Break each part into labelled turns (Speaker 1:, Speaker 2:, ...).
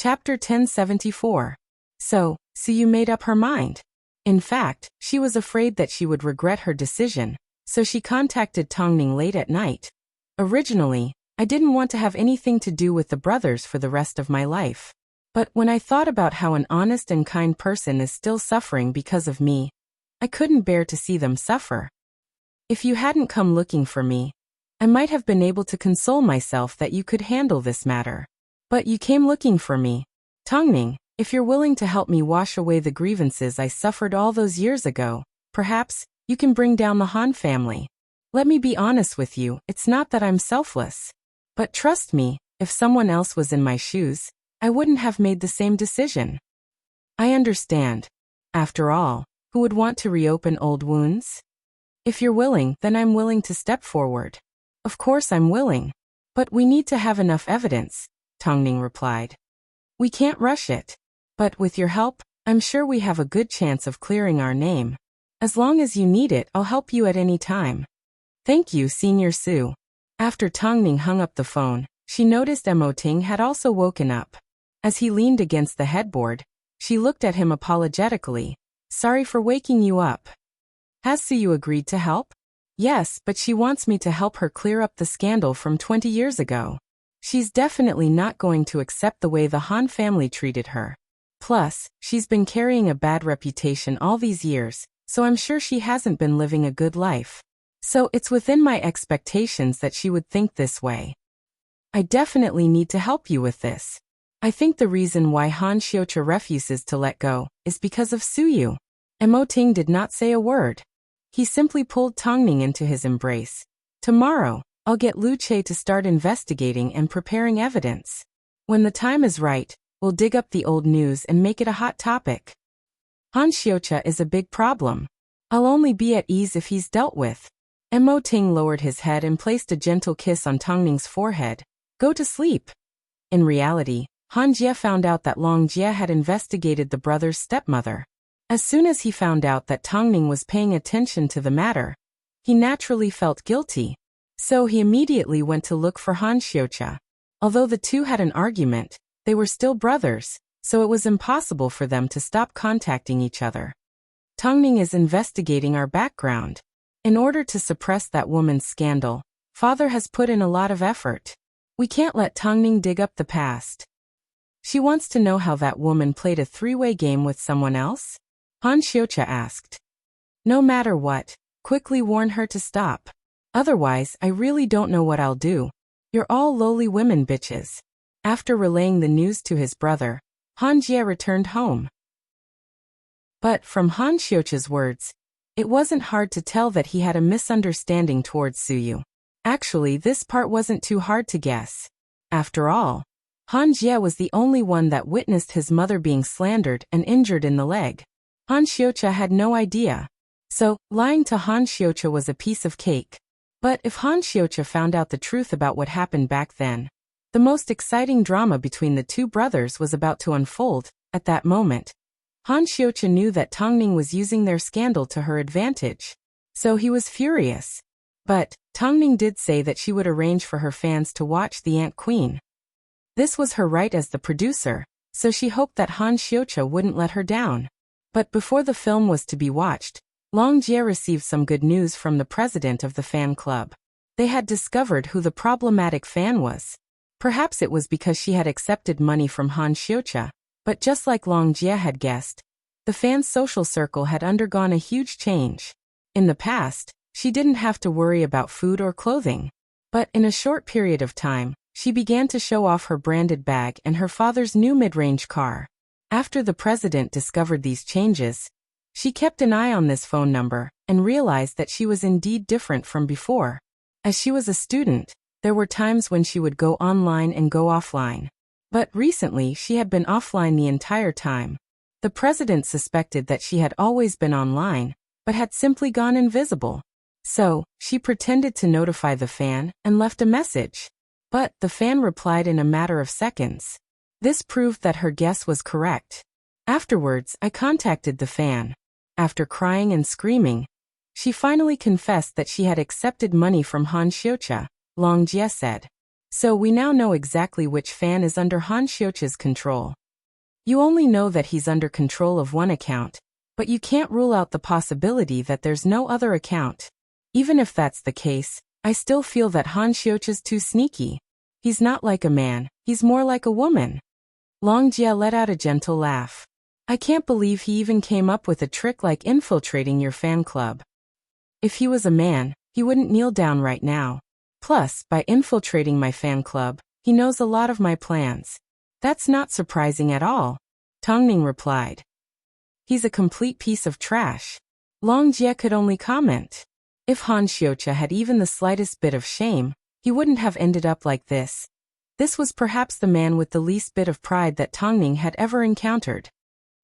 Speaker 1: Chapter 1074. So you made up her mind. In fact, she was afraid that she would regret her decision, so she contacted Tongning late at night. Originally, I didn't want to have anything to do with the brothers for the rest of my life. But when I thought about how an honest and kind person is still suffering because of me, I couldn't bear to see them suffer. If you hadn't come looking for me, I might have been able to console myself that you could handle this matter. But you came looking for me. Tongning, if you're willing to help me wash away the grievances I suffered all those years ago, perhaps you can bring down the Han family. Let me be honest with you, it's not that I'm selfless. But trust me, if someone else was in my shoes, I wouldn't have made the same decision. I understand. After all, who would want to reopen old wounds? If you're willing, then I'm willing to step forward. Of course I'm willing. But we need to have enough evidence, Tongning replied. We can't rush it. But with your help, I'm sure we have a good chance of clearing our name. As long as you need it, I'll help you at any time. Thank you, Senior Su. After Tongning hung up the phone, she noticed Emoting had also woken up. As he leaned against the headboard, she looked at him apologetically. Sorry for waking you up. Has Suyu agreed to help? Yes, but she wants me to help her clear up the scandal from 20 years ago. She's definitely not going to accept the way the Han family treated her. Plus, she's been carrying a bad reputation all these years, so I'm sure she hasn't been living a good life. So it's within my expectations that she would think this way. I definitely need to help you with this. I think the reason why Han Xiucha refuses to let go is because of Suyu. Emoting did not say a word. He simply pulled Tongning into his embrace. Tomorrow, I'll get Lu Che to start investigating and preparing evidence. When the time is right, we'll dig up the old news and make it a hot topic. Han Xiucha is a big problem. I'll only be at ease if he's dealt with. Emoting lowered his head and placed a gentle kiss on Tongning's forehead. Go to sleep. In reality, Han Jie found out that Long Jie had investigated the brother's stepmother. As soon as he found out that Tongning was paying attention to the matter, he naturally felt guilty. So he immediately went to look for Han Xiucha. Although the two had an argument, they were still brothers, so it was impossible for them to stop contacting each other. Tongning is investigating our background. In order to suppress that woman's scandal, father has put in a lot of effort. We can't let Tongning dig up the past. She wants to know how that woman played a three-way game with someone else? Han Xiucha asked. No matter what, quickly warn her to stop. Otherwise, I really don't know what I'll do. You're all lowly women bitches. After relaying the news to his brother, Han Jie returned home. But from Han Xiucha's words, it wasn't hard to tell that he had a misunderstanding towards Suyu. Actually, this part wasn't too hard to guess. After all, Han Jie was the only one that witnessed his mother being slandered and injured in the leg. Han Xiucha had no idea. So, lying to Han Xiucha was a piece of cake. But if Han Xiucha found out the truth about what happened back then, the most exciting drama between the two brothers was about to unfold. At that moment, Han Xiucha knew that Tongning was using their scandal to her advantage. So he was furious. But Tongning did say that she would arrange for her fans to watch the Ant Queen. This was her right as the producer, so she hoped that Han Xiucha wouldn't let her down. But before the film was to be watched, Long Jie received some good news from the president of the fan club. They had discovered who the problematic fan was. Perhaps it was because she had accepted money from Han Xiucha, but just like Long Jie had guessed, the fan's social circle had undergone a huge change. In the past, she didn't have to worry about food or clothing. But in a short period of time, she began to show off her branded bag and her father's new mid-range car. After the president discovered these changes, she kept an eye on this phone number and realized that she was indeed different from before. As she was a student, there were times when she would go online and go offline. But recently she had been offline the entire time. The president suspected that she had always been online, but had simply gone invisible. So, she pretended to notify the fan and left a message. But the fan replied in a matter of seconds. This proved that her guess was correct. Afterwards, I contacted the fan. After crying and screaming, she finally confessed that she had accepted money from Han Xiucha, Long Jie said. So we now know exactly which fan is under Han Xiuqi's control. You only know that he's under control of one account, but you can't rule out the possibility that there's no other account. Even if that's the case, I still feel that Han Xiuqi's too sneaky. He's not like a man, he's more like a woman. Long Jie let out a gentle laugh. I can't believe he even came up with a trick like infiltrating your fan club. If he was a man, he wouldn't kneel down right now. Plus, by infiltrating my fan club, he knows a lot of my plans. That's not surprising at all, Tongning replied. He's a complete piece of trash. Long Jie could only comment. If Han Xiuqi had even the slightest bit of shame, he wouldn't have ended up like this. This was perhaps the man with the least bit of pride that Tongning had ever encountered.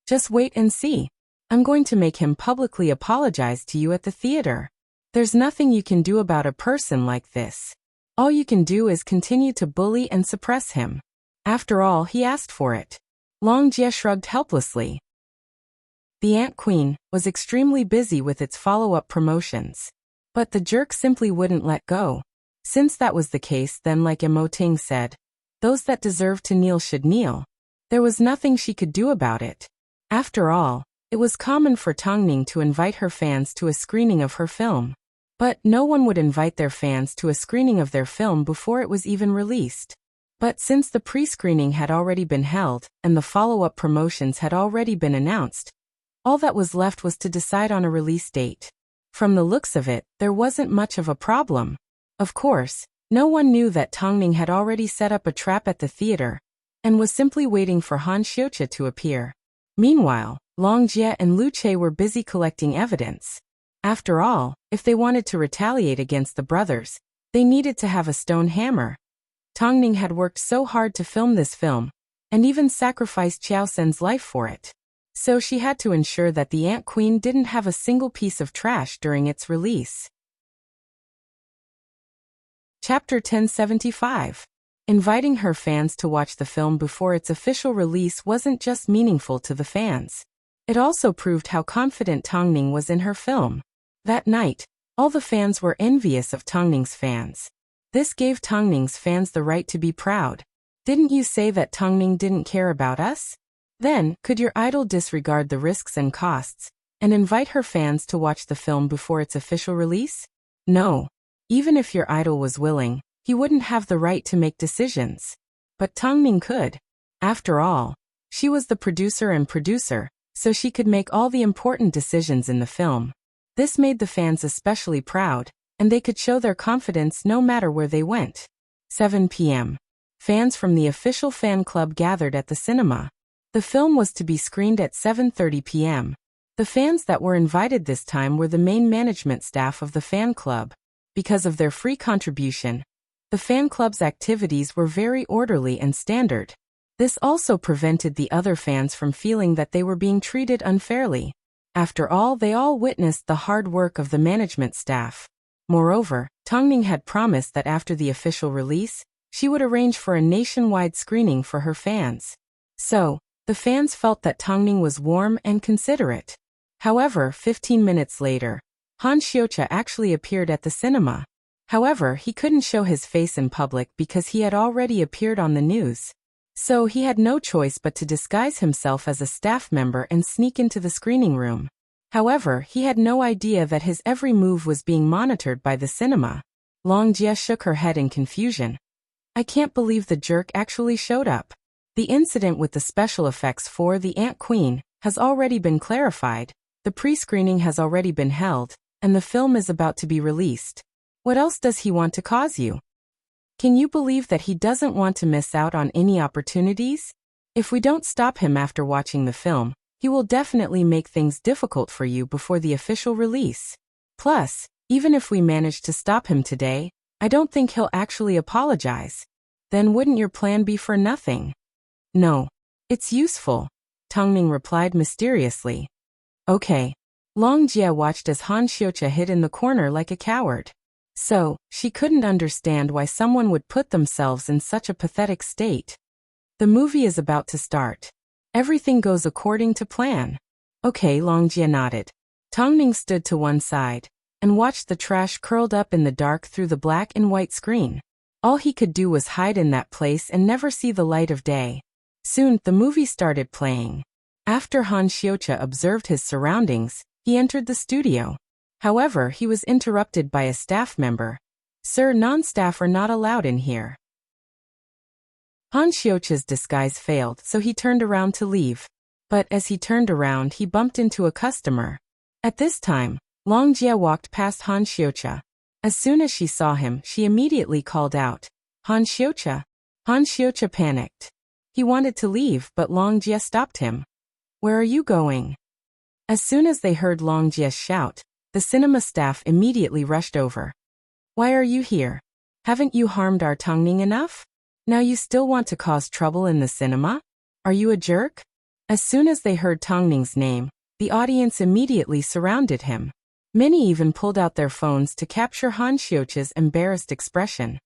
Speaker 1: Just wait and see. I'm going to make him publicly apologize to you at the theater. There's nothing you can do about a person like this. All you can do is continue to bully and suppress him. After all, he asked for it. Long Jie shrugged helplessly. The Ant Queen was extremely busy with its follow-up promotions. But the jerk simply wouldn't let go. Since that was the case, then like Mo Ting said, those that deserve to kneel should kneel. There was nothing she could do about it. After all, it was common for Tongning to invite her fans to a screening of her film. But no one would invite their fans to a screening of their film before it was even released. But since the pre-screening had already been held, and the follow-up promotions had already been announced, all that was left was to decide on a release date. From the looks of it, there wasn't much of a problem. Of course, no one knew that Tongning had already set up a trap at the theater, and was simply waiting for Han Xiuqi to appear. Meanwhile, Long Jie and Lu Che were busy collecting evidence. After all, if they wanted to retaliate against the brothers, they needed to have a stone hammer. Tongning had worked so hard to film this film, and even sacrificed Qiao Sen's life for it. So she had to ensure that the Ant Queen didn't have a single piece of trash during its release. Chapter 1075. Inviting her fans to watch the film before its official release wasn't just meaningful to the fans. It also proved how confident Tongning was in her film. That night, all the fans were envious of Tongning's fans. This gave Tongning's fans the right to be proud. Didn't you say that Tongning didn't care about us? Then, could your idol disregard the risks and costs, and invite her fans to watch the film before its official release? No. Even if your idol was willing, he wouldn't have the right to make decisions. But Tongning could. After all, she was the producer, so she could make all the important decisions in the film. This made the fans especially proud, and they could show their confidence no matter where they went. 7 p.m. Fans from the official fan club gathered at the cinema. The film was to be screened at 7:30 p.m. The fans that were invited this time were the main management staff of the fan club. Because of their free contribution, the fan club's activities were very orderly and standard. This also prevented the other fans from feeling that they were being treated unfairly. After all, they all witnessed the hard work of the management staff. Moreover, Tongning had promised that after the official release, she would arrange for a nationwide screening for her fans. So, the fans felt that Tongning was warm and considerate. However, 15 minutes later, Han Xiuqi actually appeared at the cinema. However, he couldn't show his face in public because he had already appeared on the news. So he had no choice but to disguise himself as a staff member and sneak into the screening room. However, he had no idea that his every move was being monitored by the cinema. Long Jie shook her head in confusion. I can't believe the jerk actually showed up. The incident with the special effects for The Ant Queen has already been clarified, the pre-screening has already been held, and the film is about to be released. What else does he want to cause you? Can you believe that he doesn't want to miss out on any opportunities? If we don't stop him after watching the film, he will definitely make things difficult for you before the official release. Plus, even if we manage to stop him today, I don't think he'll actually apologize. Then wouldn't your plan be for nothing? No. It's useful, Tongning replied mysteriously. Okay. Long Jie watched as Han Xiuqi hid in the corner like a coward. So, she couldn't understand why someone would put themselves in such a pathetic state. The movie is about to start. Everything goes according to plan. Okay, Long Jie nodded. Tongning stood to one side and watched the trash curled up in the dark through the black and white screen. All he could do was hide in that place and never see the light of day. Soon, the movie started playing. After Han Xiuqia observed his surroundings, he entered the studio. However, he was interrupted by a staff member. "Sir, non-staff are not allowed in here." Han Xiuqia's disguise failed, so he turned around to leave. But as he turned around, he bumped into a customer. At this time, Long Jie walked past Han Xiuqia. As soon as she saw him, she immediately called out, "Han Xiuqia!" Han Xiuqia panicked. He wanted to leave, but Long Jie stopped him. "Where are you going?" As soon as they heard Long Jie's shout, the cinema staff immediately rushed over. "Why are you here? Haven't you harmed our Tongning enough? Now you still want to cause trouble in the cinema? Are you a jerk?" As soon as they heard Tongning's name, the audience immediately surrounded him. Many even pulled out their phones to capture Han Xiuqia's embarrassed expression.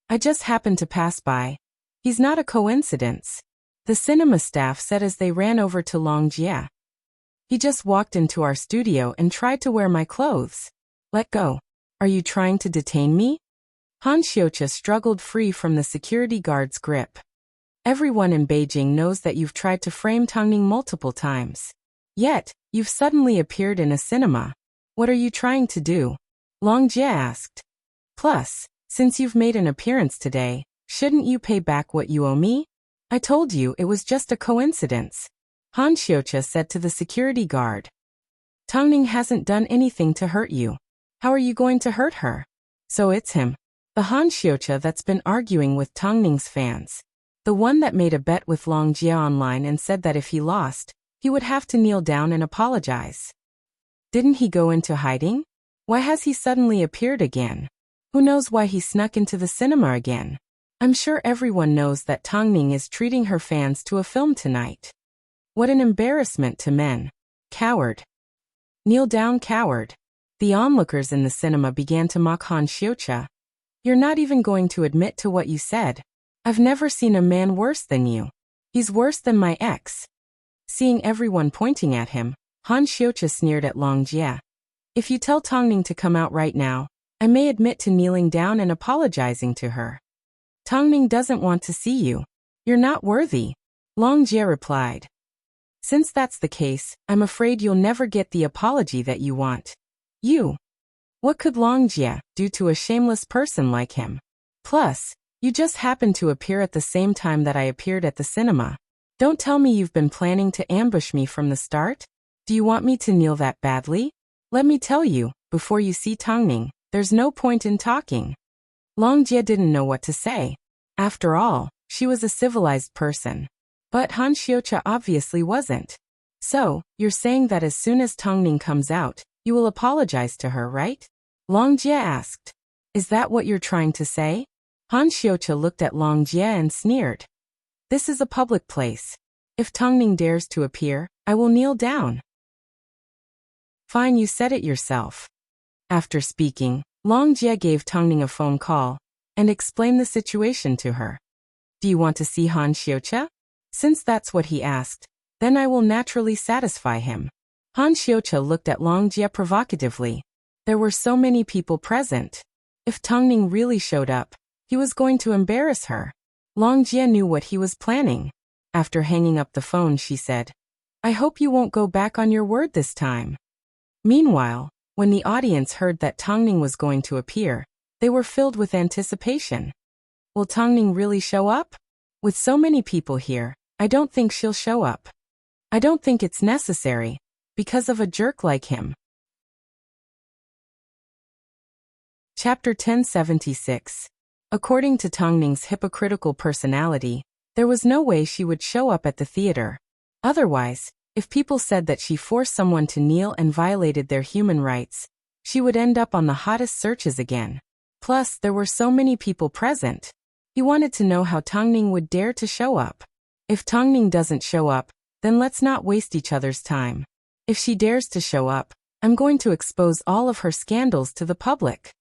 Speaker 1: "I just happened to pass by. He's not a coincidence," the cinema staff said as they ran over to Long Jie. "He just walked into our studio and tried to wear my clothes. Let go. Are you trying to detain me?" Han Xiuqia struggled free from the security guard's grip. "Everyone in Beijing knows that you've tried to frame Tongning multiple times. Yet, you've suddenly appeared in a cinema. What are you trying to do?" Long Jie asked. "Plus, since you've made an appearance today, shouldn't you pay back what you owe me? I told you it was just a coincidence," Han Xiuqia said to the security guard. "Tongning hasn't done anything to hurt you. How are you going to hurt her?" "So it's him. The Han Xiuqia that's been arguing with Tongning's fans. The one that made a bet with Long Jie online and said that if he lost, he would have to kneel down and apologize. Didn't he go into hiding? Why has he suddenly appeared again? Who knows why he snuck into the cinema again? I'm sure everyone knows that Tongning is treating her fans to a film tonight. What an embarrassment to men. Coward. Kneel down, coward." The onlookers in the cinema began to mock Han Xiuqia. "You're not even going to admit to what you said. I've never seen a man worse than you. He's worse than my ex." Seeing everyone pointing at him, Han Xiuqia sneered at Long Jie. "If you tell Tongning to come out right now, I may admit to kneeling down and apologizing to her." "Tongning doesn't want to see you. You're not worthy," Long Jie replied. "Since that's the case, I'm afraid you'll never get the apology that you want. You. What could Long Jie do to a shameless person like him? Plus, you just happened to appear at the same time that I appeared at the cinema. Don't tell me you've been planning to ambush me from the start? Do you want me to kneel that badly? Let me tell you, before you see Tongning, there's no point in talking." Long Jie didn't know what to say. After all, she was a civilized person. But Han Xiuqia obviously wasn't. "So, you're saying that as soon as Tongning comes out, you will apologize to her, right?" Long Jie asked. "Is that what you're trying to say?" Han Xiuqia looked at Long Jie and sneered. "This is a public place. If Tongning dares to appear, I will kneel down." "Fine, you said it yourself." After speaking, Long Jie gave Tongning a phone call and explained the situation to her. "Do you want to see Han Xiuqia? Since that's what he asked, then I will naturally satisfy him." Han Xiuqia looked at Long Jie provocatively. There were so many people present. If Tongning really showed up, he was going to embarrass her. Long Jie knew what he was planning. After hanging up the phone, she said, "I hope you won't go back on your word this time." Meanwhile, when the audience heard that Tongning was going to appear, they were filled with anticipation. Will Tongning really show up? With so many people here, I don't think she'll show up. I don't think it's necessary, because of a jerk like him. Chapter 1076. According to Tongning's hypocritical personality, there was no way she would show up at the theater. Otherwise, if people said that she forced someone to kneel and violated their human rights, she would end up on the hottest searches again. Plus, there were so many people present. He wanted to know how Tongning would dare to show up. If Tongning doesn't show up, then let's not waste each other's time. If she dares to show up, I'm going to expose all of her scandals to the public.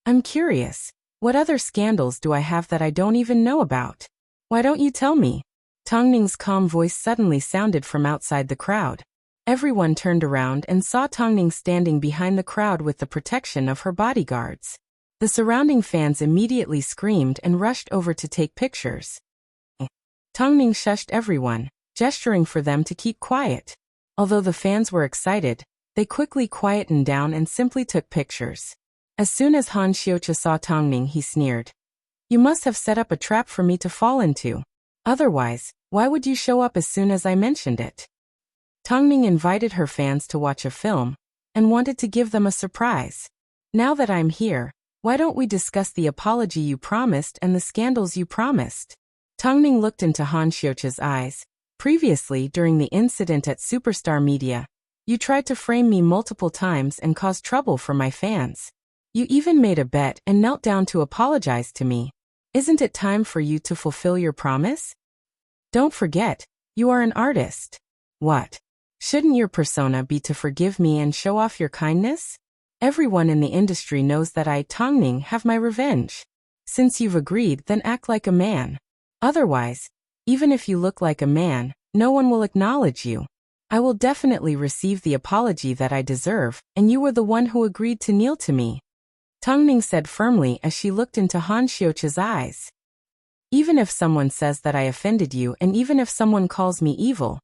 Speaker 1: I'm curious, what other scandals do I have that I don't even know about? Why don't you tell me? Tongning's calm voice suddenly sounded from outside the crowd. Everyone turned around and saw Tongning standing behind the crowd with the protection of her bodyguards. The surrounding fans immediately screamed and rushed over to take pictures. Tongning shushed everyone, gesturing for them to keep quiet. Although the fans were excited, they quickly quietened down and simply took pictures. As soon as Han Xiuqia saw Tongning, he sneered. You must have set up a trap for me to fall into. Otherwise, why would you show up as soon as I mentioned it? Tongning invited her fans to watch a film and wanted to give them a surprise. Now that I'm here, why don't we discuss the apology you promised and the scandals you promised? Tongning looked into Han Xiuqia's eyes. Previously, during the incident at Superstar Media, you tried to frame me multiple times and cause trouble for my fans. You even made a bet and knelt down to apologize to me. Isn't it time for you to fulfill your promise? Don't forget, you are an artist. What? Shouldn't your persona be to forgive me and show off your kindness? Everyone in the industry knows that I, Tongning, have my revenge. Since you've agreed, then act like a man. Otherwise, even if you look like a man, no one will acknowledge you. I will definitely receive the apology that I deserve, and you were the one who agreed to kneel to me. Tongning said firmly as she looked into Han Xiuqia's eyes. Even if someone says that I offended you and even if someone calls me evil,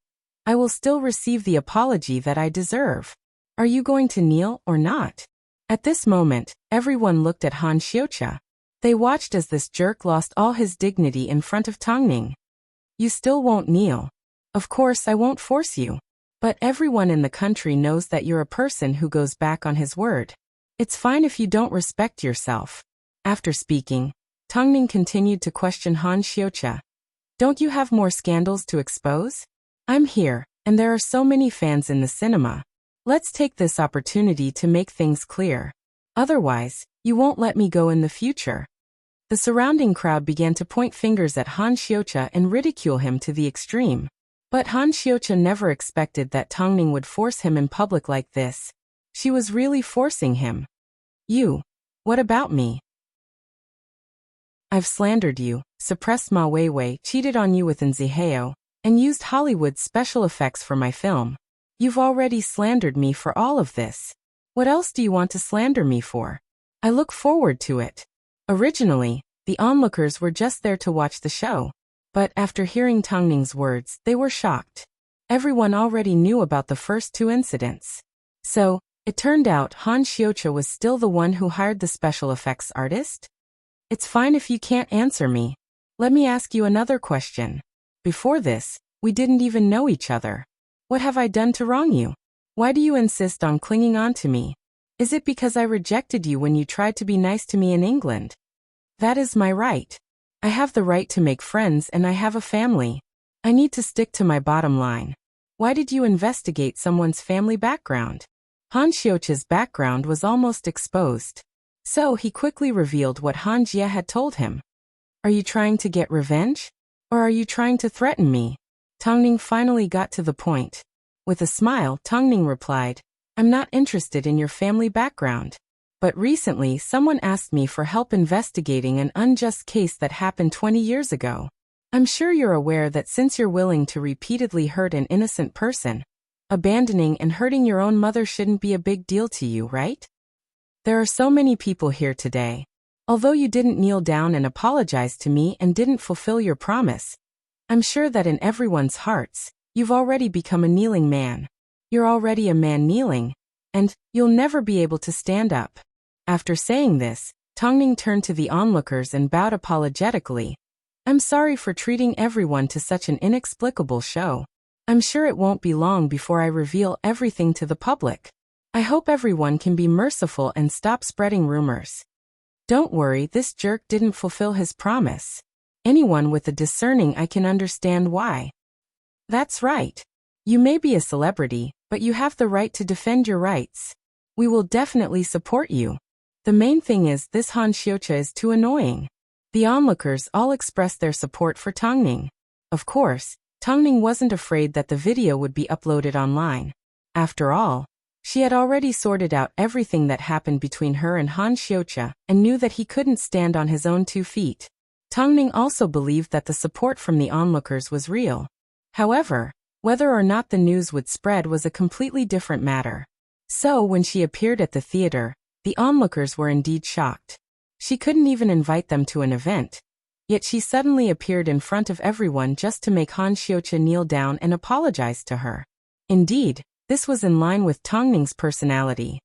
Speaker 1: I will still receive the apology that I deserve. Are you going to kneel or not? At this moment, everyone looked at Han Xiuqia. They watched as this jerk lost all his dignity in front of Tongning. You still won't kneel. Of course I won't force you. But everyone in the country knows that you're a person who goes back on his word. It's fine if you don't respect yourself. After speaking, Tongning continued to question Han Xiuqia. Don't you have more scandals to expose? I'm here, and there are so many fans in the cinema. Let's take this opportunity to make things clear. Otherwise, you won't let me go in the future. The surrounding crowd began to point fingers at Han Xiuqia and ridicule him to the extreme. But Han Xiuqia never expected that Tongning would force him in public like this. She was really forcing him. You. What about me? I've slandered you, suppressed Ma Weiwei, cheated on you with Nzihao, and used Hollywood special effects for my film. You've already slandered me for all of this. What else do you want to slander me for? I look forward to it. Originally, the onlookers were just there to watch the show. But after hearing Tongning's words, they were shocked. Everyone already knew about the first two incidents. So, it turned out Han Xiuqia was still the one who hired the special effects artist? It's fine if you can't answer me. Let me ask you another question. Before this, we didn't even know each other. What have I done to wrong you? Why do you insist on clinging on to me? Is it because I rejected you when you tried to be nice to me in England? That is my right. I have the right to make friends and I have a family. I need to stick to my bottom line. Why did you investigate someone's family background? Han Xiuqia's background was almost exposed. So he quickly revealed what Han Jie had told him. Are you trying to get revenge? Or are you trying to threaten me? Tongning finally got to the point. With a smile, Tongning replied, I'm not interested in your family background. But recently someone asked me for help investigating an unjust case that happened 20 years ago. I'm sure you're aware that since you're willing to repeatedly hurt an innocent person, abandoning and hurting your own mother shouldn't be a big deal to you, right? There are so many people here today. Although you didn't kneel down and apologize to me and didn't fulfill your promise, I'm sure that in everyone's hearts, you've already become a kneeling man. You're already a man kneeling, and you'll never be able to stand up. After saying this, Tongning turned to the onlookers and bowed apologetically. I'm sorry for treating everyone to such an inexplicable show. I'm sure it won't be long before I reveal everything to the public. I hope everyone can be merciful and stop spreading rumors. Don't worry, this jerk didn't fulfill his promise. Anyone with a discerning eye can understand why. That's right. You may be a celebrity, but you have the right to defend your rights. We will definitely support you. The main thing is this Han Xiuqia is too annoying. The onlookers all expressed their support for Tongning. Of course, Tongning wasn't afraid that the video would be uploaded online. After all, she had already sorted out everything that happened between her and Han Xiuqia and knew that he couldn't stand on his own 2 feet. Tongning also believed that the support from the onlookers was real. However, whether or not the news would spread was a completely different matter. So when she appeared at the theater, the onlookers were indeed shocked. She couldn't even invite them to an event. Yet she suddenly appeared in front of everyone just to make Han Xiuqia kneel down and apologize to her. Indeed, this was in line with Tongning's personality.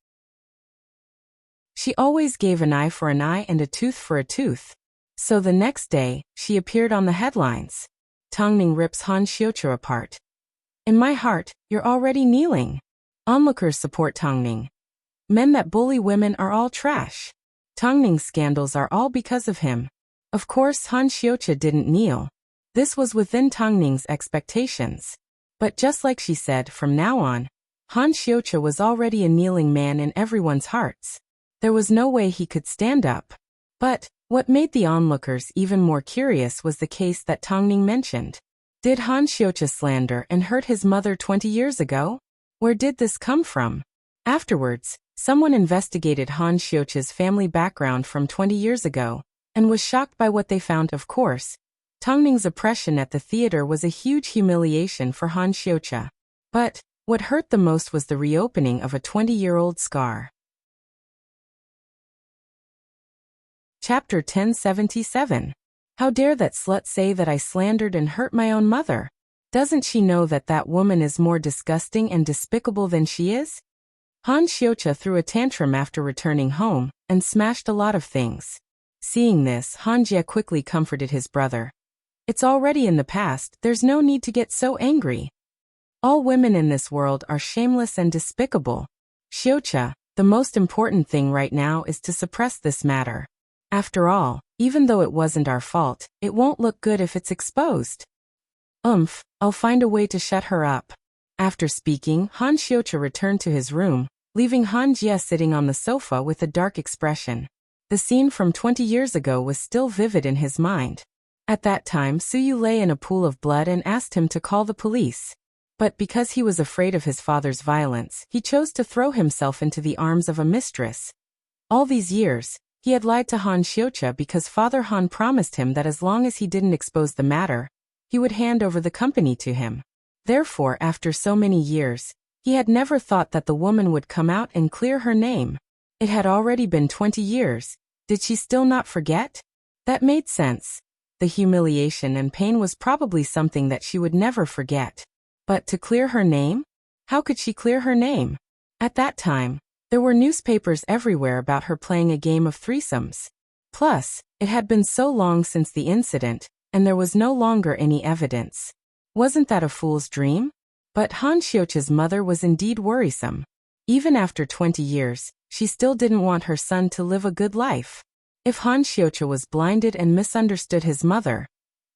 Speaker 1: She always gave an eye for an eye and a tooth for a tooth. So the next day, she appeared on the headlines. Tongning rips Han Xiuqia apart. In my heart, you're already kneeling. Onlookers support Tongning. Men that bully women are all trash. Tongning's scandals are all because of him. Of course, Han Xiuqia didn't kneel. This was within Tongning's expectations. But just like she said, from now on, Han Xiuqia was already a kneeling man in everyone's hearts. There was no way he could stand up. But what made the onlookers even more curious was the case that Tongning mentioned. Did Han Xiuqia slander and hurt his mother 20 years ago? Where did this come from? Afterwards, someone investigated Han Xiuqia's family background from 20 years ago, and was shocked by what they found. Of course, Tongning's oppression at the theater was a huge humiliation for Han Xiuqia. But what hurt the most was the reopening of a 20-year-old scar. Chapter 1077. How dare that slut say that I slandered and hurt my own mother? Doesn't she know that that woman is more disgusting and despicable than she is? Han Xiuqia threw a tantrum after returning home, and smashed a lot of things. Seeing this, Han Jie quickly comforted his brother. It's already in the past, there's no need to get so angry. All women in this world are shameless and despicable. Xiuqia, the most important thing right now is to suppress this matter. After all, even though it wasn't our fault, it won't look good if it's exposed. I'll find a way to shut her up. After speaking, Han Xiuqia returned to his room, leaving Han Jie sitting on the sofa with a dark expression. The scene from 20 years ago was still vivid in his mind. At that time, Suyu lay in a pool of blood and asked him to call the police. But because he was afraid of his father's violence, he chose to throw himself into the arms of a mistress. All these years, he had lied to Han Xiuqia because Father Han promised him that as long as he didn't expose the matter, he would hand over the company to him. Therefore, after so many years, he had never thought that the woman would come out and clear her name. It had already been 20 years. Did she still not forget? That made sense. The humiliation and pain was probably something that she would never forget. But to clear her name? How could she clear her name? At that time, there were newspapers everywhere about her playing a game of threesomes. Plus, it had been so long since the incident, and there was no longer any evidence. Wasn't that a fool's dream? But Han Xiuqia's mother was indeed worrisome. Even after 20 years, she still didn't want her son to live a good life. If Han Xiuqia was blinded and misunderstood his mother,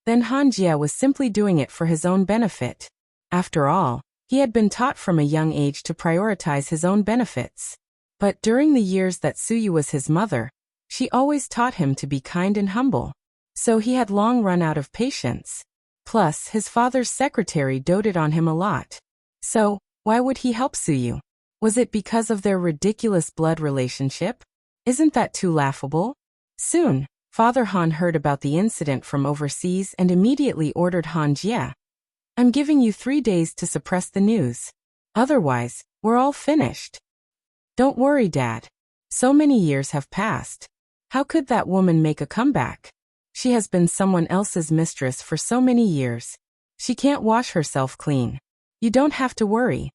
Speaker 1: then Han Jie was simply doing it for his own benefit. After all, he had been taught from a young age to prioritize his own benefits. But during the years that Suyu was his mother, she always taught him to be kind and humble. So he had long run out of patience. Plus, his father's secretary doted on him a lot. So, why would he help Suyu? Was it because of their ridiculous blood relationship? Isn't that too laughable? Soon, Father Han heard about the incident from overseas and immediately ordered Han Jie. I'm giving you 3 days to suppress the news. Otherwise, we're all finished. Don't worry, Dad. So many years have passed. How could that woman make a comeback? She has been someone else's mistress for so many years. She can't wash herself clean. You don't have to worry.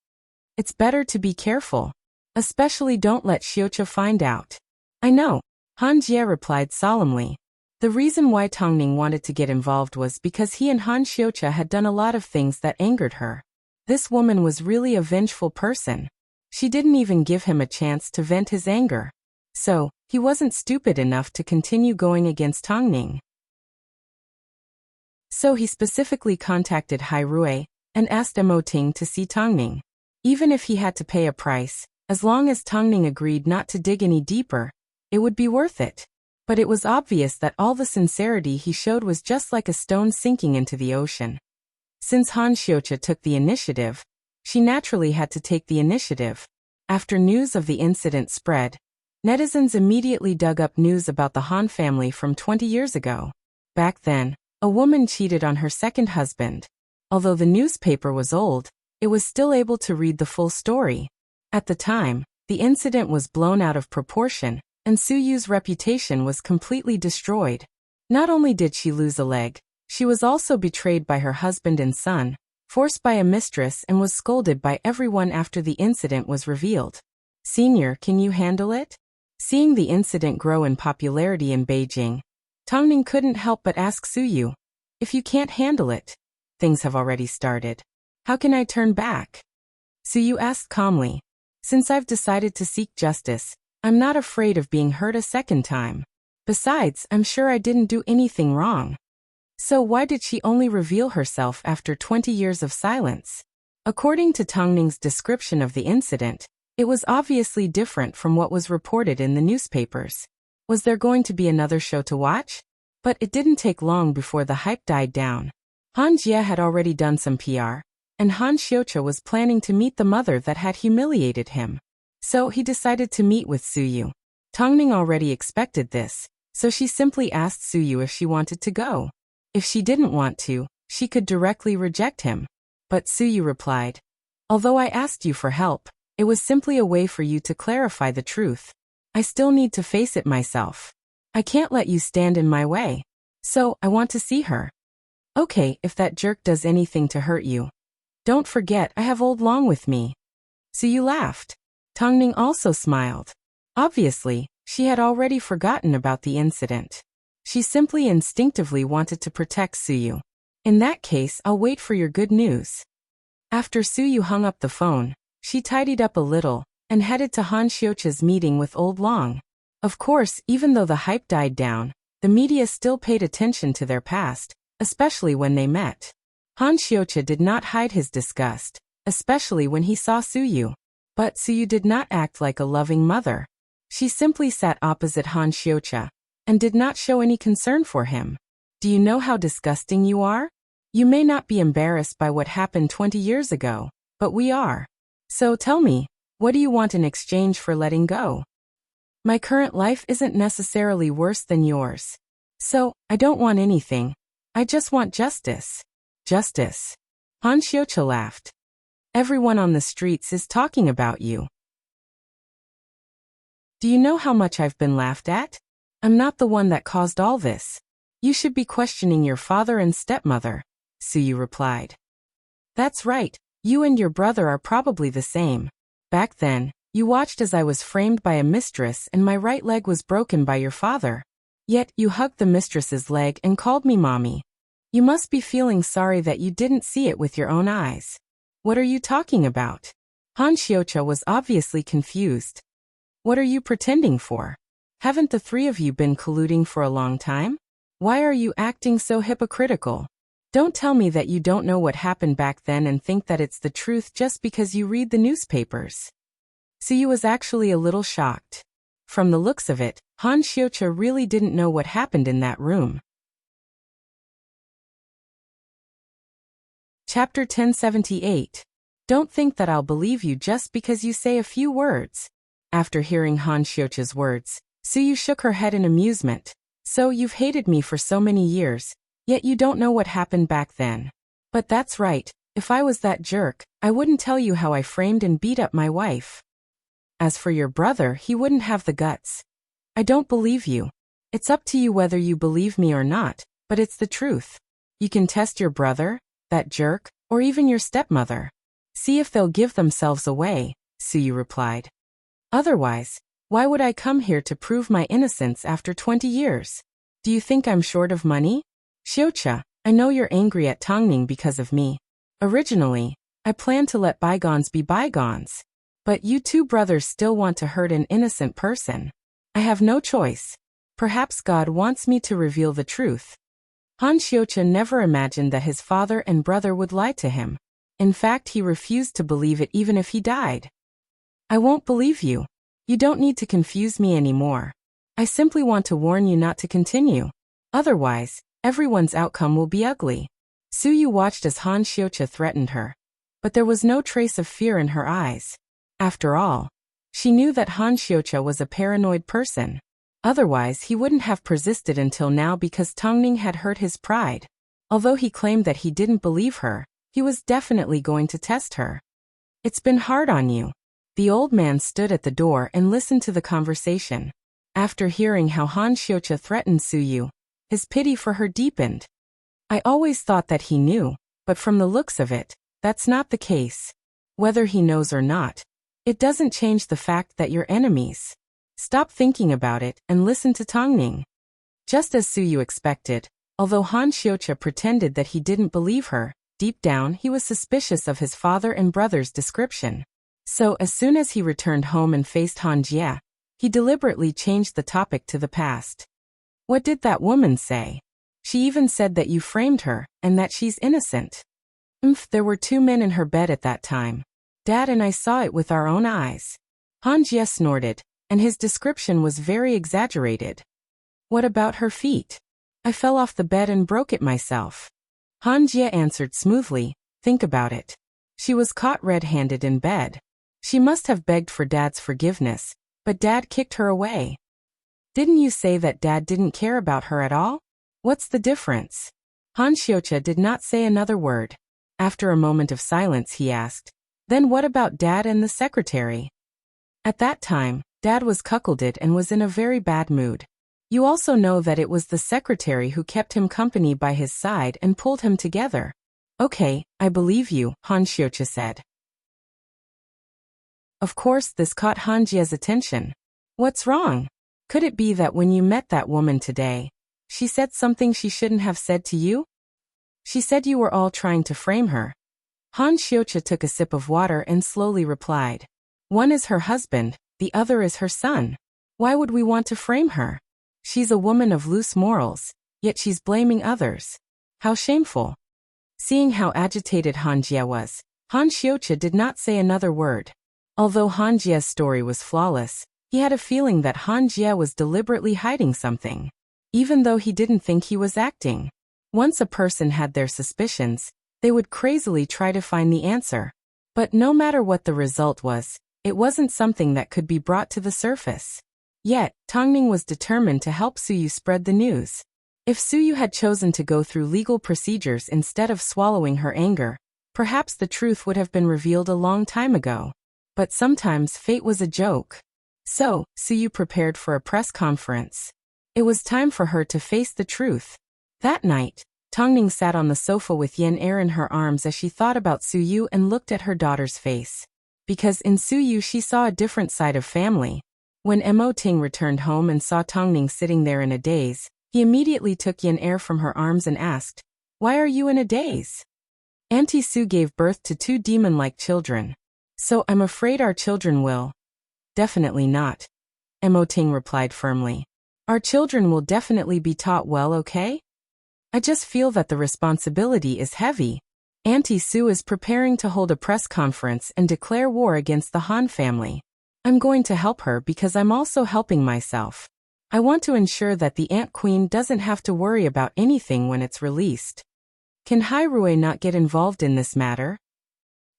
Speaker 1: It's better to be careful. Especially don't let Xiuqia find out. I know, Han Jie replied solemnly. The reason why Tongning wanted to get involved was because he and Han Xiuqia had done a lot of things that angered her. This woman was really a vengeful person. She didn't even give him a chance to vent his anger. So, he wasn't stupid enough to continue going against Tongning. So he specifically contacted Hai Rui and asked Mo Ting to see Tongning. Even if he had to pay a price, as long as Tongning agreed not to dig any deeper, it would be worth it. But it was obvious that all the sincerity he showed was just like a stone sinking into the ocean. Since Han Xiuqia took the initiative, she naturally had to take the initiative. After news of the incident spread, netizens immediately dug up news about the Han family from 20 years ago. Back then, a woman cheated on her second husband. Although the newspaper was old, it was still able to read the full story. At the time, the incident was blown out of proportion, and Suyu's reputation was completely destroyed. Not only did she lose a leg, she was also betrayed by her husband and son, forced by a mistress, and was scolded by everyone after the incident was revealed. Senior, can you handle it? Seeing the incident grow in popularity in Beijing, Tongning couldn't help but ask Suyu, if you can't handle it, things have already started. How can I turn back? Suyu asked calmly. Since I've decided to seek justice, I'm not afraid of being hurt a second time. Besides, I'm sure I didn't do anything wrong. So why did she only reveal herself after 20 years of silence? According to Tongning's description of the incident, it was obviously different from what was reported in the newspapers. Was there going to be another show to watch? But it didn't take long before the hype died down. Han Jie had already done some PR, and Han Xiucha was planning to meet the mother that had humiliated him. So he decided to meet with Suyu. Tongning already expected this, so she simply asked Suyu if she wanted to go. If she didn't want to, she could directly reject him. But Suyu replied, although I asked you for help, it was simply a way for you to clarify the truth. I still need to face it myself. I can't let you stand in my way. So, I want to see her. Okay, if that jerk does anything to hurt you. Don't forget I have Old Long with me. Suyu laughed. Tongning also smiled. Obviously, she had already forgotten about the incident. She simply instinctively wanted to protect Suyu. In that case, I'll wait for your good news. After Suyu hung up the phone, she tidied up a little and headed to Han Xiucha's meeting with Old Long. Of course, even though the hype died down, the media still paid attention to their past, especially when they met. Han Xiucha did not hide his disgust, especially when he saw Suyu. But Suyu did not act like a loving mother. She simply sat opposite Han Xiucha and did not show any concern for him. Do you know how disgusting you are? You may not be embarrassed by what happened 20 years ago, but we are. So tell me, what do you want in exchange for letting go? My current life isn't necessarily worse than yours. So, I don't want anything. I just want justice. Justice. Han Xiucha laughed. Everyone on the streets is talking about you. Do you know how much I've been laughed at? I'm not the one that caused all this. You should be questioning your father and stepmother, Suyu replied. That's right, you and your brother are probably the same. Back then, you watched as I was framed by a mistress and my right leg was broken by your father. Yet, you hugged the mistress's leg and called me mommy. You must be feeling sorry that you didn't see it with your own eyes. What are you talking about? Han Xiucha was obviously confused. What are you pretending for? Haven't the three of you been colluding for a long time? Why are you acting so hypocritical? Don't tell me that you don't know what happened back then and think that it's the truth just because you read the newspapers. Suyu was actually a little shocked. From the looks of it, Han Xiucha really didn't know what happened in that room. Chapter 1078. Don't think that I'll believe you just because you say a few words. After hearing Han Xiucha's words, Suyu shook her head in amusement. So you've hated me for so many years, yet you don't know what happened back then. But that's right, if I was that jerk, I wouldn't tell you how I framed and beat up my wife. As for your brother, he wouldn't have the guts. I don't believe you. It's up to you whether you believe me or not, but it's the truth. You can test your brother, that jerk, or even your stepmother. See if they'll give themselves away, Suyu replied. Otherwise, why would I come here to prove my innocence after 20 years? Do you think I'm short of money? Xiucha, I know you're angry at Tongning because of me. Originally, I planned to let bygones be bygones. But you two brothers still want to hurt an innocent person. I have no choice. Perhaps God wants me to reveal the truth. Han Xiucha never imagined that his father and brother would lie to him. In fact, he refused to believe it even if he died. I won't believe you. You don't need to confuse me anymore. I simply want to warn you not to continue. Otherwise, everyone's outcome will be ugly. Suyu watched as Han Xiucha threatened her. But there was no trace of fear in her eyes. After all, she knew that Han Xiucha was a paranoid person. Otherwise, he wouldn't have persisted until now because Tongning had hurt his pride. Although he claimed that he didn't believe her, he was definitely going to test her. It's been hard on you. The old man stood at the door and listened to the conversation. After hearing how Han Xiuqia threatened Suyu, his pity for her deepened. I always thought that he knew, but from the looks of it, that's not the case. Whether he knows or not, it doesn't change the fact that you're enemies. Stop thinking about it and listen to Tongning. Just as Suyu expected, although Han Xiuqia pretended that he didn't believe her, deep down he was suspicious of his father and brother's description. So as soon as he returned home and faced Han Jie, he deliberately changed the topic to the past. What did that woman say? She even said that you framed her, and that she's innocent. There were 2 men in her bed at that time. Dad and I saw it with our own eyes. Han Jie snorted, and his description was very exaggerated. What about her feet? I fell off the bed and broke it myself. Han Jie answered smoothly, think about it. She was caught red-handed in bed. She must have begged for Dad's forgiveness, but Dad kicked her away. Didn't you say that Dad didn't care about her at all? What's the difference? Han Xiuqia did not say another word. After a moment of silence he asked, then what about Dad and the secretary? At that time, Dad was cuckolded and was in a very bad mood. You also know that it was the secretary who kept him company by his side and pulled him together. Okay, I believe you, Han Xiuqia said. Of course, this caught Han Jie's attention. What's wrong? Could it be that when you met that woman today, she said something she shouldn't have said to you? She said you were all trying to frame her. Han Xiuqia took a sip of water and slowly replied. One is her husband, the other is her son. Why would we want to frame her? She's a woman of loose morals, yet she's blaming others. How shameful. Seeing how agitated Han Jie was, Han Xiuqia did not say another word. Although Han Jie's story was flawless, he had a feeling that Han Jie was deliberately hiding something. Even though he didn't think he was acting. Once a person had their suspicions, they would crazily try to find the answer. But no matter what the result was, it wasn't something that could be brought to the surface. Yet, Tongning was determined to help Suyu spread the news. If Suyu had chosen to go through legal procedures instead of swallowing her anger, perhaps the truth would have been revealed a long time ago. But sometimes fate was a joke. So, Suyu prepared for a press conference. It was time for her to face the truth. That night, Tongning sat on the sofa with Yen Er in her arms as she thought about Suyu and looked at her daughter's face. Because in Suyu she saw a different side of family. When Mo Ting returned home and saw Tongning sitting there in a daze, he immediately took Yen Er from her arms and asked, "Why are you in a daze?" Auntie Su gave birth to 2 demon-like children. So I'm afraid our children will. Definitely not. Mo Ting replied firmly. Our children will definitely be taught well, okay? I just feel that the responsibility is heavy. Auntie Su is preparing to hold a press conference and declare war against the Han family. I'm going to help her because I'm also helping myself. I want to ensure that the Ant Queen doesn't have to worry about anything when it's released. Can Hai Rui not get involved in this matter?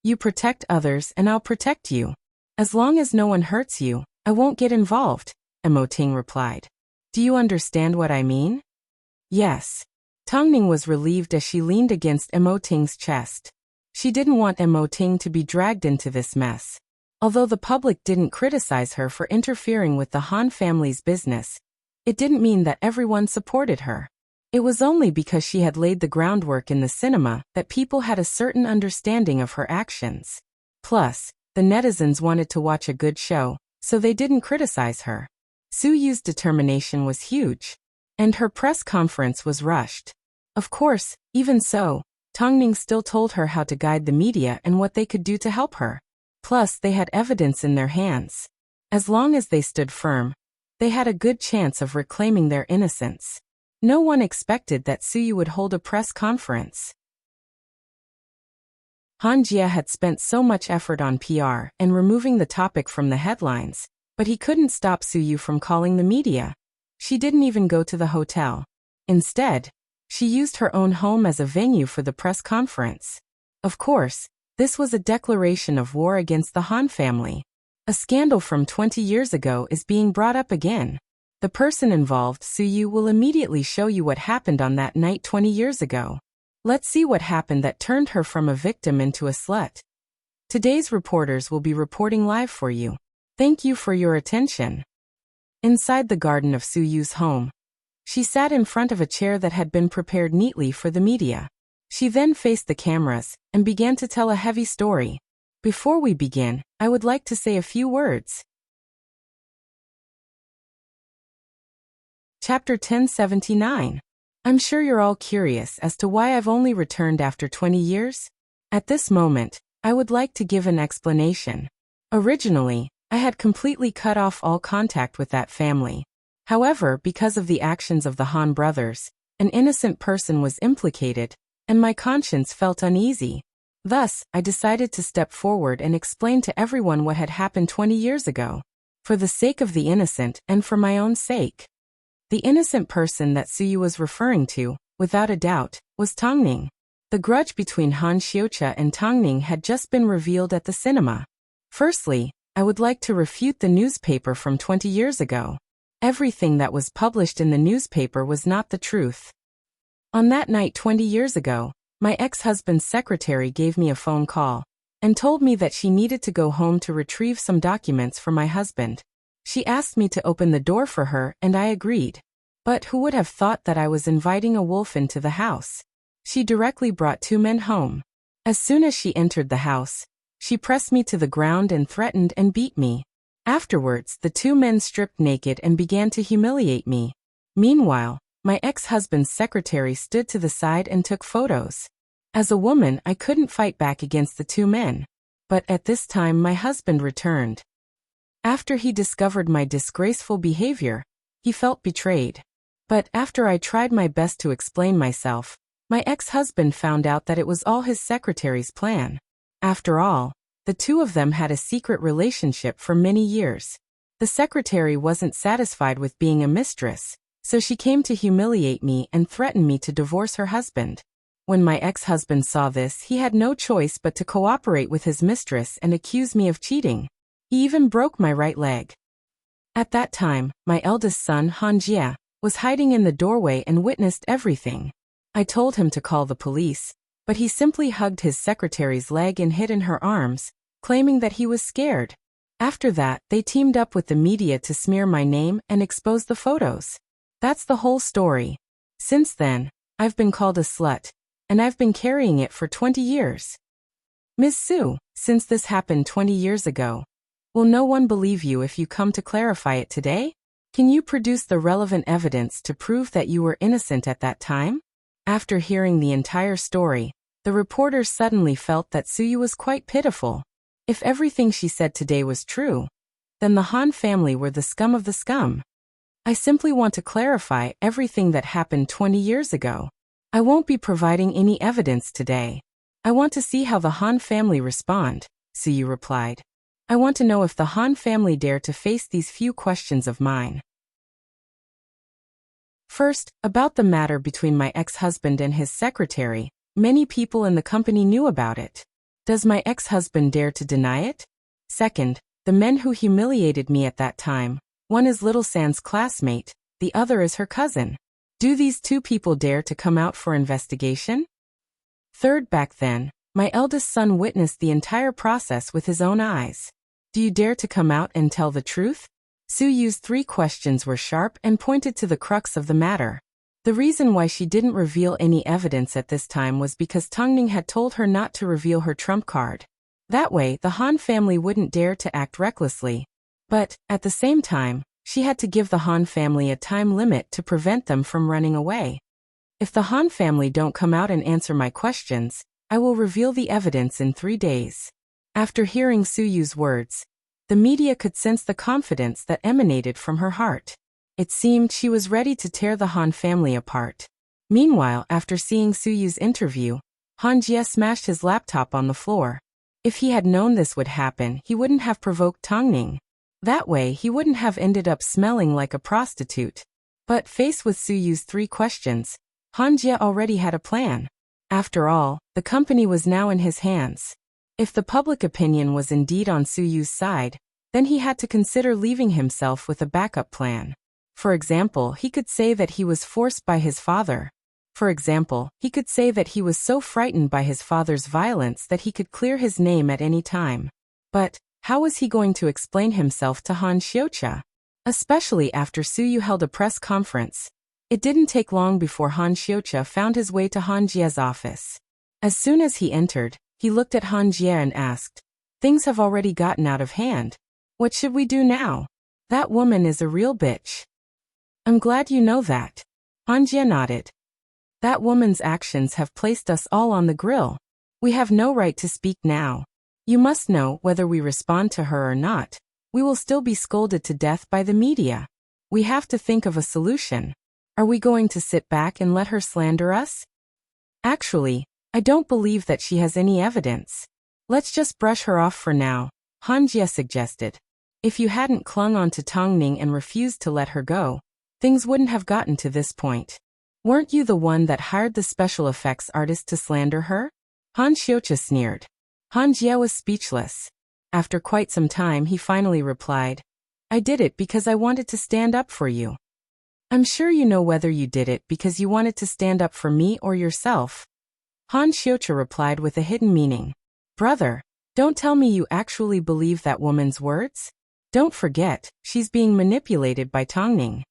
Speaker 1: You protect others and I'll protect you. As long as no one hurts you, I won't get involved, Mo Ting replied. Do you understand what I mean? Yes. Tongning was relieved as she leaned against Mo Ting's chest. She didn't want Mo Ting to be dragged into this mess. Although the public didn't criticize her for interfering with the Han family's business, it didn't mean that everyone supported her. It was only because she had laid the groundwork in the cinema that people had a certain understanding of her actions. Plus, the netizens wanted to watch a good show, so they didn't criticize her. Suyu's determination was huge. And her press conference was rushed. Of course, even so, Tongning still told her how to guide the media and what they could do to help her. Plus, they had evidence in their hands. As long as they stood firm, they had a good chance of reclaiming their innocence. No one expected that Suyu would hold a press conference. Han Jie had spent so much effort on PR and removing the topic from the headlines, but he couldn't stop Suyu from calling the media. She didn't even go to the hotel. Instead, she used her own home as a venue for the press conference. Of course, this was a declaration of war against the Han family. A scandal from 20 years ago is being brought up again. The person involved, Suyu, will immediately show you what happened on that night 20 years ago. Let's see what happened that turned her from a victim into a slut. Today's reporters will be reporting live for you. Thank you for your attention. inside the garden of Suyu's home. She sat in front of a chair that had been prepared neatly for the media. She then faced the cameras and began to tell a heavy story. Before we begin, I would like to say a few words. Chapter 1079. I'm sure you're all curious as to why I've only returned after 20 years. At this moment, I would like to give an explanation. Originally, I had completely cut off all contact with that family. However, because of the actions of the Han brothers, an innocent person was implicated, and my conscience felt uneasy. Thus, I decided to step forward and explain to everyone what had happened 20 years ago. For the sake of the innocent and for my own sake. The innocent person that Suyu was referring to, without a doubt, was Tongning. The grudge between Han Xiucha and Tongning had just been revealed at the cinema. Firstly, I would like to refute the newspaper from 20 years ago. Everything that was published in the newspaper was not the truth. On that night 20 years ago, my ex-husband's secretary gave me a phone call and told me that she needed to go home to retrieve some documents for my husband. She asked me to open the door for her and I agreed. But who would have thought that I was inviting a wolf into the house? She directly brought two men home. As soon as she entered the house, she pressed me to the ground and threatened and beat me. Afterwards, the two men stripped naked and began to humiliate me. Meanwhile, my ex-husband's secretary stood to the side and took photos. As a woman, I couldn't fight back against the two men. But at this time my husband returned. After he discovered my disgraceful behavior, he felt betrayed. But after I tried my best to explain myself, my ex-husband found out that it was all his secretary's plan. After all, the two of them had a secret relationship for many years. The secretary wasn't satisfied with being a mistress, so she came to humiliate me and threaten me to divorce her husband. When my ex-husband saw this, he had no choice but to cooperate with his mistress and accuse me of cheating. He even broke my right leg. At that time, my eldest son, Han Jia, was hiding in the doorway and witnessed everything. I told him to call the police, but he simply hugged his secretary's leg and hid in her arms, claiming that he was scared. After that, they teamed up with the media to smear my name and expose the photos. That's the whole story. Since then, I've been called a slut, and I've been carrying it for 20 years. Ms. Su, since this happened 20 years ago, will no one believe you if you come to clarify it today? Can you produce the relevant evidence to prove that you were innocent at that time? After hearing the entire story, the reporter suddenly felt that Suyu was quite pitiful. If everything she said today was true, then the Han family were the scum of the scum. I simply want to clarify everything that happened 20 years ago. I won't be providing any evidence today. I want to see how the Han family respond, Suyu replied. I want to know if the Han family dare to face these few questions of mine. First, about the matter between my ex-husband and his secretary, many people in the company knew about it. Does my ex-husband dare to deny it? Second, the men who humiliated me at that time, one is Little San's classmate, the other is her cousin. Do these two people dare to come out for investigation? Third, back then, my eldest son witnessed the entire process with his own eyes. Do you dare to come out and tell the truth? Suyu's three questions were sharp and pointed to the crux of the matter. The reason why she didn't reveal any evidence at this time was because Tongning had told her not to reveal her trump card. That way, the Han family wouldn't dare to act recklessly. But, at the same time, she had to give the Han family a time limit to prevent them from running away. If the Han family don't come out and answer my questions, I will reveal the evidence in 3 days. After hearing Suyu's words, the media could sense the confidence that emanated from her heart. It seemed she was ready to tear the Han family apart. Meanwhile, after seeing Suyu's interview, Han Jia smashed his laptop on the floor. If he had known this would happen, he wouldn't have provoked Tongning. That way, he wouldn't have ended up smelling like a prostitute. But faced with Suyu's three questions, Han Jia already had a plan. After all, the company was now in his hands. If the public opinion was indeed on Suyu's side, then he had to consider leaving himself with a backup plan. For example, he could say that he was forced by his father. For example, he could say that he was so frightened by his father's violence that he could clear his name at any time. But how was he going to explain himself to Han Xiucha? especially after Suyu held a press conference. It didn't take long before Han Xiuqia found his way to Han Jie's office. As soon as he entered, he looked at Han Jie and asked, "Things have already gotten out of hand. What should we do now? That woman is a real bitch." "I'm glad you know that." Han Jie nodded. "That woman's actions have placed us all on the grill. We have no right to speak now. You must know, whether we respond to her or not, we will still be scolded to death by the media. We have to think of a solution. Are we going to sit back and let her slander us? Actually, I don't believe that she has any evidence. Let's just brush her off for now," Han Jie suggested. "If you hadn't clung on to Tongning and refused to let her go, things wouldn't have gotten to this point. Weren't you the one that hired the special effects artist to slander her?" Han Xiuqia sneered. Han Jie was speechless. After quite some time he finally replied, "I did it because I wanted to stand up for you." "I'm sure you know whether you did it because you wanted to stand up for me or yourself." Han Xiuqia replied with a hidden meaning. "Brother, don't tell me you actually believe that woman's words? Don't forget, she's being manipulated by Tongning."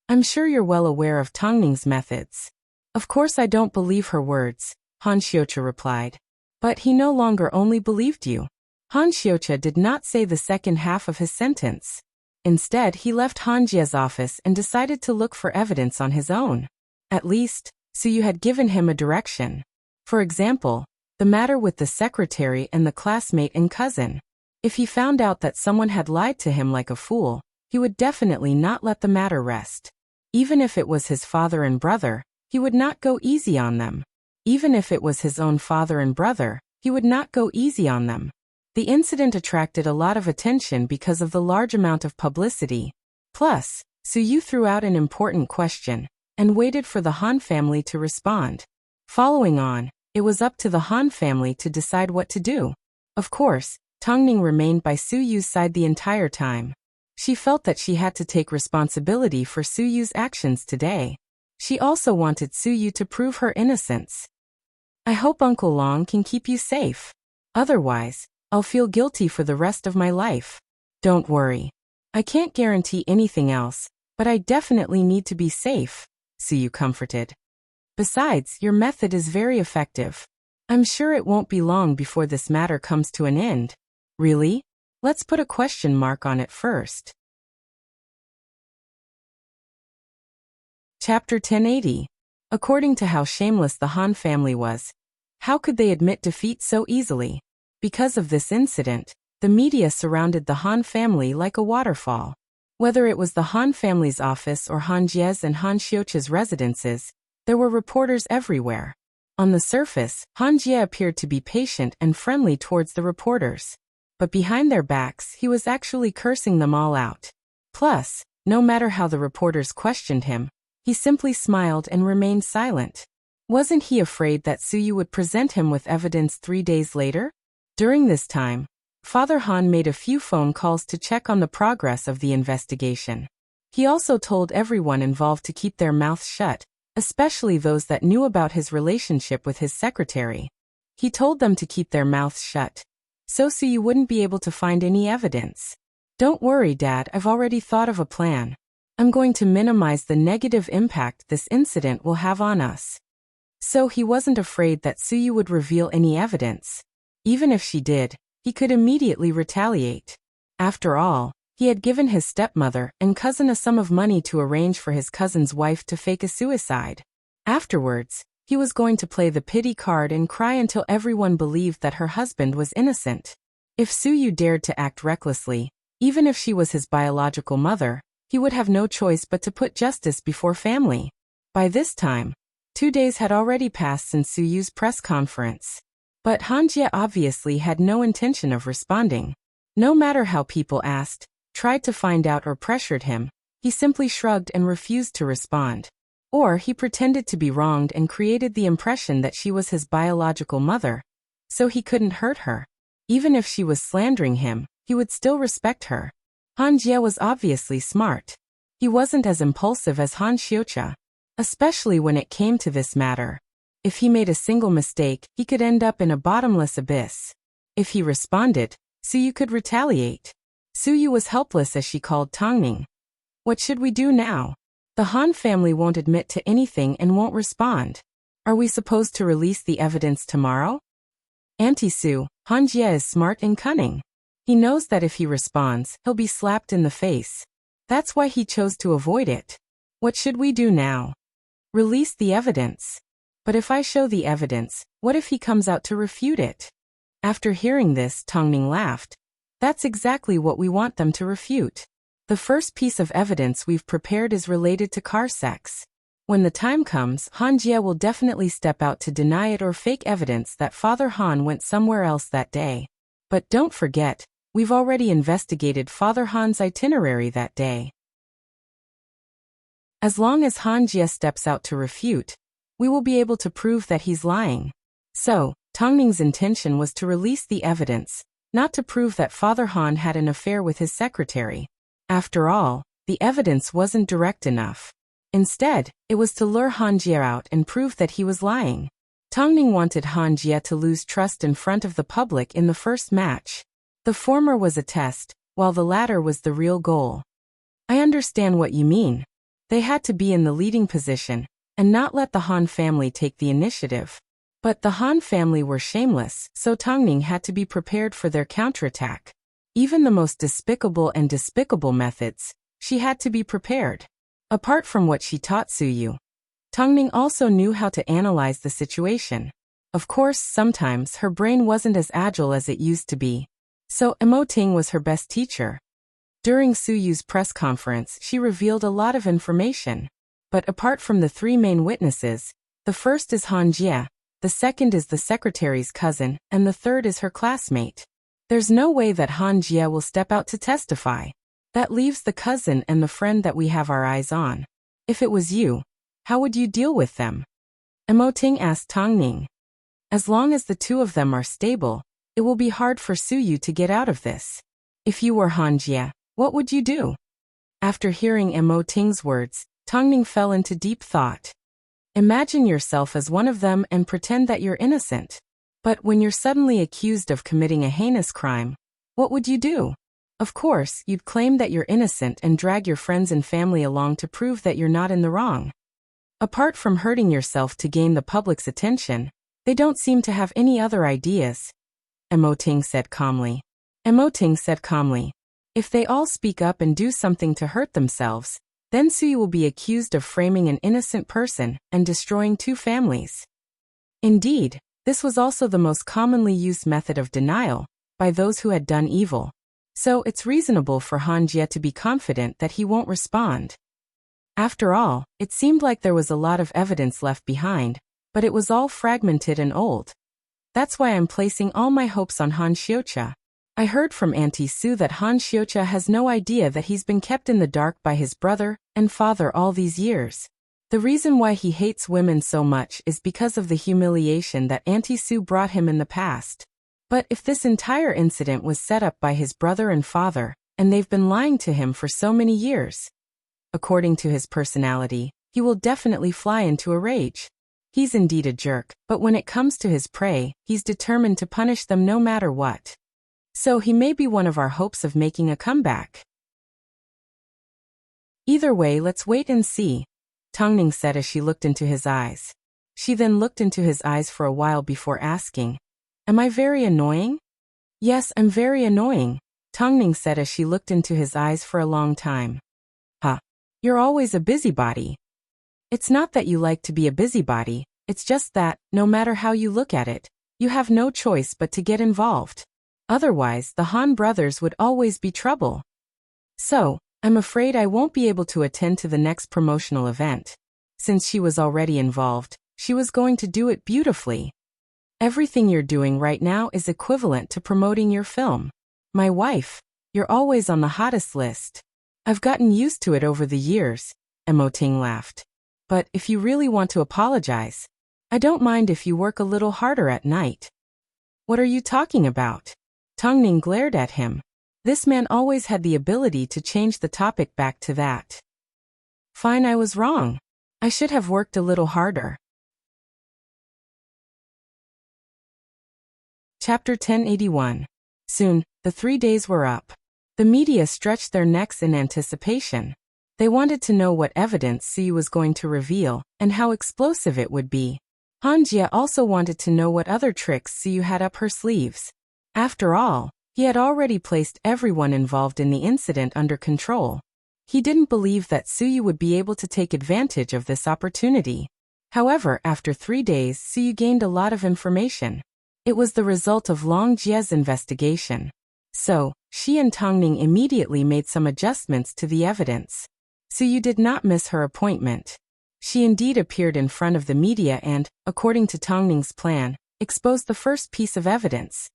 Speaker 1: "I'm sure you're well aware of Tongning's methods." "Of course I don't believe her words," Han Xiuqia replied. "But he no longer only believed you." Han Xiuqia did not say the second half of his sentence. Instead, he left Han Jie's office and decided to look for evidence on his own. At least, Suyu had given him a direction. For example, the matter with the secretary and the classmate and cousin. If he found out that someone had lied to him like a fool, he would definitely not let the matter rest. Even if it was his father and brother, he would not go easy on them. Even if it was his own father and brother, he would not go easy on them. The incident attracted a lot of attention because of the large amount of publicity. Plus, Suyu threw out an important question and waited for the Han family to respond. Following on, it was up to the Han family to decide what to do. Of course, Tongning remained by Suyu's side the entire time. She felt that she had to take responsibility for Suyu's actions today. She also wanted Suyu to prove her innocence. "I hope Uncle Long can keep you safe. Otherwise, I'll feel guilty for the rest of my life." "Don't worry. I can't guarantee anything else, but I definitely need to be safe," Suyu comforted. "Besides, your method is very effective. I'm sure it won't be long before this matter comes to an end." "Really? Let's put a question mark on it first." Chapter 1080. According to how shameless the Han family was, how could they admit defeat so easily? Because of this incident, the media surrounded the Han family like a waterfall. Whether it was the Han family's office or Han Jie's and Han Xiuqia's residences, there were reporters everywhere. On the surface, Han Jie appeared to be patient and friendly towards the reporters. But behind their backs, he was actually cursing them all out. Plus, no matter how the reporters questioned him, he simply smiled and remained silent. Wasn't he afraid that Suyu would present him with evidence 3 days later? During this time, Father Han made a few phone calls to check on the progress of the investigation. He also told everyone involved to keep their mouths shut, especially those that knew about his relationship with his secretary. He told them to keep their mouths shut, so Suyu wouldn't be able to find any evidence. "Don't worry, Dad, I've already thought of a plan. I'm going to minimize the negative impact this incident will have on us." So he wasn't afraid that Suyu would reveal any evidence. Even if she did, he could immediately retaliate. After all, he had given his stepmother and cousin a sum of money to arrange for his cousin's wife to fake a suicide. Afterwards, he was going to play the pity card and cry until everyone believed that her husband was innocent. If Suyu dared to act recklessly, even if she was his biological mother, he would have no choice but to put justice before family. By this time, 2 days had already passed since Suyu's press conference. But Han Jie obviously had no intention of responding. No matter how people asked, tried to find out or pressured him, he simply shrugged and refused to respond. Or he pretended to be wronged and created the impression that she was his biological mother, so he couldn't hurt her. Even if she was slandering him, he would still respect her. Han Jie was obviously smart. He wasn't as impulsive as Han Xiuqia, especially when it came to this matter. If he made a single mistake, he could end up in a bottomless abyss. If he responded, Suyu could retaliate. Suyu was helpless as she called Tongning. What should we do now? The Han family won't admit to anything and won't respond. Are we supposed to release the evidence tomorrow? Auntie Su, Han Jie is smart and cunning. He knows that if he responds, he'll be slapped in the face. That's why he chose to avoid it. What should we do now? Release the evidence. But if I show the evidence, what if he comes out to refute it? After hearing this, Tongning laughed. That's exactly what we want them to refute. The first piece of evidence we've prepared is related to car sex. When the time comes, Han Jie will definitely step out to deny it or fake evidence that Father Han went somewhere else that day. But don't forget, we've already investigated Father Han's itinerary that day. As long as Han Jie steps out to refute, we will be able to prove that he's lying. So, Tongning's intention was to release the evidence, not to prove that Father Han had an affair with his secretary. After all, the evidence wasn't direct enough. Instead, it was to lure Han Jie out and prove that he was lying. Tongning wanted Han Jie to lose trust in front of the public in the first match. The former was a test, while the latter was the real goal. I understand what you mean. They had to be in the leading position, and not let the Han family take the initiative. But the Han family were shameless, so Tongning had to be prepared for their counterattack. Even the most despicable methods, she had to be prepared. Apart from what she taught Suyu, Tongning also knew how to analyze the situation. Of course, sometimes her brain wasn't as agile as it used to be. So Emoting was her best teacher. During Suyu's press conference, she revealed a lot of information. But apart from the three main witnesses, the first is Han Jie, the second is the secretary's cousin, and the third is her classmate. There's no way that Han Jie will step out to testify. That leaves the cousin and the friend that we have our eyes on. If it was you, how would you deal with them? Emoting asked Tongning. As long as the two of them are stable, it will be hard for Suyu to get out of this. If you were Han Jie, what would you do? After hearing Emoting's words, Tongning fell into deep thought. Imagine yourself as one of them and pretend that you're innocent. But when you're suddenly accused of committing a heinous crime, what would you do? Of course, you'd claim that you're innocent and drag your friends and family along to prove that you're not in the wrong. Apart from hurting yourself to gain the public's attention, they don't seem to have any other ideas. Emoting said calmly. If they all speak up and do something to hurt themselves, then Suyu will be accused of framing an innocent person and destroying two families. Indeed, this was also the most commonly used method of denial by those who had done evil. So it's reasonable for Han Jie to be confident that he won't respond. After all, it seemed like there was a lot of evidence left behind, but it was all fragmented and old. That's why I'm placing all my hopes on Han Xiucha. I heard from Auntie Su that Han Xiucha has no idea that he's been kept in the dark by his brother and father all these years. The reason why he hates women so much is because of the humiliation that Auntie Su brought him in the past. But if this entire incident was set up by his brother and father, and they've been lying to him for so many years, according to his personality, he will definitely fly into a rage. He's indeed a jerk, but when it comes to his prey, he's determined to punish them no matter what. So he may be one of our hopes of making a comeback. Either way, let's wait and see, Tongning said as she looked into his eyes. She then looked into his eyes for a while before asking, "Am I very annoying?" "Yes, I'm very annoying," Tongning said as she looked into his eyes for a long time. "Huh. You're always a busybody." "It's not that you like to be a busybody, it's just that, no matter how you look at it, you have no choice but to get involved. Otherwise, the Han brothers would always be trouble. So, I'm afraid I won't be able to attend to the next promotional event. Since she was already involved, she was going to do it beautifully. Everything you're doing right now is equivalent to promoting your film. My wife, you're always on the hottest list. I've gotten used to it over the years," Emoting laughed. "But if you really want to apologize, I don't mind if you work a little harder at night." "What are you talking about?" Tongning glared at him. This man always had the ability to change the topic back to that. "Fine, I was wrong. I should have worked a little harder." Chapter 1081. Soon, the 3 days were up. The media stretched their necks in anticipation. They wanted to know what evidence Suyu was going to reveal and how explosive it would be. Hanjie also wanted to know what other tricks Suyu had up her sleeves. After all, he had already placed everyone involved in the incident under control. He didn't believe that Suyu would be able to take advantage of this opportunity. However, after 3 days, Suyu gained a lot of information. It was the result of Long Jie's investigation. So, she and Tongning immediately made some adjustments to the evidence. Suyu did not miss her appointment. She indeed appeared in front of the media and, according to Tongning's plan, exposed the first piece of evidence.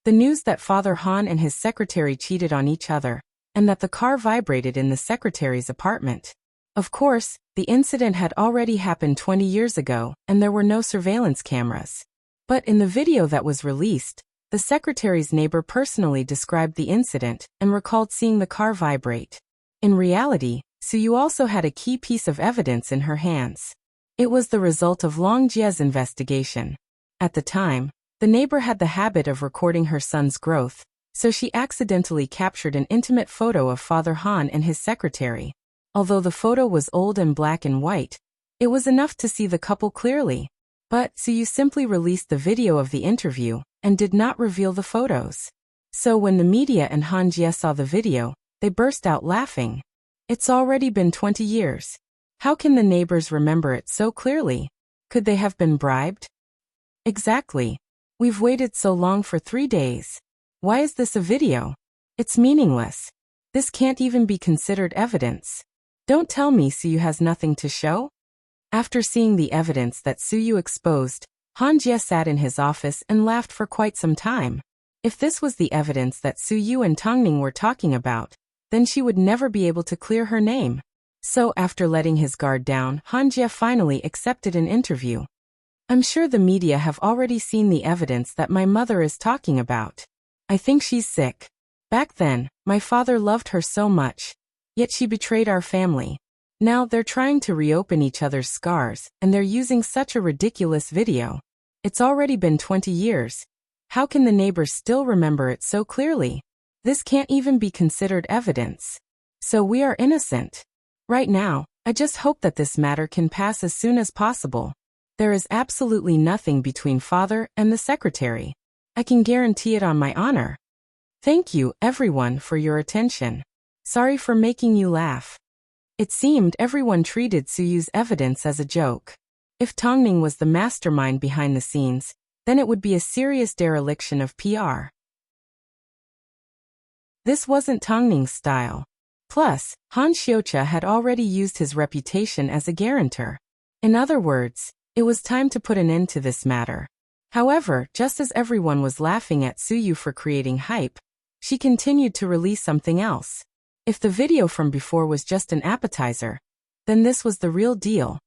Speaker 1: The news that Father Han and his secretary cheated on each other, and that the car vibrated in the secretary's apartment. Of course, the incident had already happened 20 years ago, and there were no surveillance cameras. But in the video that was released, the secretary's neighbor personally described the incident and recalled seeing the car vibrate. In reality, Suyu also had a key piece of evidence in her hands. It was the result of Long Jie's investigation. At the time, the neighbor had the habit of recording her son's growth, so she accidentally captured an intimate photo of Father Han and his secretary. Although the photo was old and black and white, it was enough to see the couple clearly. But Suyu simply released the video of the interview and did not reveal the photos. So when the media and Han Jie saw the video, they burst out laughing. It's already been 20 years. How can the neighbors remember it so clearly? Could they have been bribed? Exactly. We've waited so long for 3 days. Why is this a video? It's meaningless. This can't even be considered evidence. Don't tell me Suyu has nothing to show? After seeing the evidence that Suyu exposed, Han Jie sat in his office and laughed for quite some time. If this was the evidence that Suyu and Tongning were talking about, then she would never be able to clear her name. So after letting his guard down, Han Jie finally accepted an interview. I'm sure the media have already seen the evidence that my mother is talking about. I think she's sick. Back then, my father loved her so much. Yet she betrayed our family. Now they're trying to reopen each other's scars, and they're using such a ridiculous video. It's already been 20 years. How can the neighbors still remember it so clearly? This can't even be considered evidence. So we are innocent. Right now, I just hope that this matter can pass as soon as possible. There is absolutely nothing between father and the secretary. I can guarantee it on my honor. Thank you, everyone, for your attention. Sorry for making you laugh. It seemed everyone treated Suyu's evidence as a joke. If Tongning was the mastermind behind the scenes, then it would be a serious dereliction of PR. This wasn't Tongning's style. Plus, Han Xiucha had already used his reputation as a guarantor. In other words, it was time to put an end to this matter. However, just as everyone was laughing at Suyu for creating hype, she continued to release something else. If the video from before was just an appetizer, then this was the real deal.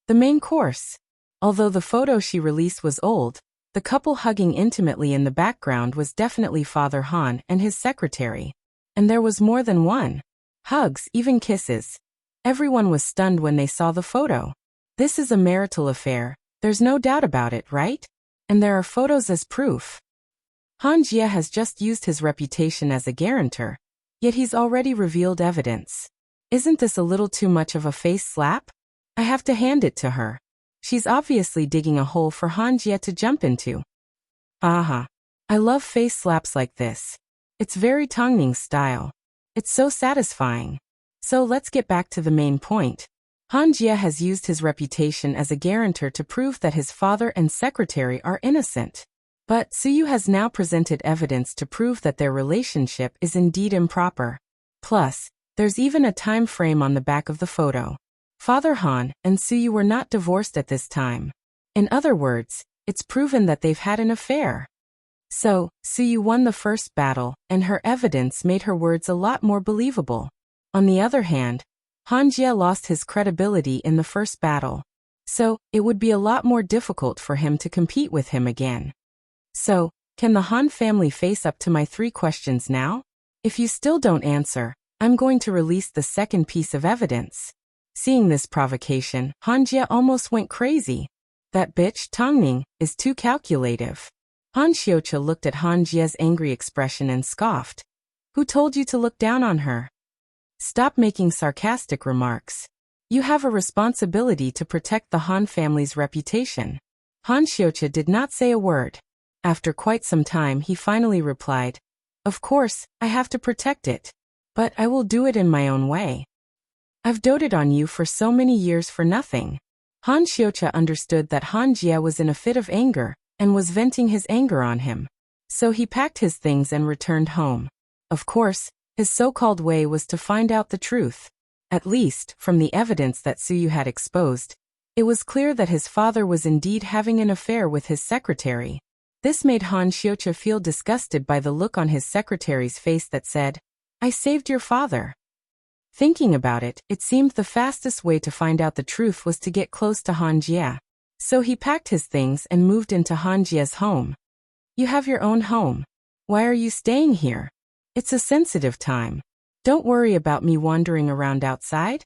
Speaker 1: The main course. Although the photo she released was old, the couple hugging intimately in the background was definitely Father Han and his secretary. And there was more than one. Hugs, even kisses. Everyone was stunned when they saw the photo. This is a marital affair, there's no doubt about it, right? And there are photos as proof. Han Jie has just used his reputation as a guarantor, yet he's already revealed evidence. Isn't this a little too much of a face slap? I have to hand it to her. She's obviously digging a hole for Han Jie to jump into. Aha. I love face slaps like this. It's very Tongning style. It's so satisfying. So let's get back to the main point. Han Jie has used his reputation as a guarantor to prove that his father and secretary are innocent. But Suyu has now presented evidence to prove that their relationship is indeed improper. Plus, there's even a time frame on the back of the photo. Father Han and Suyu were not divorced at this time. In other words, it's proven that they've had an affair. So, Suyu won the first battle, and her evidence made her words a lot more believable. On the other hand, Han Jie lost his credibility in the first battle. So, it would be a lot more difficult for him to compete with him again. So, can the Han family face up to my 3 questions now? If you still don't answer, I'm going to release the second piece of evidence. Seeing this provocation, Han Jie almost went crazy. That bitch, Tongning, is too calculative. Han Xiucha looked at Han Jie's angry expression and scoffed. Who told you to look down on her? Stop making sarcastic remarks. You have a responsibility to protect the Han family's reputation. Han Xiuqia did not say a word. After quite some time he finally replied, Of course, I have to protect it. But I will do it in my own way. I've doted on you for so many years for nothing. Han Xiuqia understood that Han Jie was in a fit of anger, and was venting his anger on him. So he packed his things and returned home. Of course, his so-called way was to find out the truth. At least, from the evidence that Suyu had exposed, it was clear that his father was indeed having an affair with his secretary. This made Han Xiuqia feel disgusted by the look on his secretary's face that said, I saved your father. Thinking about it, it seemed the fastest way to find out the truth was to get close to Han Jie. So he packed his things and moved into Han Jie's home. You have your own home. Why are you staying here? It's a sensitive time. Don't worry about me wandering around outside?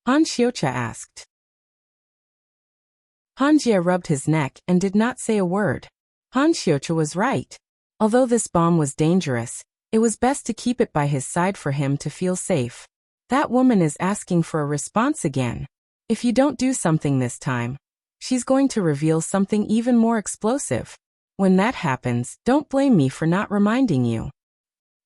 Speaker 1: Han Xiuqia asked. Han Jie rubbed his neck and did not say a word. Han Xiuqia was right. Although this bomb was dangerous, it was best to keep it by his side for him to feel safe. That woman is asking for a response again. If you don't do something this time, she's going to reveal something even more explosive. When that happens, don't blame me for not reminding you.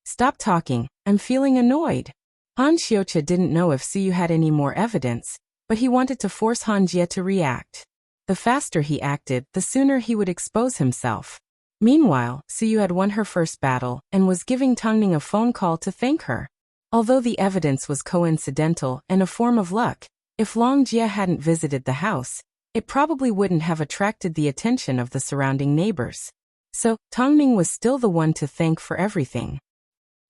Speaker 1: Stop talking, I'm feeling annoyed. Han Xiuqia didn't know if Suyu had any more evidence, but he wanted to force Han Jie to react. The faster he acted, the sooner he would expose himself. Meanwhile, Suyu had won her first battle and was giving Tongning a phone call to thank her. Although the evidence was coincidental and a form of luck, if Long Jie hadn't visited the house, it probably wouldn't have attracted the attention of the surrounding neighbors. So, Tongning was still the one to thank for everything.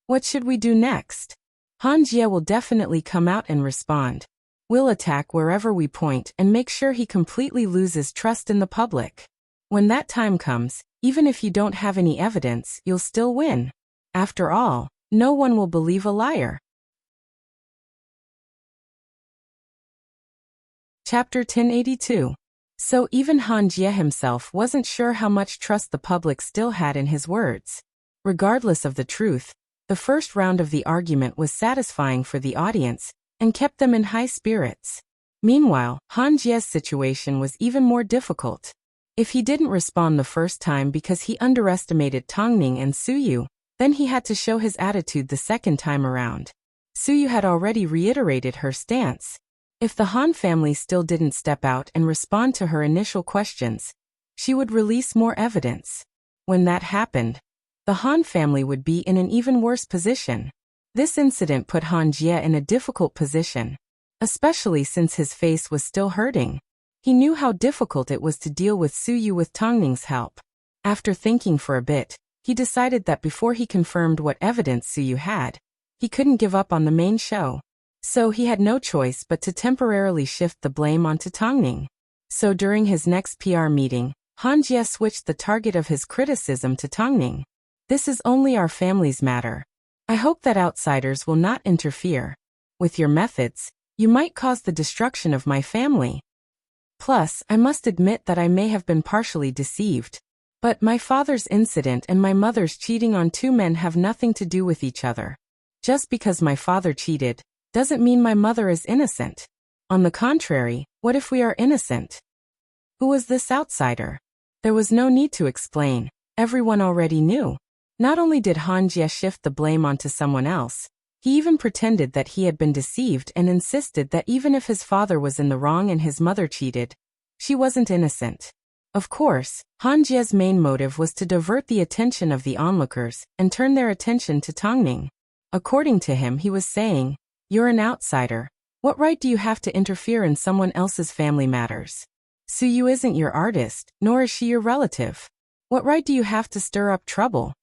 Speaker 1: What should we do next? Han Jie will definitely come out and respond. We'll attack wherever we point and make sure he completely loses trust in the public. When that time comes, even if you don't have any evidence, you'll still win. After all, no one will believe a liar. Chapter 1082. So even Han Jie himself wasn't sure how much trust the public still had in his words. Regardless of the truth, the first round of the argument was satisfying for the audience and kept them in high spirits. Meanwhile, Han Jie's situation was even more difficult. If he didn't respond the first time because he underestimated Tongning and Suyu, then he had to show his attitude the second time around. Suyu had already reiterated her stance. If the Han family still didn't step out and respond to her initial questions, she would release more evidence. When that happened, the Han family would be in an even worse position. This incident put Han Jie in a difficult position, especially since his face was still hurting. He knew how difficult it was to deal with Suyu with Tongning's help. After thinking for a bit, he decided that before he confirmed what evidence Suyu had, he couldn't give up on the main show. So he had no choice but to temporarily shift the blame onto Tongning. So during his next PR meeting, Han Jie switched the target of his criticism to Tongning. This is only our family's matter. I hope that outsiders will not interfere. With your methods, you might cause the destruction of my family. Plus, I must admit that I may have been partially deceived. But my father's incident and my mother's cheating on two men have nothing to do with each other. Just because my father cheated, doesn't mean my mother is innocent. On the contrary, what if we are innocent? Who was this outsider? There was no need to explain. Everyone already knew. Not only did Han Jie shift the blame onto someone else, he even pretended that he had been deceived and insisted that even if his father was in the wrong and his mother cheated, she wasn't innocent. Of course, Han Jie's main motive was to divert the attention of the onlookers and turn their attention to Tongning. According to him, he was saying, "You're an outsider. What right do you have to interfere in someone else's family matters? Suyu isn't your artist, nor is she your relative. What right do you have to stir up trouble?"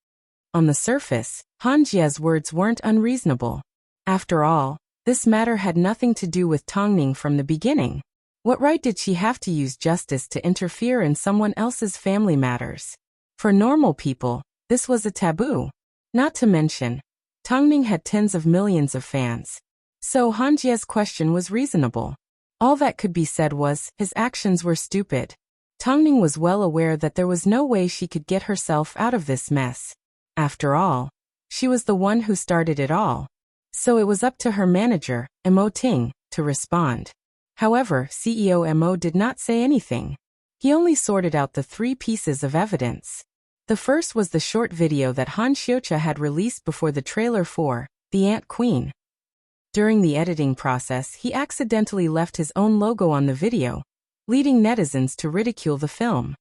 Speaker 1: On the surface, Han Jie's words weren't unreasonable. After all, this matter had nothing to do with Tongning from the beginning. What right did she have to use justice to interfere in someone else's family matters? For normal people, this was a taboo. Not to mention, Tongning had tens of millions of fans. So Han Jie's question was reasonable. All that could be said was, his actions were stupid. Tongning was well aware that there was no way she could get herself out of this mess. After all, She was the one who started it all. So it was up to her manager, Mo Ting, to respond. However, CEO Mo did not say anything. He only sorted out the 3 pieces of evidence. The first was the short video that Han Xiucha had released before the trailer for The Ant Queen. During the editing process, he accidentally left his own logo on the video, leading netizens to ridicule the film.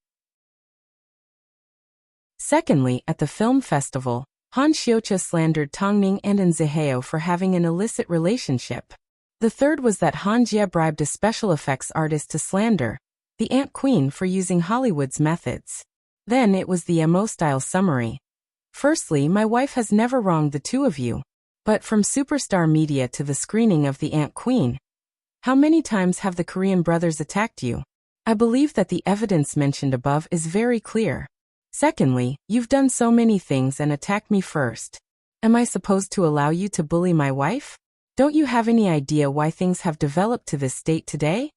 Speaker 1: Secondly, at the film festival, Han Xiucha slandered Tongning and An Zihao for having an illicit relationship. The third was that Han Jie bribed a special effects artist to slander the Ant Queen for using Hollywood's methods. Then it was the Mo-style summary. Firstly, my wife has never wronged the two of you. But from Superstar Media to the screening of The Ant Queen, how many times have the Korean brothers attacked you? I believe that the evidence mentioned above is very clear. Secondly, you've done so many things and attacked me first. Am I supposed to allow you to bully my wife? Don't you have any idea why things have developed to this state today?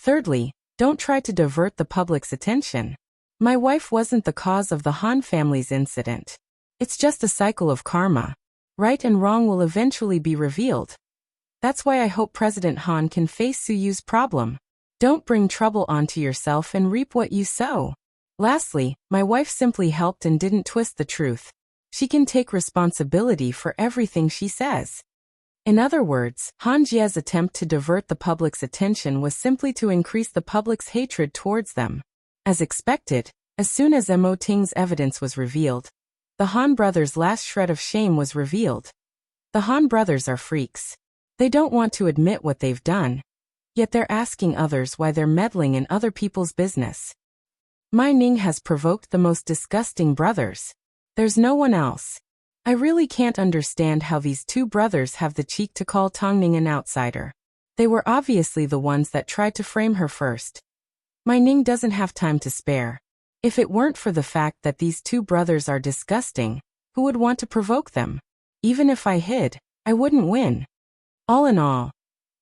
Speaker 1: Thirdly, don't try to divert the public's attention. My wife wasn't the cause of the Han family's incident. It's just a cycle of karma. Right and wrong will eventually be revealed. That's why I hope President Han can face Suyu's problem. Don't bring trouble onto yourself and reap what you sow. Lastly, my wife simply helped and didn't twist the truth. She can take responsibility for everything she says. In other words, Han Jie's attempt to divert the public's attention was simply to increase the public's hatred towards them. As expected, as soon as Mo Ting's evidence was revealed, the Han brothers' last shred of shame was revealed. The Han brothers are freaks. They don't want to admit what they've done, yet they're asking others why they're meddling in other people's business. Mai Ning has provoked the most disgusting brothers. There's no one else. I really can't understand how these 2 brothers have the cheek to call Tongning an outsider. They were obviously the ones that tried to frame her first. Mai Ning doesn't have time to spare. If it weren't for the fact that these 2 brothers are disgusting, who would want to provoke them? Even if I hid, I wouldn't win. All in all,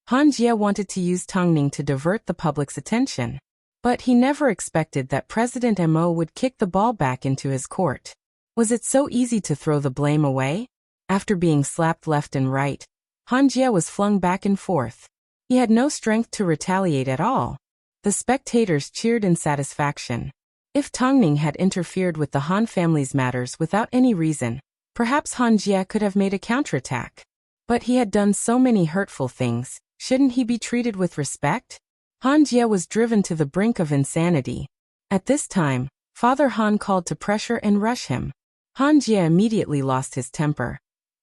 Speaker 1: Han Jie wanted to use Tongning to divert the public's attention. But he never expected that President Mo would kick the ball back into his court. Was it so easy to throw the blame away? After being slapped left and right, Han Jie was flung back and forth. He had no strength to retaliate at all. The spectators cheered in satisfaction. If Tongning had interfered with the Han family's matters without any reason, perhaps Han Jie could have made a counterattack. But he had done so many hurtful things, shouldn't he be treated with respect? Han Jie was driven to the brink of insanity. At this time, Father Han called to pressure and rush him. Han Jie immediately lost his temper.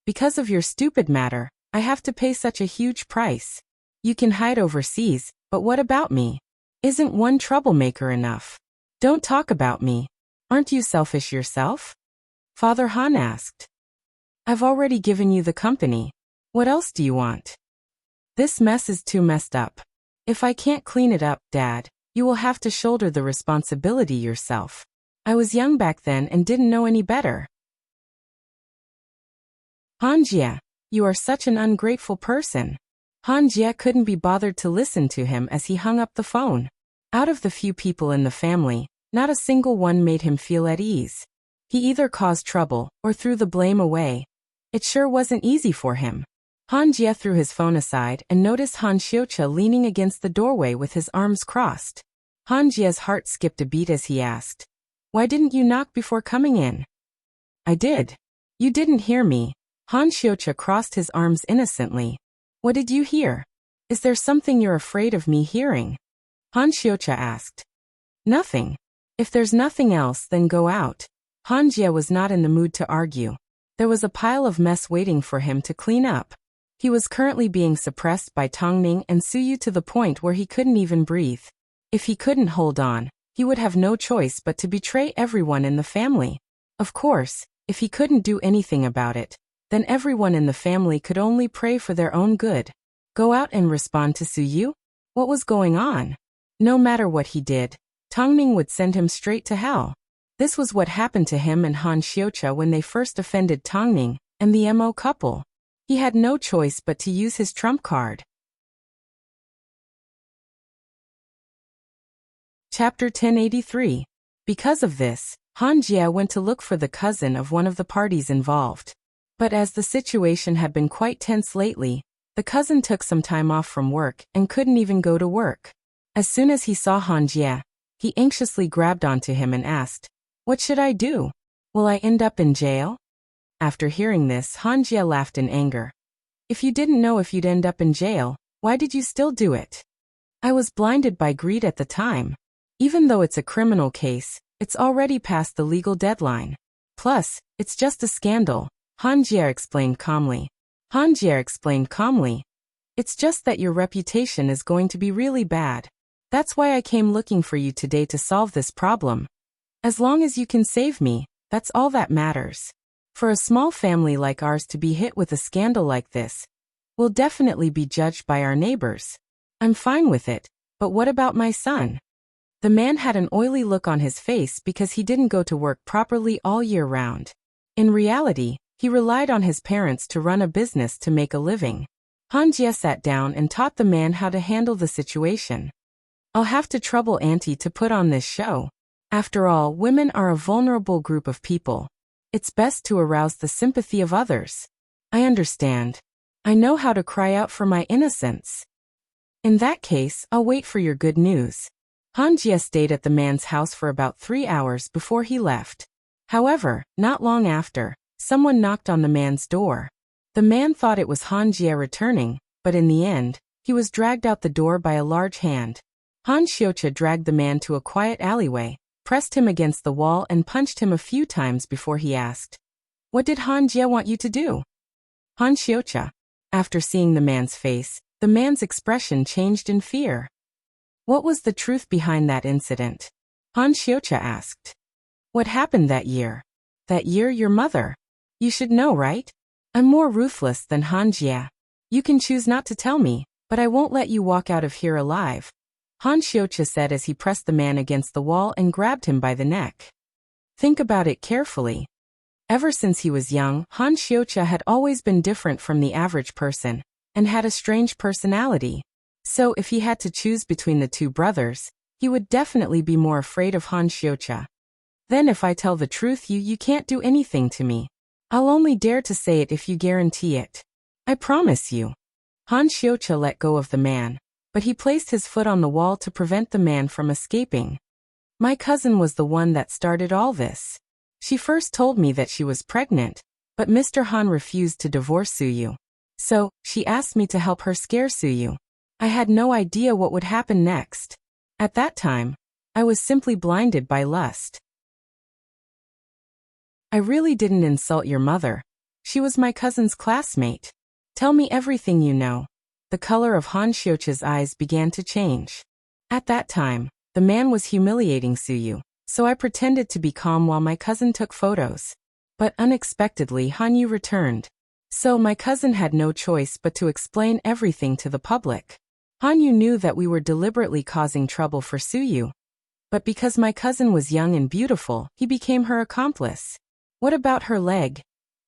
Speaker 1: Because of your stupid matter, I have to pay such a huge price. You can hide overseas, but what about me? Isn't one troublemaker enough? Don't talk about me. Aren't you selfish yourself? Father Han asked. I've already given you the company. What else do you want? This mess is too messed up. If I can't clean it up, Dad, you will have to shoulder the responsibility yourself. I was young back then and didn't know any better. Han Jie, you are such an ungrateful person. Han Jie couldn't be bothered to listen to him as he hung up the phone. Out of the few people in the family, not a single one made him feel at ease. He either caused trouble or threw the blame away. It sure wasn't easy for him. Han Jie threw his phone aside and noticed Han Xiucha leaning against the doorway with his arms crossed. Han Jie's heart skipped a beat as he asked, "Why didn't you knock before coming in?" "I did." "You didn't hear me." Han Xiucha crossed his arms innocently. "What did you hear? Is there something you're afraid of me hearing?" Han Xiucha asked. "Nothing. If there's nothing else, then go out." Han Jie was not in the mood to argue. There was a pile of mess waiting for him to clean up. He was currently being suppressed by Tongning and Suyu to the point where he couldn't even breathe. If he couldn't hold on, he would have no choice but to betray everyone in the family. Of course, if he couldn't do anything about it, then everyone in the family could only pray for their own good. Go out and respond to Suyu? What was going on? No matter what he did, Tongning would send him straight to hell. This was what happened to him and Han Xiucha when they first offended Tongning and the Mo couple. He had no choice but to use his trump card. Chapter 1083. Because of this, Han Jie went to look for the cousin of one of the parties involved. But as the situation had been quite tense lately, the cousin took some time off from work and couldn't even go to work. As soon as he saw Han Jie, he anxiously grabbed onto him and asked, "What should I do? Will I end up in jail?" After hearing this, Han Jie laughed in anger. "If you didn't know if you'd end up in jail, why did you still do it?" "I was blinded by greed at the time. Even though it's a criminal case, it's already past the legal deadline. Plus, it's just a scandal," Han Jie explained calmly. "It's just that your reputation is going to be really bad. That's why I came looking for you today to solve this problem. As long as you can save me, that's all that matters. For a small family like ours to be hit with a scandal like this, we'll definitely be judged by our neighbors. I'm fine with it, but what about my son?" The man had an oily look on his face because he didn't go to work properly all year round. In reality, he relied on his parents to run a business to make a living. Han Jie sat down and taught the man how to handle the situation. "I'll have to trouble Auntie to put on this show. After all, women are a vulnerable group of people. It's best to arouse the sympathy of others. I understand. I know how to cry out for my innocence. In that case, I'll wait for your good news." Han Jie stayed at the man's house for about 3 hours before he left. However, not long after, someone knocked on the man's door. The man thought it was Han Jie returning, but in the end, he was dragged out the door by a large hand. Han Xiuqia dragged the man to a quiet alleyway, pressed him against the wall and punched him a few times before he asked, "What did Han Jie want you to do?" Han Xiuqia. After seeing the man's face, the man's expression changed in fear. "What was the truth behind that incident?" Han Xiuqia asked. "What happened that year?" "That year, your mother. You should know, right? I'm more ruthless than Han Jie. You can choose not to tell me, but I won't let you walk out of here alive," Han Xiuqia said as he pressed the man against the wall and grabbed him by the neck. Think about it carefully. Ever since he was young, Han Xiuqia had always been different from the average person, and had a strange personality. So if he had to choose between the two brothers, he would definitely be more afraid of Han Xiuqia. "Then if I tell the truth, you can't do anything to me. I'll only dare to say it if you guarantee it. I promise you." Han Xiuqia let go of the man, but he placed his foot on the wall to prevent the man from escaping. "My cousin was the one that started all this. She first told me that she was pregnant, but Mr. Han refused to divorce Suyu. So, she asked me to help her scare Suyu. I had no idea what would happen next. At that time, I was simply blinded by lust. I really didn't insult your mother. She was my cousin's classmate. Tell me everything you know." The color of Han Xiuqia's eyes began to change. "At that time, the man was humiliating Suyu, so I pretended to be calm while my cousin took photos. But unexpectedly Han Yu returned. So my cousin had no choice but to explain everything to the public. Han Yu knew that we were deliberately causing trouble for Suyu. But because my cousin was young and beautiful, he became her accomplice. What about her leg?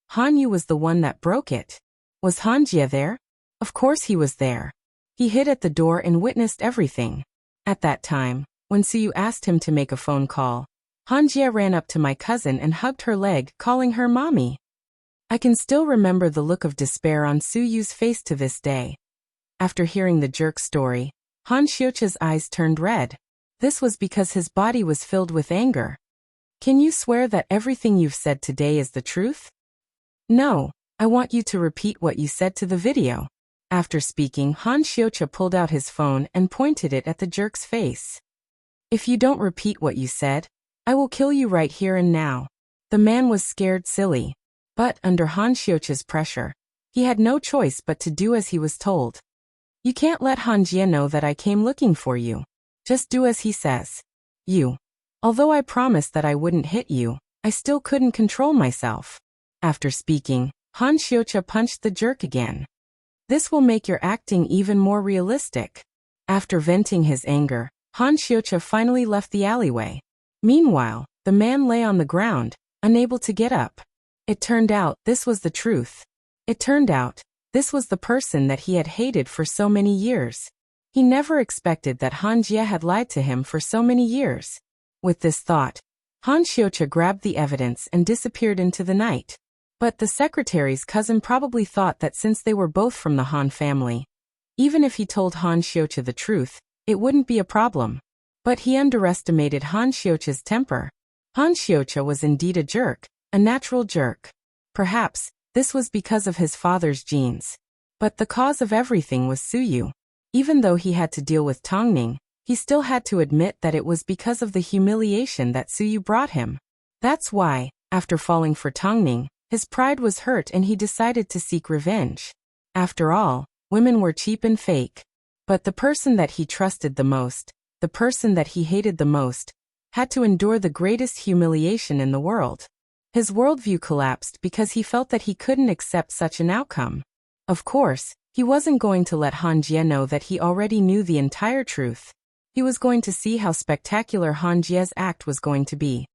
Speaker 1: Han Yu was the one that broke it. Was Han Jie there? Of course he was there. He hid at the door and witnessed everything. At that time, when Suyu asked him to make a phone call, Han Jie ran up to my cousin and hugged her leg, calling her mommy. I can still remember the look of despair on Suyu's face to this day. After hearing the jerk's story, Han Xiuqia's eyes turned red. This was because his body was filled with anger. Can you swear that everything you've said today is the truth? No, I want you to repeat what you said to the video. After speaking, Han Xiuqia pulled out his phone and pointed it at the jerk's face. If you don't repeat what you said, I will kill you right here and now. The man was scared silly. But under Han Xiuqia's pressure, he had no choice but to do as he was told. You can't let Han Jie know that I came looking for you. Just do as he says. Although I promised that I wouldn't hit you, I still couldn't control myself. After speaking, Han Xiuqia punched the jerk again. This will make your acting even more realistic. After venting his anger, Han Xiuqia finally left the alleyway. Meanwhile, the man lay on the ground, unable to get up. It turned out this was the truth. It turned out this was the person that he had hated for so many years. He never expected that Han Jie had lied to him for so many years. With this thought, Han Xiuqia grabbed the evidence and disappeared into the night. But the secretary's cousin probably thought that since they were both from the Han family, even if he told Han Xiuqia the truth, it wouldn't be a problem. But he underestimated Han Xiuqia's temper. Han Xiuqia was indeed a jerk, a natural jerk. Perhaps this was because of his father's genes. But the cause of everything was Su Yu. Even though he had to deal with Tongning, he still had to admit that it was because of the humiliation that Su Yu brought him. That's why, after falling for Tongning, his pride was hurt and he decided to seek revenge. After all, women were cheap and fake. But the person that he trusted the most, the person that he hated the most, had to endure the greatest humiliation in the world. His worldview collapsed because he felt that he couldn't accept such an outcome. Of course, he wasn't going to let Han Jie know that he already knew the entire truth. He was going to see how spectacular Han Jie's act was going to be.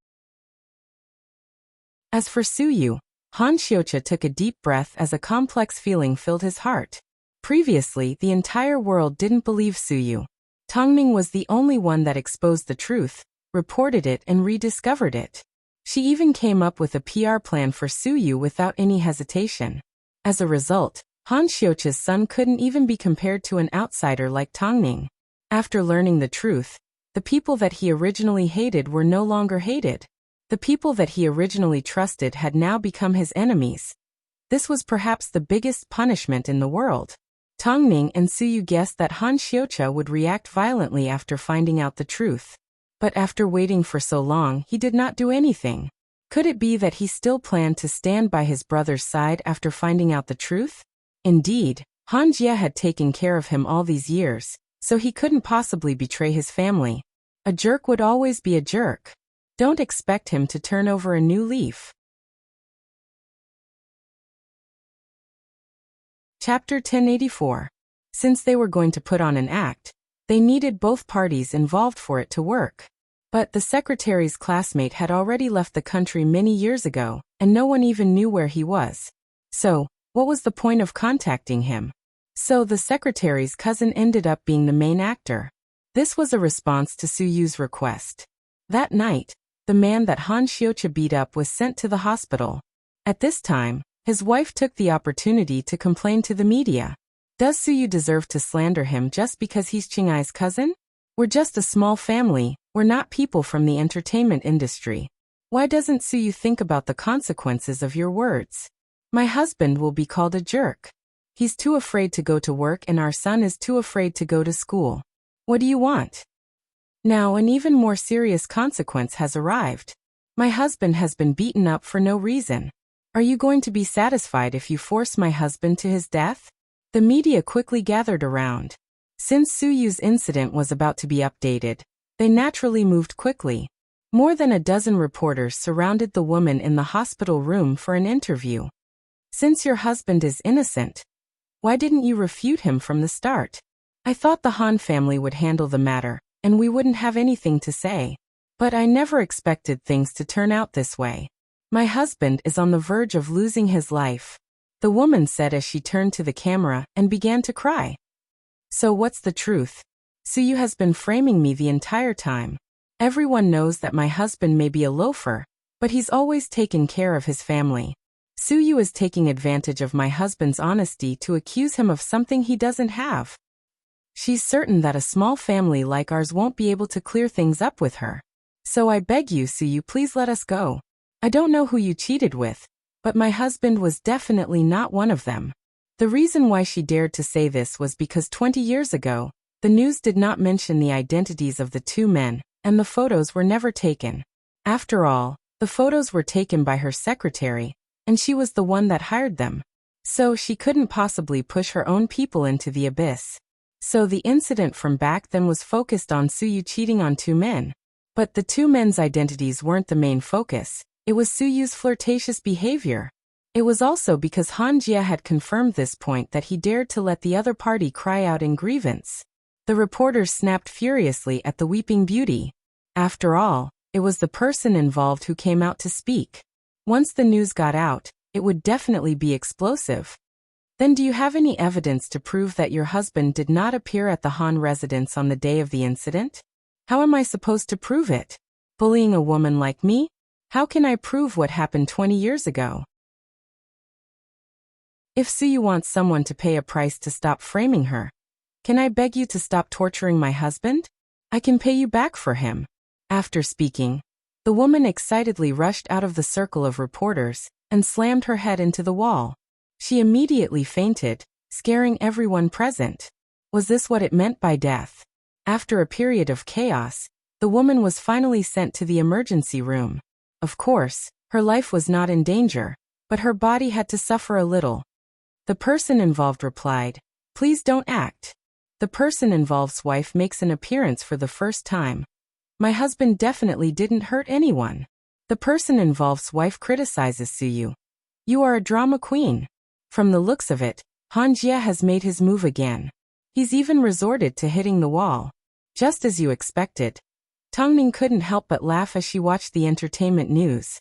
Speaker 1: As for Su Yu, Han Xiuqia took a deep breath as a complex feeling filled his heart. Previously, the entire world didn't believe Su Yu. Tongning was the only one that exposed the truth, reported it and rediscovered it. She even came up with a PR plan for Su Yu without any hesitation. As a result, Han Xiuqia's son couldn't even be compared to an outsider like Tongning. After learning the truth, the people that he originally hated were no longer hated. The people that he originally trusted had now become his enemies. This was perhaps the biggest punishment in the world. Tongning and Su Yu guessed that Han Xiuqia would react violently after finding out the truth. But after waiting for so long, he did not do anything. Could it be that he still planned to stand by his brother's side after finding out the truth? Indeed, Han Jie had taken care of him all these years, so he couldn't possibly betray his family. A jerk would always be a jerk. Don't expect him to turn over a new leaf. Chapter 1084. Since they were going to put on an act, they needed both parties involved for it to work. But the secretary's classmate had already left the country many years ago, and no one even knew where he was. So, what was the point of contacting him? So the secretary's cousin ended up being the main actor. This was a response to Su Yu's request. That night, the man that Han Xiuqia beat up was sent to the hospital. At this time, his wife took the opportunity to complain to the media. Does Su Yu deserve to slander him just because he's Qingai's cousin? We're just a small family, we're not people from the entertainment industry. Why doesn't Su Yu think about the consequences of your words? My husband will be called a jerk. He's too afraid to go to work and our son is too afraid to go to school. What do you want? Now an even more serious consequence has arrived. My husband has been beaten up for no reason. Are you going to be satisfied if you force my husband to his death? The media quickly gathered around. Since Su Yu's incident was about to be updated, they naturally moved quickly. More than a dozen reporters surrounded the woman in the hospital room for an interview. Since your husband is innocent, why didn't you refute him from the start? I thought the Han family would handle the matter, and we wouldn't have anything to say. But I never expected things to turn out this way. My husband is on the verge of losing his life, the woman said as she turned to the camera and began to cry. So what's the truth? Su Yu has been framing me the entire time. Everyone knows that my husband may be a loafer, but he's always taken care of his family. Su Yu is taking advantage of my husband's honesty to accuse him of something he doesn't have. She's certain that a small family like ours won't be able to clear things up with her. So I beg you, Su Yu, please let us go. I don't know who you cheated with, but my husband was definitely not one of them. The reason why she dared to say this was because 20 years ago, the news did not mention the identities of the two men, and the photos were never taken. After all, the photos were taken by her secretary, and she was the one that hired them. So she couldn't possibly push her own people into the abyss. So the incident from back then was focused on Su Yu cheating on two men. But the two men's identities weren't the main focus. It was Su Yu's flirtatious behavior. It was also because Han Jie had confirmed this point that he dared to let the other party cry out in grievance. The reporters snapped furiously at the weeping beauty. After all, it was the person involved who came out to speak. Once the news got out, it would definitely be explosive. Then do you have any evidence to prove that your husband did not appear at the Han residence on the day of the incident? How am I supposed to prove it? Bullying a woman like me? How can I prove what happened 20 years ago? If Suyu wants someone to pay a price to stop framing her, can I beg you to stop torturing my husband? I can pay you back for him. After speaking, the woman excitedly rushed out of the circle of reporters and slammed her head into the wall. She immediately fainted, scaring everyone present. Was this what it meant by death? After a period of chaos, the woman was finally sent to the emergency room. Of course, her life was not in danger, but her body had to suffer a little. The person involved replied, "Please don't act." The person involved's wife makes an appearance for the first time. "My husband definitely didn't hurt anyone." The person involved's wife criticizes Suyu. "You are a drama queen." From the looks of it, Han Jie has made his move again. He's even resorted to hitting the wall. Just as you expected. Tongning couldn't help but laugh as she watched the entertainment news.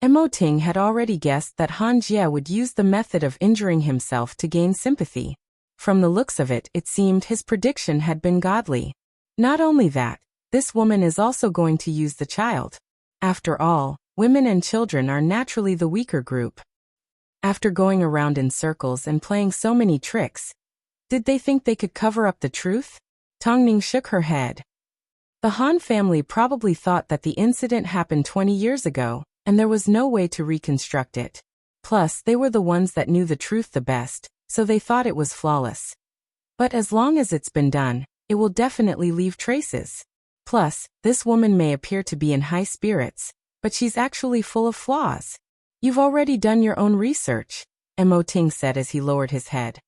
Speaker 1: Mo Ting had already guessed that Han Jie would use the method of injuring himself to gain sympathy. From the looks of it, it seemed his prediction had been godly. Not only that, this woman is also going to use the child. After all, women and children are naturally the weaker group. After going around in circles and playing so many tricks, did they think they could cover up the truth? Tongning shook her head. The Han family probably thought that the incident happened 20 years ago, and there was no way to reconstruct it. Plus, they were the ones that knew the truth the best, so they thought it was flawless. But as long as it's been done, it will definitely leave traces. Plus, this woman may appear to be in high spirits, but she's actually full of flaws. You've already done your own research, Mo Ting said as he lowered his head.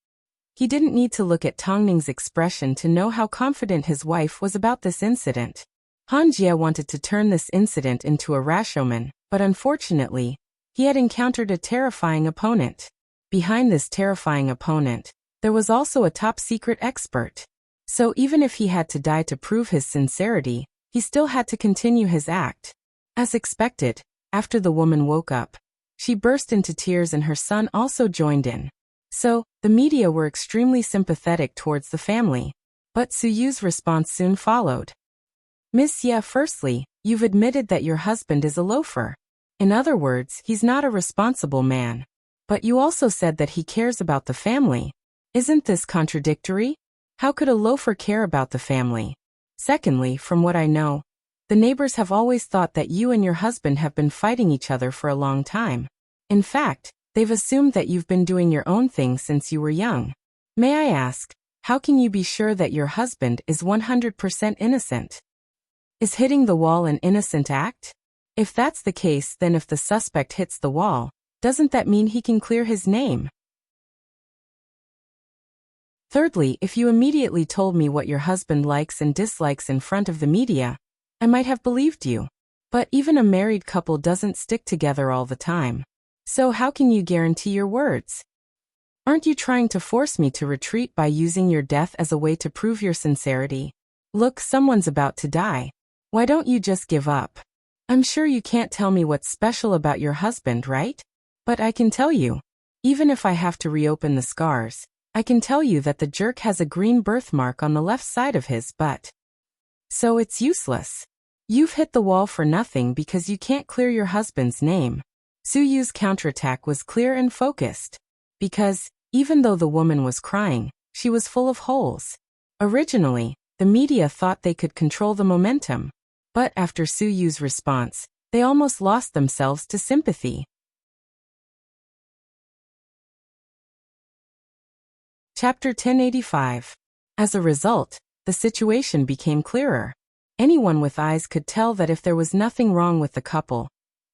Speaker 1: He didn't need to look at Tongning's expression to know how confident his wife was about this incident. Han Jie wanted to turn this incident into a Rashomon, but unfortunately, he had encountered a terrifying opponent. Behind this terrifying opponent, there was also a top-secret expert. So even if he had to die to prove his sincerity, he still had to continue his act. As expected, after the woman woke up, she burst into tears and her son also joined in. So, the media were extremely sympathetic towards the family. But Suyu's response soon followed. "Miss Ye, firstly, you've admitted that your husband is a loafer. In other words, he's not a responsible man. But you also said that he cares about the family. Isn't this contradictory? How could a loafer care about the family? Secondly, from what I know, the neighbors have always thought that you and your husband have been fighting each other for a long time. In fact, they've assumed that you've been doing your own thing since you were young. May I ask, how can you be sure that your husband is 100% innocent? Is hitting the wall an innocent act? If that's the case, then if the suspect hits the wall, doesn't that mean he can clear his name? Thirdly, if you immediately told me what your husband likes and dislikes in front of the media, I might have believed you. But even a married couple doesn't stick together all the time. So how can you guarantee your words? Aren't you trying to force me to retreat by using your death as a way to prove your sincerity? Look, someone's about to die. Why don't you just give up? I'm sure you can't tell me what's special about your husband, right? But I can tell you. Even if I have to reopen the scars, I can tell you that the jerk has a green birthmark on the left side of his butt. So it's useless. You've hit the wall for nothing because you can't clear your husband's name. Suyu's counterattack was clear and focused. Because, even though the woman was crying, she was full of holes. Originally, the media thought they could control the momentum. But after Suyu's response, they almost lost themselves to sympathy. Chapter 1085. As a result, the situation became clearer. Anyone with eyes could tell that if there was nothing wrong with the couple,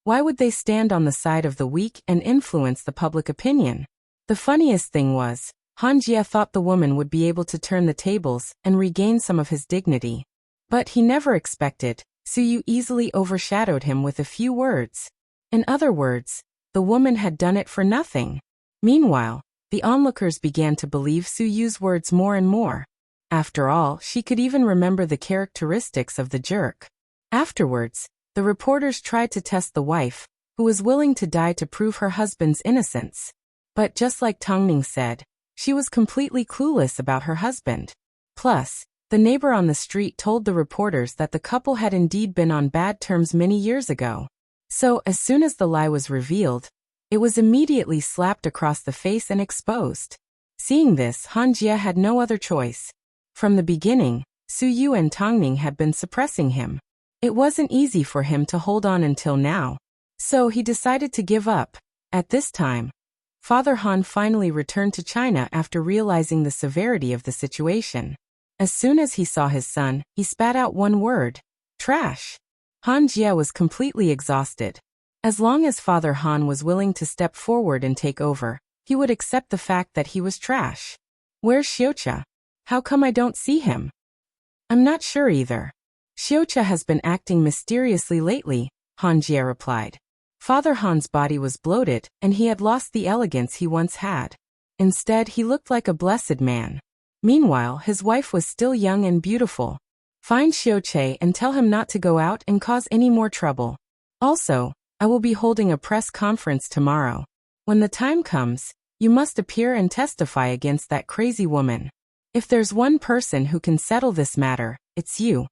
Speaker 1: why would they stand on the side of the weak and influence the public opinion? The funniest thing was, Han Jie thought the woman would be able to turn the tables and regain some of his dignity. But he never expected, Suyu easily overshadowed him with a few words. In other words, the woman had done it for nothing. Meanwhile, the onlookers began to believe Suyu's words more and more. After all, she could even remember the characteristics of the jerk. Afterwards, the reporters tried to test the wife, who was willing to die to prove her husband's innocence. But just like Tongning said, she was completely clueless about her husband. Plus, the neighbor on the street told the reporters that the couple had indeed been on bad terms many years ago. So, as soon as the lie was revealed, It was immediately slapped across the face and exposed. Seeing this, Han Jie had no other choice. From the beginning, Su Yu and Tong Ning had been suppressing him. It wasn't easy for him to hold on until now. So he decided to give up. At this time, Father Han finally returned to China after realizing the severity of the situation. As soon as he saw his son, he spat out one word: trash. Han Jie was completely exhausted. As long as Father Han was willing to step forward and take over, he would accept the fact that he was trash. Where's Xiucha? How come I don't see him? I'm not sure either. Xiucha has been acting mysteriously lately, Han Jie replied. Father Han's body was bloated, and he had lost the elegance he once had. Instead, he looked like a blessed man. Meanwhile, his wife was still young and beautiful. Find Xiucha and tell him not to go out and cause any more trouble. Also, I will be holding a press conference tomorrow. When the time comes, you must appear and testify against that crazy woman. If there's one person who can settle this matter, it's you.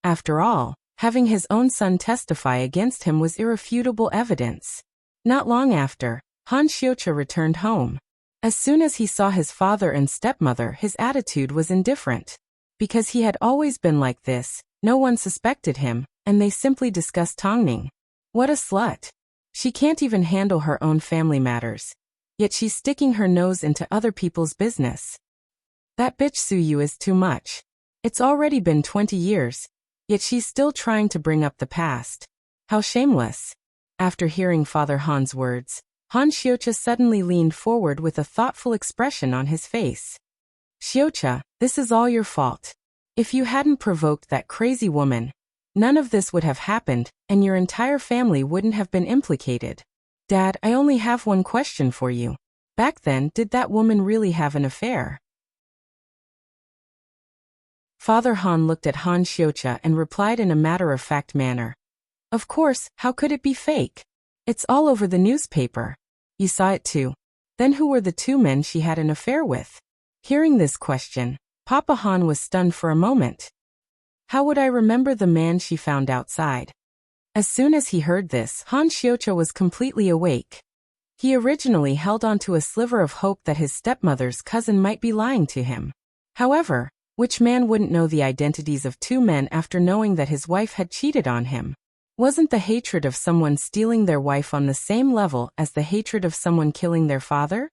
Speaker 1: After all, having his own son testify against him was irrefutable evidence. Not long after, Han Xiucha returned home. As soon as he saw his father and stepmother, his attitude was indifferent. Because he had always been like this, no one suspected him, and they simply discussed Tong Ning. What a slut. She can't even handle her own family matters. Yet she's sticking her nose into other people's business. That bitch Su Yu is too much. It's already been 20 years, yet she's still trying to bring up the past. How shameless. After hearing Father Han's words, Han Xiucha suddenly leaned forward with a thoughtful expression on his face. Xiucha, this is all your fault. If you hadn't provoked that crazy woman, none of this would have happened, and your entire family wouldn't have been implicated. Dad, I only have one question for you. Back then, did that woman really have an affair? Father Han looked at Han Xiucha and replied in a matter-of-fact manner. Of course, how could it be fake? It's all over the newspaper. You saw it too. Then who were the two men she had an affair with? Hearing this question, Papa Han was stunned for a moment. How would I remember the man she found outside? As soon as he heard this, Han Xiucha was completely awake. He originally held on to a sliver of hope that his stepmother's cousin might be lying to him. However, which man wouldn't know the identities of two men after knowing that his wife had cheated on him? Wasn't the hatred of someone stealing their wife on the same level as the hatred of someone killing their father?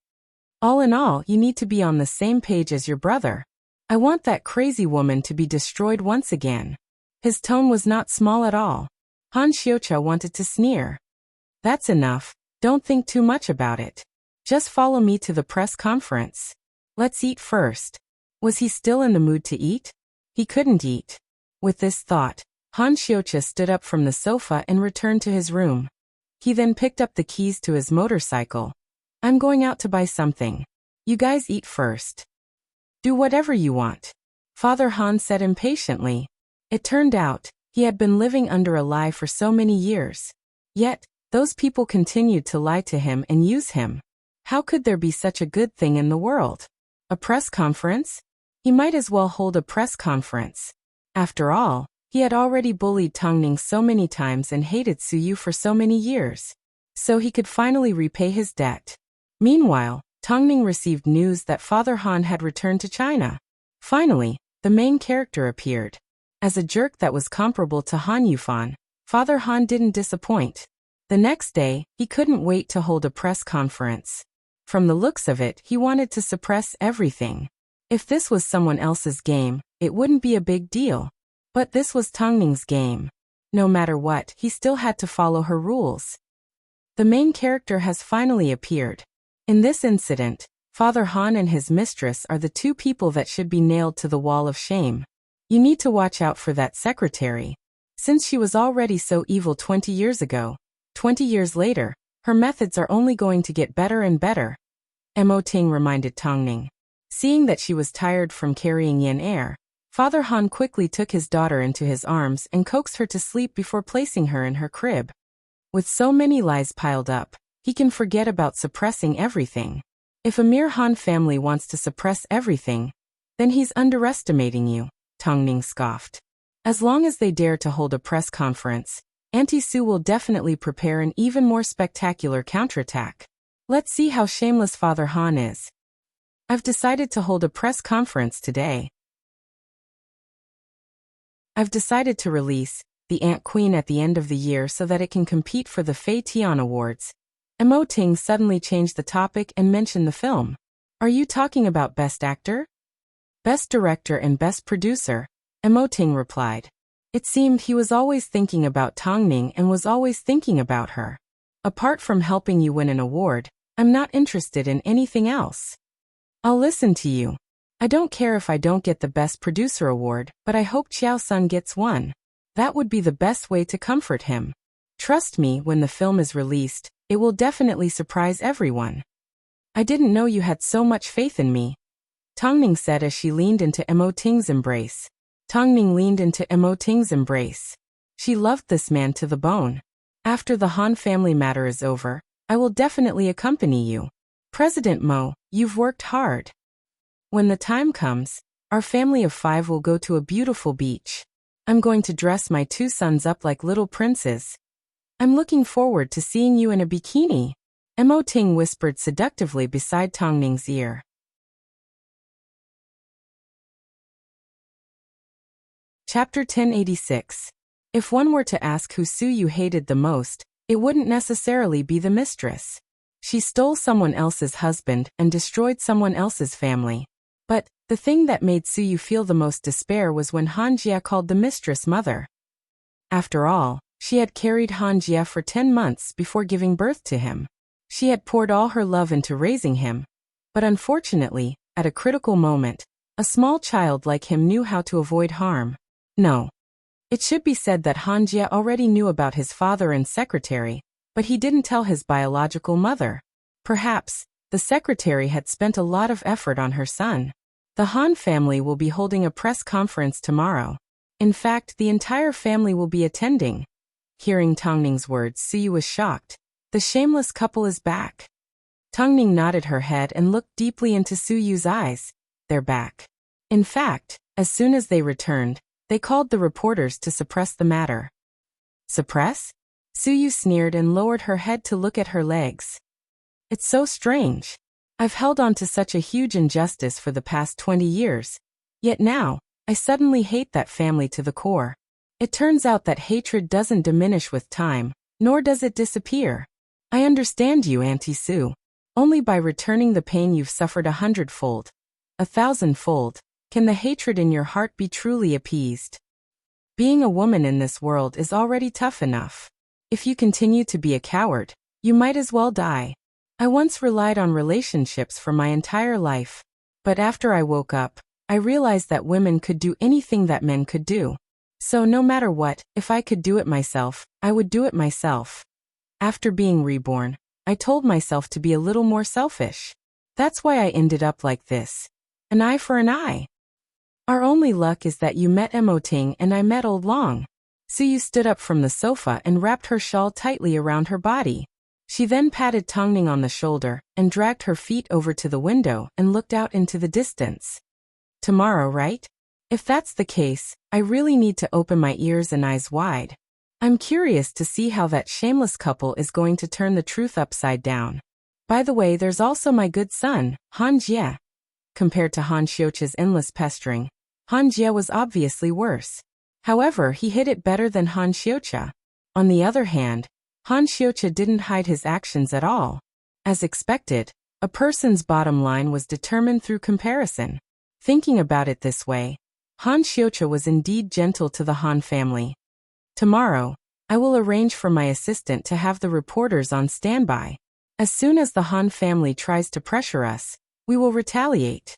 Speaker 1: All in all, you need to be on the same page as your brother. I want that crazy woman to be destroyed once again. His tone was not small at all. Han Xiucha wanted to sneer. That's enough. Don't think too much about it. Just follow me to the press conference. Let's eat first. Was he still in the mood to eat? He couldn't eat. With this thought, Han Xiucha stood up from the sofa and returned to his room. He then picked up the keys to his motorcycle. I'm going out to buy something. You guys eat first. Do whatever you want, Father Han said impatiently. It turned out, he had been living under a lie for so many years. Yet, those people continued to lie to him and use him. How could there be such a good thing in the world? A press conference? He might as well hold a press conference. After all, he had already bullied Tong Ning so many times and hated Su Yu for so many years. So he could finally repay his debt. Meanwhile, Tong Ning received news that Father Han had returned to China. Finally, the main character appeared. As a jerk that was comparable to Han Yufan, Father Han didn't disappoint. The next day, he couldn't wait to hold a press conference. From the looks of it, he wanted to suppress everything. If this was someone else's game, it wouldn't be a big deal. But this was Tong Ning's game. No matter what, he still had to follow her rules. The main character has finally appeared. In this incident, Father Han and his mistress are the two people that should be nailed to the wall of shame. You need to watch out for that secretary. Since she was already so evil 20 years ago, 20 years later, her methods are only going to get better and better. Mo Ting reminded Tong Ning. Seeing that she was tired from carrying yin air, Father Han quickly took his daughter into his arms and coaxed her to sleep before placing her in her crib. With so many lies piled up, he can forget about suppressing everything. If a mere Han family wants to suppress everything, then he's underestimating you, Tong Ning scoffed. As long as they dare to hold a press conference, Auntie Sue will definitely prepare an even more spectacular counterattack. Let's see how shameless Father Han is. I've decided to hold a press conference today. I've decided to release the Ant Queen at the end of the year so that it can compete for the Fei Tian Awards. Mo Ting suddenly changed the topic and mentioned the film. Are you talking about Best Actor? Best Director and Best Producer? Mo Ting replied. It seemed he was always thinking about Tong Ning and was always thinking about her. Apart from helping you win an award, I'm not interested in anything else. I'll listen to you. I don't care if I don't get the Best Producer award, but I hope Chiao Sun gets one. That would be the best way to comfort him. Trust me, when the film is released, it will definitely surprise everyone. I didn't know you had so much faith in me, Tong Ning said as she leaned into Mo Ting's embrace. Tong Ning leaned into Mo Ting's embrace. She loved this man to the bone. After the Han family matter is over, I will definitely accompany you. President Mo, you've worked hard. When the time comes, our family of 5 will go to a beautiful beach. I'm going to dress my 2 sons up like little princes. I'm looking forward to seeing you in a bikini, Mo Ting whispered seductively beside Tong Ning's ear. Chapter 1086. If one were to ask who Su Yu hated the most, it wouldn't necessarily be the mistress. She stole someone else's husband and destroyed someone else's family. But the thing that made Su Yu feel the most despair was when Han Jia called the mistress mother. After all, she had carried Han Jia for 10 months before giving birth to him. She had poured all her love into raising him. But unfortunately, at a critical moment, a small child like him knew how to avoid harm. No. It should be said that Han Jia already knew about his father and secretary, but he didn't tell his biological mother. Perhaps, the secretary had spent a lot of effort on her son. The Han family will be holding a press conference tomorrow. In fact, the entire family will be attending. Hearing Tong Ning's words, Su Yu was shocked. The shameless couple is back. Tong Ning nodded her head and looked deeply into Su Yu's eyes. They're back. In fact, as soon as they returned, they called the reporters to suppress the matter. Suppress? Su Yu sneered and lowered her head to look at her legs. It's so strange. I've held on to such a huge injustice for the past 20 years. Yet now, I suddenly hate that family to the core. It turns out that hatred doesn't diminish with time, nor does it disappear. I understand you, Auntie Sue. Only by returning the pain you've suffered 100-fold, 1,000-fold, can the hatred in your heart be truly appeased. Being a woman in this world is already tough enough. If you continue to be a coward, you might as well die. I once relied on relationships for my entire life. But after I woke up, I realized that women could do anything that men could do. So no matter what, if I could do it myself, I would do it myself. After being reborn, I told myself to be a little more selfish. That's why I ended up like this. An eye for an eye. Our only luck is that you met Mo Ting and I met Old Long. Su Yu stood up from the sofa and wrapped her shawl tightly around her body. She then patted Tong Ning on the shoulder and dragged her feet over to the window and looked out into the distance. Tomorrow, right? If that's the case, I really need to open my ears and eyes wide. I'm curious to see how that shameless couple is going to turn the truth upside down. By the way, there's also my good son, Han Jia. Compared to Han Xiuqia's endless pestering, Han Jia was obviously worse. However, he hid it better than Han Xiuqia. On the other hand, Han Xiuqia didn't hide his actions at all. As expected, a person's bottom line was determined through comparison. Thinking about it this way, Han Xiuqia was indeed gentle to the Han family. Tomorrow, I will arrange for my assistant to have the reporters on standby. As soon as the Han family tries to pressure us, we will retaliate.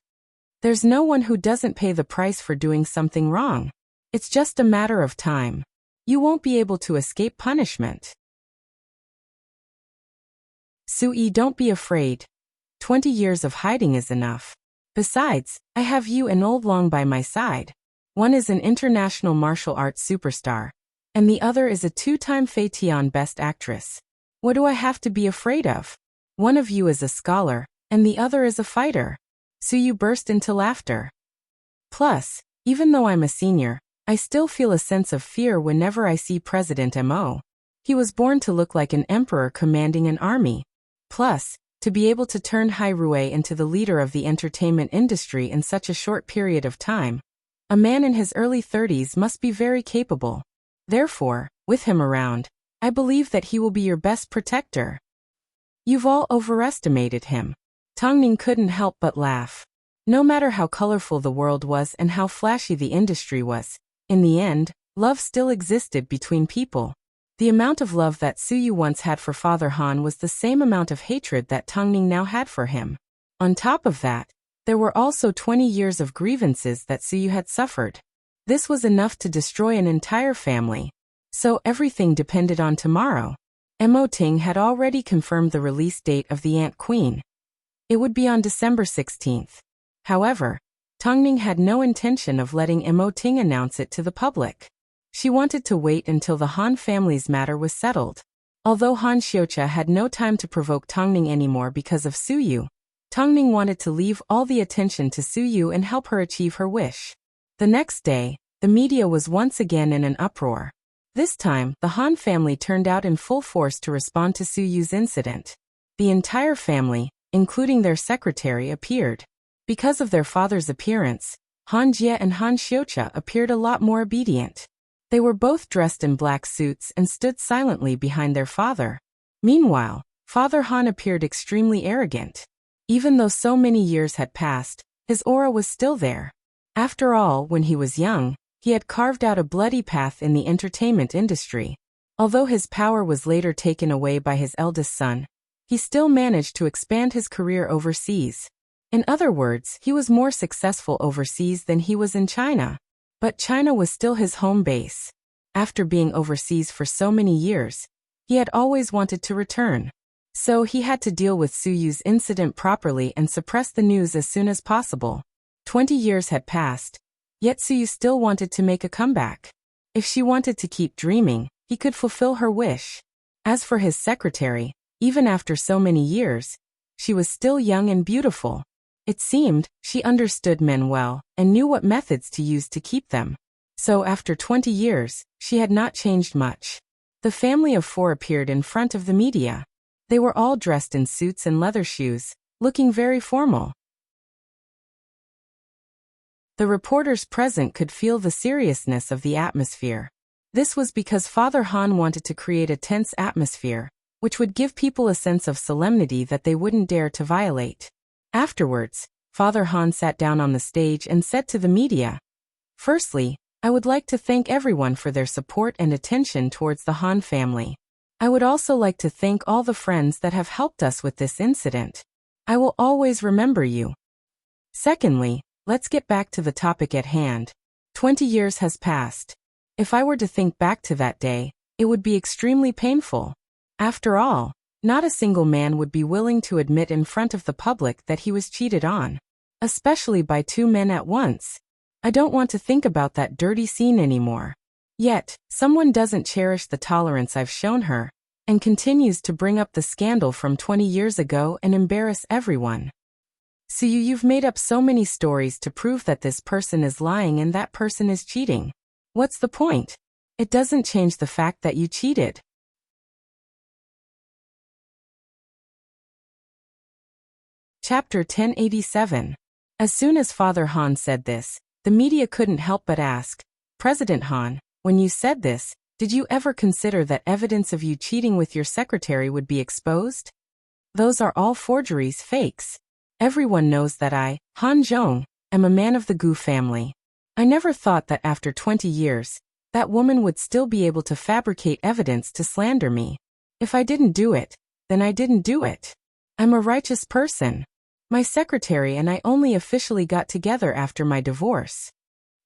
Speaker 1: There's no one who doesn't pay the price for doing something wrong. It's just a matter of time. You won't be able to escape punishment. Su-yi, don't be afraid. 20 years of hiding is enough. Besides, I have you and Old Long by my side. One is an international martial arts superstar, and the other is a 2-time Fei Tian Best Actress. What do I have to be afraid of? One of you is a scholar, and the other is a fighter. Su Yu burst into laughter. Plus, even though I'm a senior, I still feel a sense of fear whenever I see President Mo. He was born to look like an emperor commanding an army. Plus, to be able to turn Hai Rui into the leader of the entertainment industry in such a short period of time. A man in his early 30s must be very capable. Therefore, with him around, I believe that he will be your best protector. You've all overestimated him. Tongning couldn't help but laugh. No matter how colorful the world was and how flashy the industry was, in the end, love still existed between people. The amount of love that Suyu once had for Father Han was the same amount of hatred that Tongning now had for him. On top of that, there were also 20 years of grievances that Suyu had suffered. This was enough to destroy an entire family. So everything depended on tomorrow. Mo Ting had already confirmed the release date of the Ant Queen. It would be on December 16th. However, Tongning had no intention of letting Mo Ting announce it to the public. She wanted to wait until the Han family's matter was settled. Although Han Xiucha had no time to provoke Tongning anymore because of Suyu, Tongning wanted to leave all the attention to Suyu and help her achieve her wish. The next day, the media was once again in an uproar. This time, the Han family turned out in full force to respond to Suyu's incident. The entire family, including their secretary, appeared. Because of their father's appearance, Han Jie and Han Xiucha appeared a lot more obedient. They were both dressed in black suits and stood silently behind their father. Meanwhile, Father Han appeared extremely arrogant. Even though so many years had passed, his aura was still there. After all, when he was young, he had carved out a bloody path in the entertainment industry. Although his power was later taken away by his eldest son, he still managed to expand his career overseas. In other words, he was more successful overseas than he was in China. But China was still his home base. After being overseas for so many years, he had always wanted to return. So he had to deal with Suyu's incident properly and suppress the news as soon as possible. 20 years had passed, yet Suyu still wanted to make a comeback. If she wanted to keep dreaming, he could fulfill her wish. As for his secretary, even after so many years, she was still young and beautiful. It seemed she understood men well and knew what methods to use to keep them. So after 20 years, she had not changed much. The family of four appeared in front of the media. They were all dressed in suits and leather shoes, looking very formal. The reporters present could feel the seriousness of the atmosphere. This was because Father Han wanted to create a tense atmosphere, which would give people a sense of solemnity that they wouldn't dare to violate. Afterwards, Father Han sat down on the stage and said to the media, "Firstly, I would like to thank everyone for their support and attention towards the Han family. I would also like to thank all the friends that have helped us with this incident. I will always remember you. Secondly, let's get back to the topic at hand. 20 years has passed. If I were to think back to that day, it would be extremely painful. After all, not a single man would be willing to admit in front of the public that he was cheated on, especially by two men at once. I don't want to think about that dirty scene anymore. Yet, someone doesn't cherish the tolerance I've shown her, and continues to bring up the scandal from 20 years ago and embarrass everyone. So you've made up so many stories to prove that this person is lying and that person is cheating. What's the point? It doesn't change the fact that you cheated." Chapter 1087. As soon as Father Han said this, the media couldn't help but ask, "President Han, when you said this, did you ever consider that evidence of you cheating with your secretary would be exposed? Those are all forgeries, fakes. Everyone knows that I, Han Zhong, am a man of the Gu family. I never thought that after 20 years, that woman would still be able to fabricate evidence to slander me. If I didn't do it, then I didn't do it. I'm a righteous person. My secretary and I only officially got together after my divorce.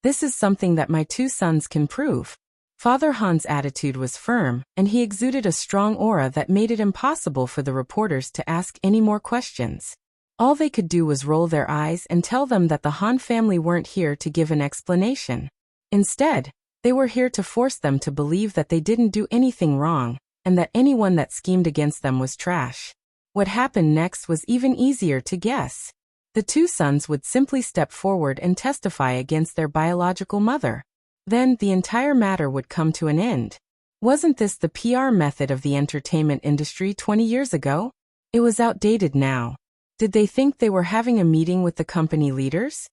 Speaker 1: This is something that my two sons can prove." Father Han's attitude was firm, and he exuded a strong aura that made it impossible for the reporters to ask any more questions. All they could do was roll their eyes and tell them that the Han family weren't here to give an explanation. Instead, they were here to force them to believe that they didn't do anything wrong, and that anyone that schemed against them was trash. What happened next was even easier to guess. The two sons would simply step forward and testify against their biological mother. Then the entire matter would come to an end. Wasn't this the PR method of the entertainment industry 20 years ago? It was outdated now. Did they think they were having a meeting with the company leaders?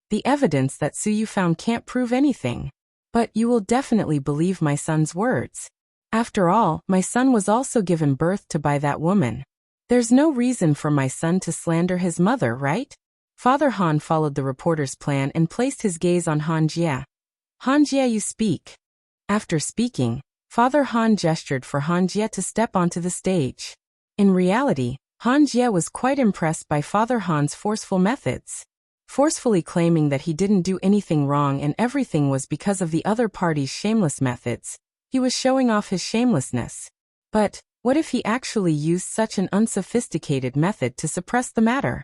Speaker 1: The evidence that Suyu found can't prove anything. But you will definitely believe my son's words. After all, my son was also given birth to by that woman. There's no reason for my son to slander his mother, right? Father Han followed the reporter's plan and placed his gaze on Han Jie. Han Jie, you speak. After speaking, Father Han gestured for Han Jie to step onto the stage. In reality, Han Jie was quite impressed by Father Han's forceful methods. Forcefully claiming that he didn't do anything wrong and everything was because of the other party's shameless methods, he was showing off his shamelessness. But what if he actually used such an unsophisticated method to suppress the matter?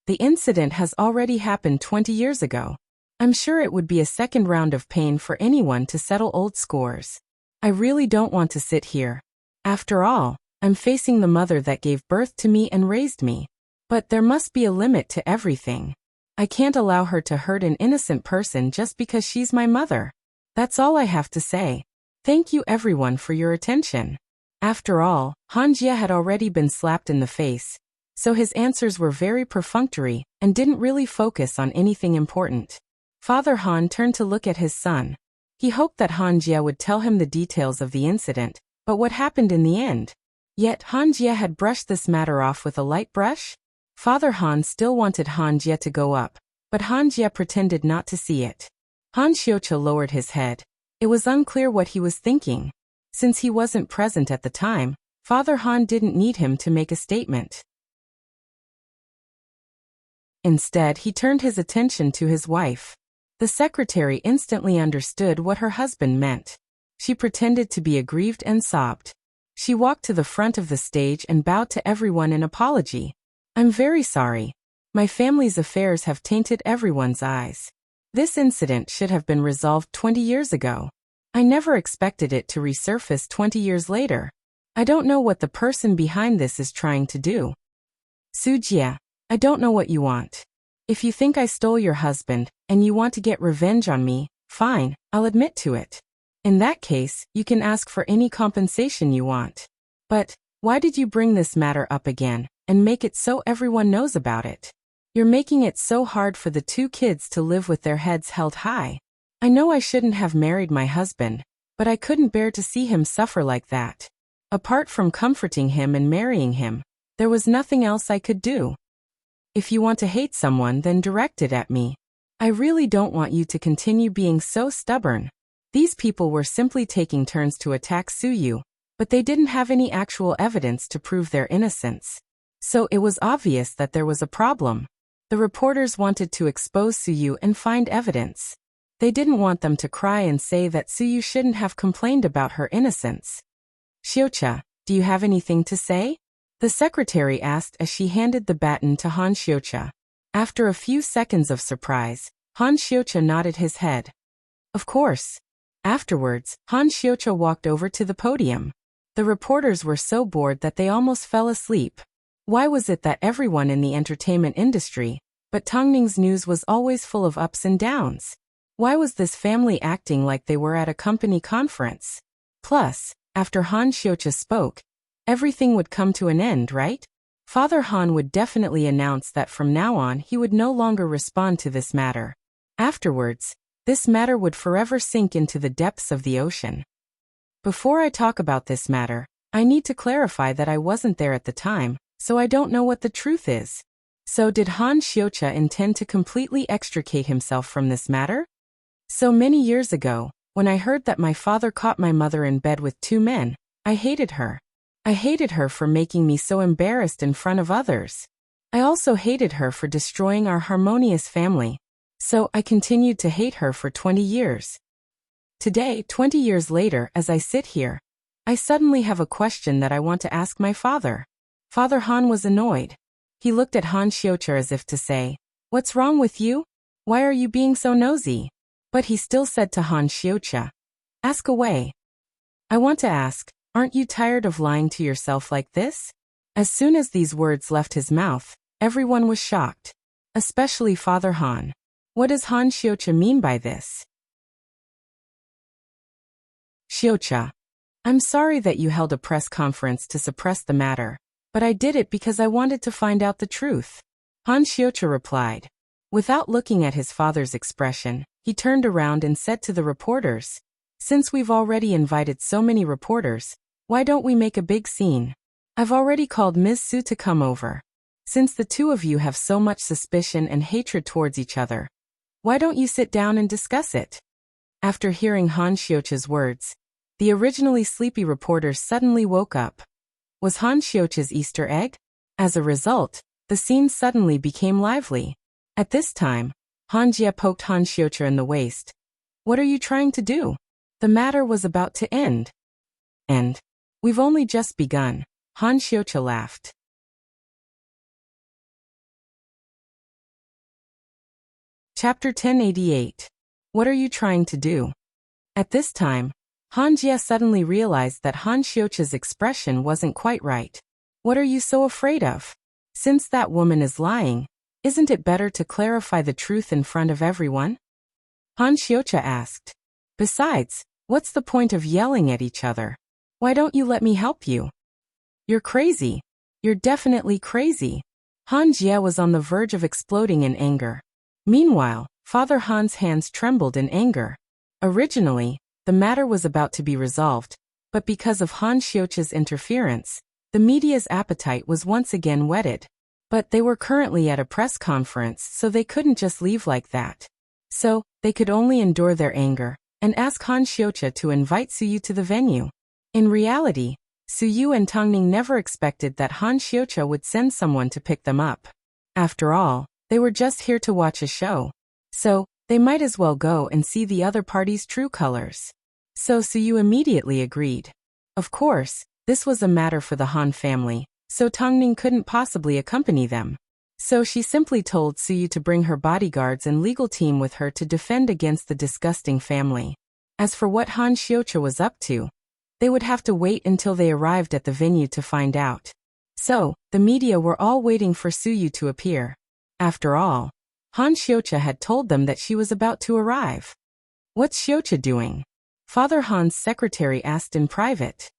Speaker 1: The incident has already happened 20 years ago. I'm sure it would be a second round of pain for anyone to settle old scores. I really don't want to sit here. After all, I'm facing the mother that gave birth to me and raised me. But there must be a limit to everything. I can't allow her to hurt an innocent person just because she's my mother. That's all I have to say. Thank you everyone for your attention. After all, Han Jie had already been slapped in the face, so his answers were very perfunctory and didn't really focus on anything important. Father Han turned to look at his son. He hoped that Han Jie would tell him the details of the incident, but what happened in the end? Yet Han Jie had brushed this matter off with a light brush? Father Han still wanted Han Jie to go up, but Han Jie pretended not to see it. Han Xiuqia lowered his head. It was unclear what he was thinking. Since he wasn't present at the time, Father Han didn't need him to make a statement. Instead, he turned his attention to his wife. The secretary instantly understood what her husband meant. She pretended to be aggrieved and sobbed. She walked to the front of the stage and bowed to everyone in apology. I'm very sorry. My family's affairs have tainted everyone's eyes. This incident should have been resolved 20 years ago. I never expected it to resurface 20 years later. I don't know what the person behind this is trying to do. Sujia, I don't know what you want. If you think I stole your husband, and you want to get revenge on me, fine, I'll admit to it. In that case, you can ask for any compensation you want. But why did you bring this matter up again, and make it so everyone knows about it? You're making it so hard for the two kids to live with their heads held high. I know I shouldn't have married my husband, but I couldn't bear to see him suffer like that. Apart from comforting him and marrying him, there was nothing else I could do. If you want to hate someone, then direct it at me. I really don't want you to continue being so stubborn. These people were simply taking turns to attack Suyu, but they didn't have any actual evidence to prove their innocence. So it was obvious that there was a problem. The reporters wanted to expose Suyu and find evidence. They didn't want them to cry and say that Suyu shouldn't have complained about her innocence. Xiuqia, do you have anything to say? The secretary asked as she handed the baton to Han Xiuqia. After a few seconds of surprise, Han Xiuqia nodded his head. Of course. Afterwards, Han Xiuqia walked over to the podium. The reporters were so bored that they almost fell asleep. Why was it that everyone in the entertainment industry, but Tongning's news was always full of ups and downs? Why was this family acting like they were at a company conference? Plus, after Han Xiuqia spoke, everything would come to an end, right? Father Han would definitely announce that from now on he would no longer respond to this matter. Afterwards, this matter would forever sink into the depths of the ocean. Before I talk about this matter, I need to clarify that I wasn't there at the time, so I don't know what the truth is. So did Han Xiuqia intend to completely extricate himself from this matter? So many years ago, when I heard that my father caught my mother in bed with two men, I hated her. I hated her for making me so embarrassed in front of others. I also hated her for destroying our harmonious family. So I continued to hate her for 20 years. Today, 20 years later, as I sit here, I suddenly have a question that I want to ask my father. Father Han was annoyed. He looked at Han Xiuqia as if to say, "What's wrong with you? Why are you being so nosy?" But he still said to Han Xiuqia, "Ask away." I want to ask, aren't you tired of lying to yourself like this? As soon as these words left his mouth, everyone was shocked. Especially Father Han. What does Han Xiuqia mean by this? Xiucha, I'm sorry that you held a press conference to suppress the matter, but I did it because I wanted to find out the truth. Han Xiucha replied. Without looking at his father's expression, he turned around and said to the reporters, "Since we've already invited so many reporters, why don't we make a big scene? I've already called Ms. Su to come over. Since the two of you have so much suspicion and hatred towards each other, why don't you sit down and discuss it?" After hearing Han Xiucha's words, the originally sleepy reporters suddenly woke up. Was Han Xiucha's Easter egg? As a result, the scene suddenly became lively. At this time, Han Jie poked Han Xiucha in the waist. "What are you trying to do? The matter was about to end." "And we've only just begun," Han Xiucha laughed. Chapter 1088. What are you trying to do? At this time, Han Jie suddenly realized that Han Xiucha's expression wasn't quite right. "What are you so afraid of? Since that woman is lying, isn't it better to clarify the truth in front of everyone?" Han Xiucha asked. "Besides, what's the point of yelling at each other? Why don't you let me help you?" "You're crazy. You're definitely crazy." Han Jie was on the verge of exploding in anger. Meanwhile, Father Han's hands trembled in anger. Originally, the matter was about to be resolved, but because of Han Xiucha's interference, the media's appetite was once again whetted. But they were currently at a press conference, so they couldn't just leave like that. So, they could only endure their anger and ask Han Xiucha to invite Suyu to the venue. In reality, Suyu and Tongning never expected that Han Xiucha would send someone to pick them up. After all, they were just here to watch a show. So, they might as well go and see the other party's true colors. So Suyu immediately agreed. Of course, this was a matter for the Han family, so Tongning couldn't possibly accompany them. So she simply told Suyu to bring her bodyguards and legal team with her to defend against the disgusting family. As for what Han Xiucha was up to, they would have to wait until they arrived at the venue to find out. So, the media were all waiting for Suyu to appear. After all, Han Xiucha had told them that she was about to arrive. "What's Xiucha doing?" Father Han's secretary asked in private.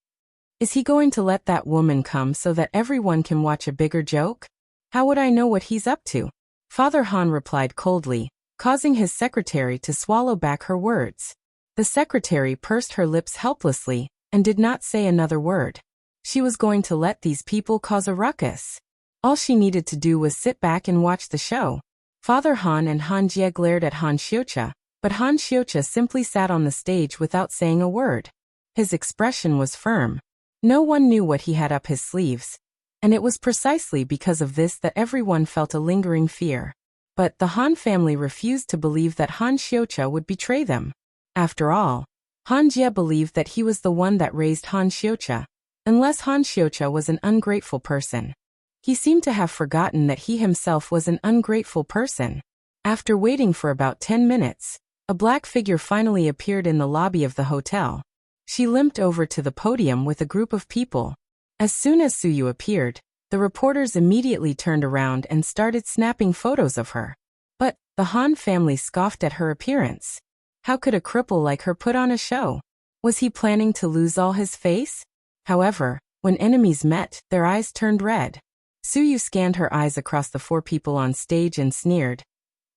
Speaker 1: "Is he going to let that woman come so that everyone can watch a bigger joke? How would I know what he's up to?" Father Han replied coldly, causing his secretary to swallow back her words. The secretary pursed her lips helplessly and did not say another word. She was going to let these people cause a ruckus. All she needed to do was sit back and watch the show. Father Han and Han Jie glared at Han Xiucha, but Han Xiucha simply sat on the stage without saying a word. His expression was firm. No one knew what he had up his sleeves, and it was precisely because of this that everyone felt a lingering fear. But the Han family refused to believe that Han Xiucha would betray them. After all, Han Jie believed that he was the one that raised Han Xiucha, unless Han Xiucha was an ungrateful person. He seemed to have forgotten that he himself was an ungrateful person. After waiting for about 10 minutes, a black figure finally appeared in the lobby of the hotel. She limped over to the podium with a group of people. As soon as Suyu appeared, the reporters immediately turned around and started snapping photos of her. But the Han family scoffed at her appearance. How could a cripple like her put on a show? Was he planning to lose all his face? However, when enemies met, their eyes turned red. Suyu scanned her eyes across the 4 people on stage and sneered.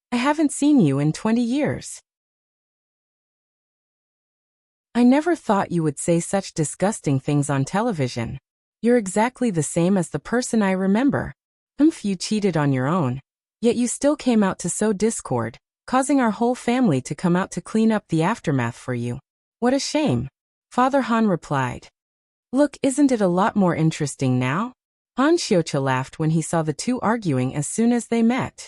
Speaker 1: "I haven't seen you in 20 years. I never thought you would say such disgusting things on television. You're exactly the same as the person I remember. You cheated on your own. Yet you still came out to sow discord, causing our whole family to come out to clean up the aftermath for you. What a shame." Father Han replied. "Look, isn't it a lot more interesting now?" Han Xiucha laughed when he saw the two arguing as soon as they met.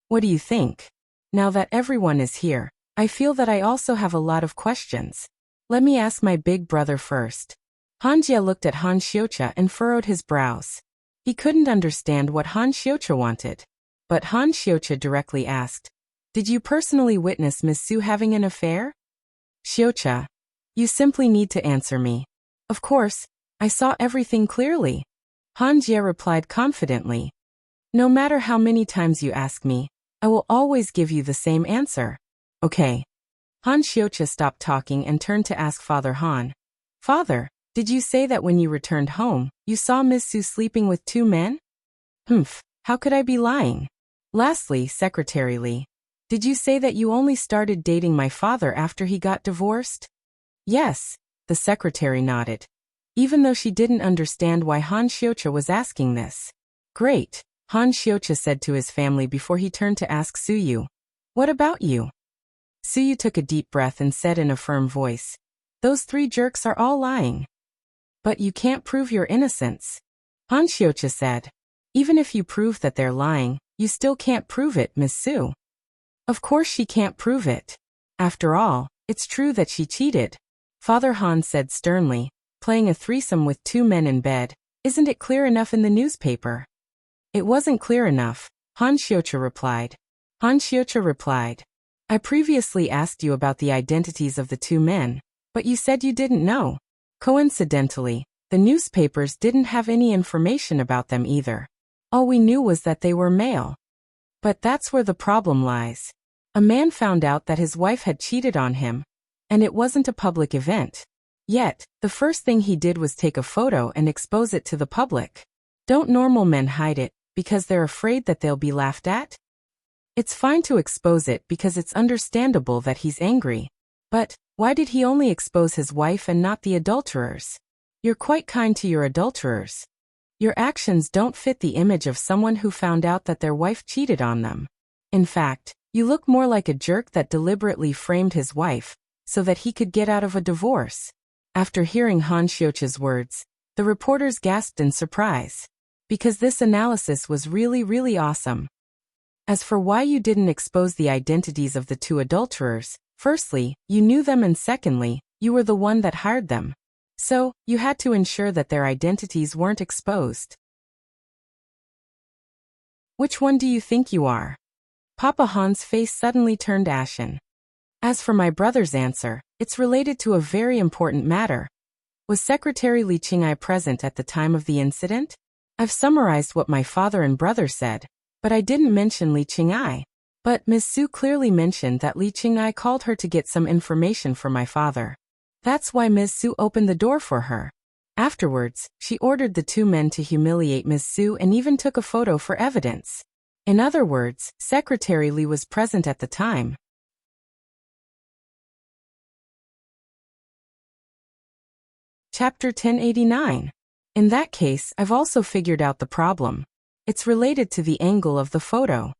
Speaker 1: "What do you think? Now that everyone is here, I feel that I also have a lot of questions. Let me ask my big brother first." Han Jie looked at Han Xiucha and furrowed his brows. He couldn't understand what Han Xiucha wanted. But Han Xiucha directly asked, "Did you personally witness Miss Su having an affair?" "Xiucha, you simply need to answer me. Of course, I saw everything clearly." Han Jie replied confidently. "No matter how many times you ask me, I will always give you the same answer." "Okay. Han Xiucha stopped talking and turned to ask Father Han. Father, did you say that when you returned home, you saw Miss Su sleeping with 2 men? Humph, how could I be lying? Lastly, Secretary Li, did you say that you only started dating my father after he got divorced? Yes, the secretary nodded, even though she didn't understand why Han Xiucha was asking this. Great, Han Xiucha said to his family before he turned to ask Suyu. What about you? Suyu took a deep breath and said in a firm voice, those 3 jerks are all lying. But you can't prove your innocence. Han Xiucha said. Even if you prove that they're lying, you still can't prove it, Miss Su. Of course she can't prove it. After all, it's true that she cheated. Father Han said sternly, playing a threesome with 2 men in bed. Isn't it clear enough in the newspaper? It wasn't clear enough, Han Xiucha replied. Han Xiucha replied. I previously asked you about the identities of the 2 men, but you said you didn't know. Coincidentally, the newspapers didn't have any information about them either. All we knew was that they were male. But that's where the problem lies. A man found out that his wife had cheated on him, and it wasn't a public event. Yet, the first thing he did was take a photo and expose it to the public. Don't normal men hide it because they're afraid that they'll be laughed at? It's fine to expose it because it's understandable that he's angry. But why did he only expose his wife and not the adulterers? You're quite kind to your adulterers. Your actions don't fit the image of someone who found out that their wife cheated on them. In fact, you look more like a jerk that deliberately framed his wife so that he could get out of a divorce. After hearing Han Xiucha's words, the reporters gasped in surprise. Because this analysis was really awesome. As for why you didn't expose the identities of the 2 adulterers, firstly, you knew them, and secondly, you were the one that hired them. So, you had to ensure that their identities weren't exposed. Which one do you think you are? Papa Han's face suddenly turned ashen. As for my brother's answer, it's related to a very important matter. Was Secretary Li Qing'ai present at the time of the incident? I've summarized what my father and brother said, but I didn't mention Li Qing'ai. But Ms. Su clearly mentioned that Li Qing'ai called her to get some information for my father. That's why Ms. Su opened the door for her. Afterwards, she ordered the 2 men to humiliate Ms. Su and even took a photo for evidence. In other words, Secretary Li was present at the time. Chapter 1089. In that case, I've also figured out the problem. It's related to the angle of the photo.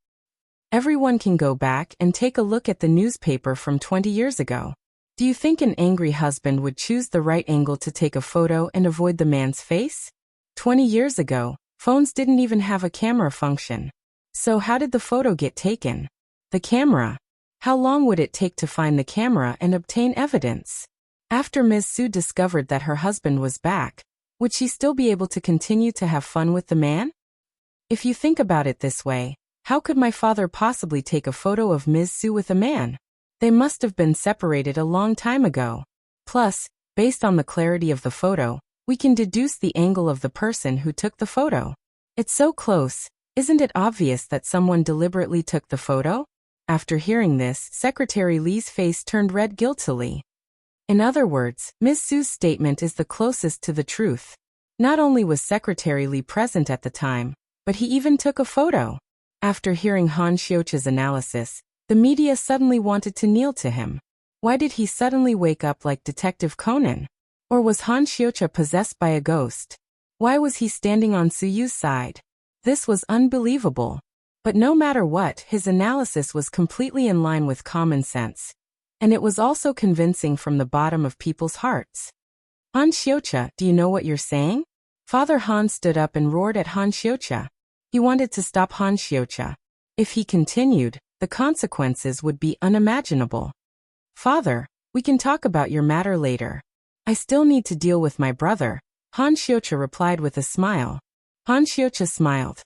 Speaker 1: Everyone can go back and take a look at the newspaper from 20 years ago. Do you think an angry husband would choose the right angle to take a photo and avoid the man's face? 20 years ago, phones didn't even have a camera function. So how did the photo get taken? The camera. How long would it take to find the camera and obtain evidence? After Ms. Su discovered that her husband was back, would she still be able to continue to have fun with the man? If you think about it this way, how could my father possibly take a photo of Ms. Su with a man? They must have been separated a long time ago. Plus, based on the clarity of the photo, we can deduce the angle of the person who took the photo. It's so close, isn't it obvious that someone deliberately took the photo? After hearing this, Secretary Li's face turned red guiltily. In other words, Ms. Su's statement is the closest to the truth. Not only was Secretary Li present at the time, but he even took a photo. After hearing Han Xiucha's analysis, the media suddenly wanted to kneel to him. Why did he suddenly wake up like Detective Conan? Or was Han Xiucha possessed by a ghost? Why was he standing on Suyu's side? This was unbelievable. But no matter what, his analysis was completely in line with common sense. And it was also convincing from the bottom of people's hearts. Han Xiucha, do you know what you're saying? Father Han stood up and roared at Han Xiucha. He wanted to stop Han Xiucha. If he continued, the consequences would be unimaginable. Father, we can talk about your matter later. I still need to deal with my brother, Han Xiucha replied with a smile. Han Xiucha smiled.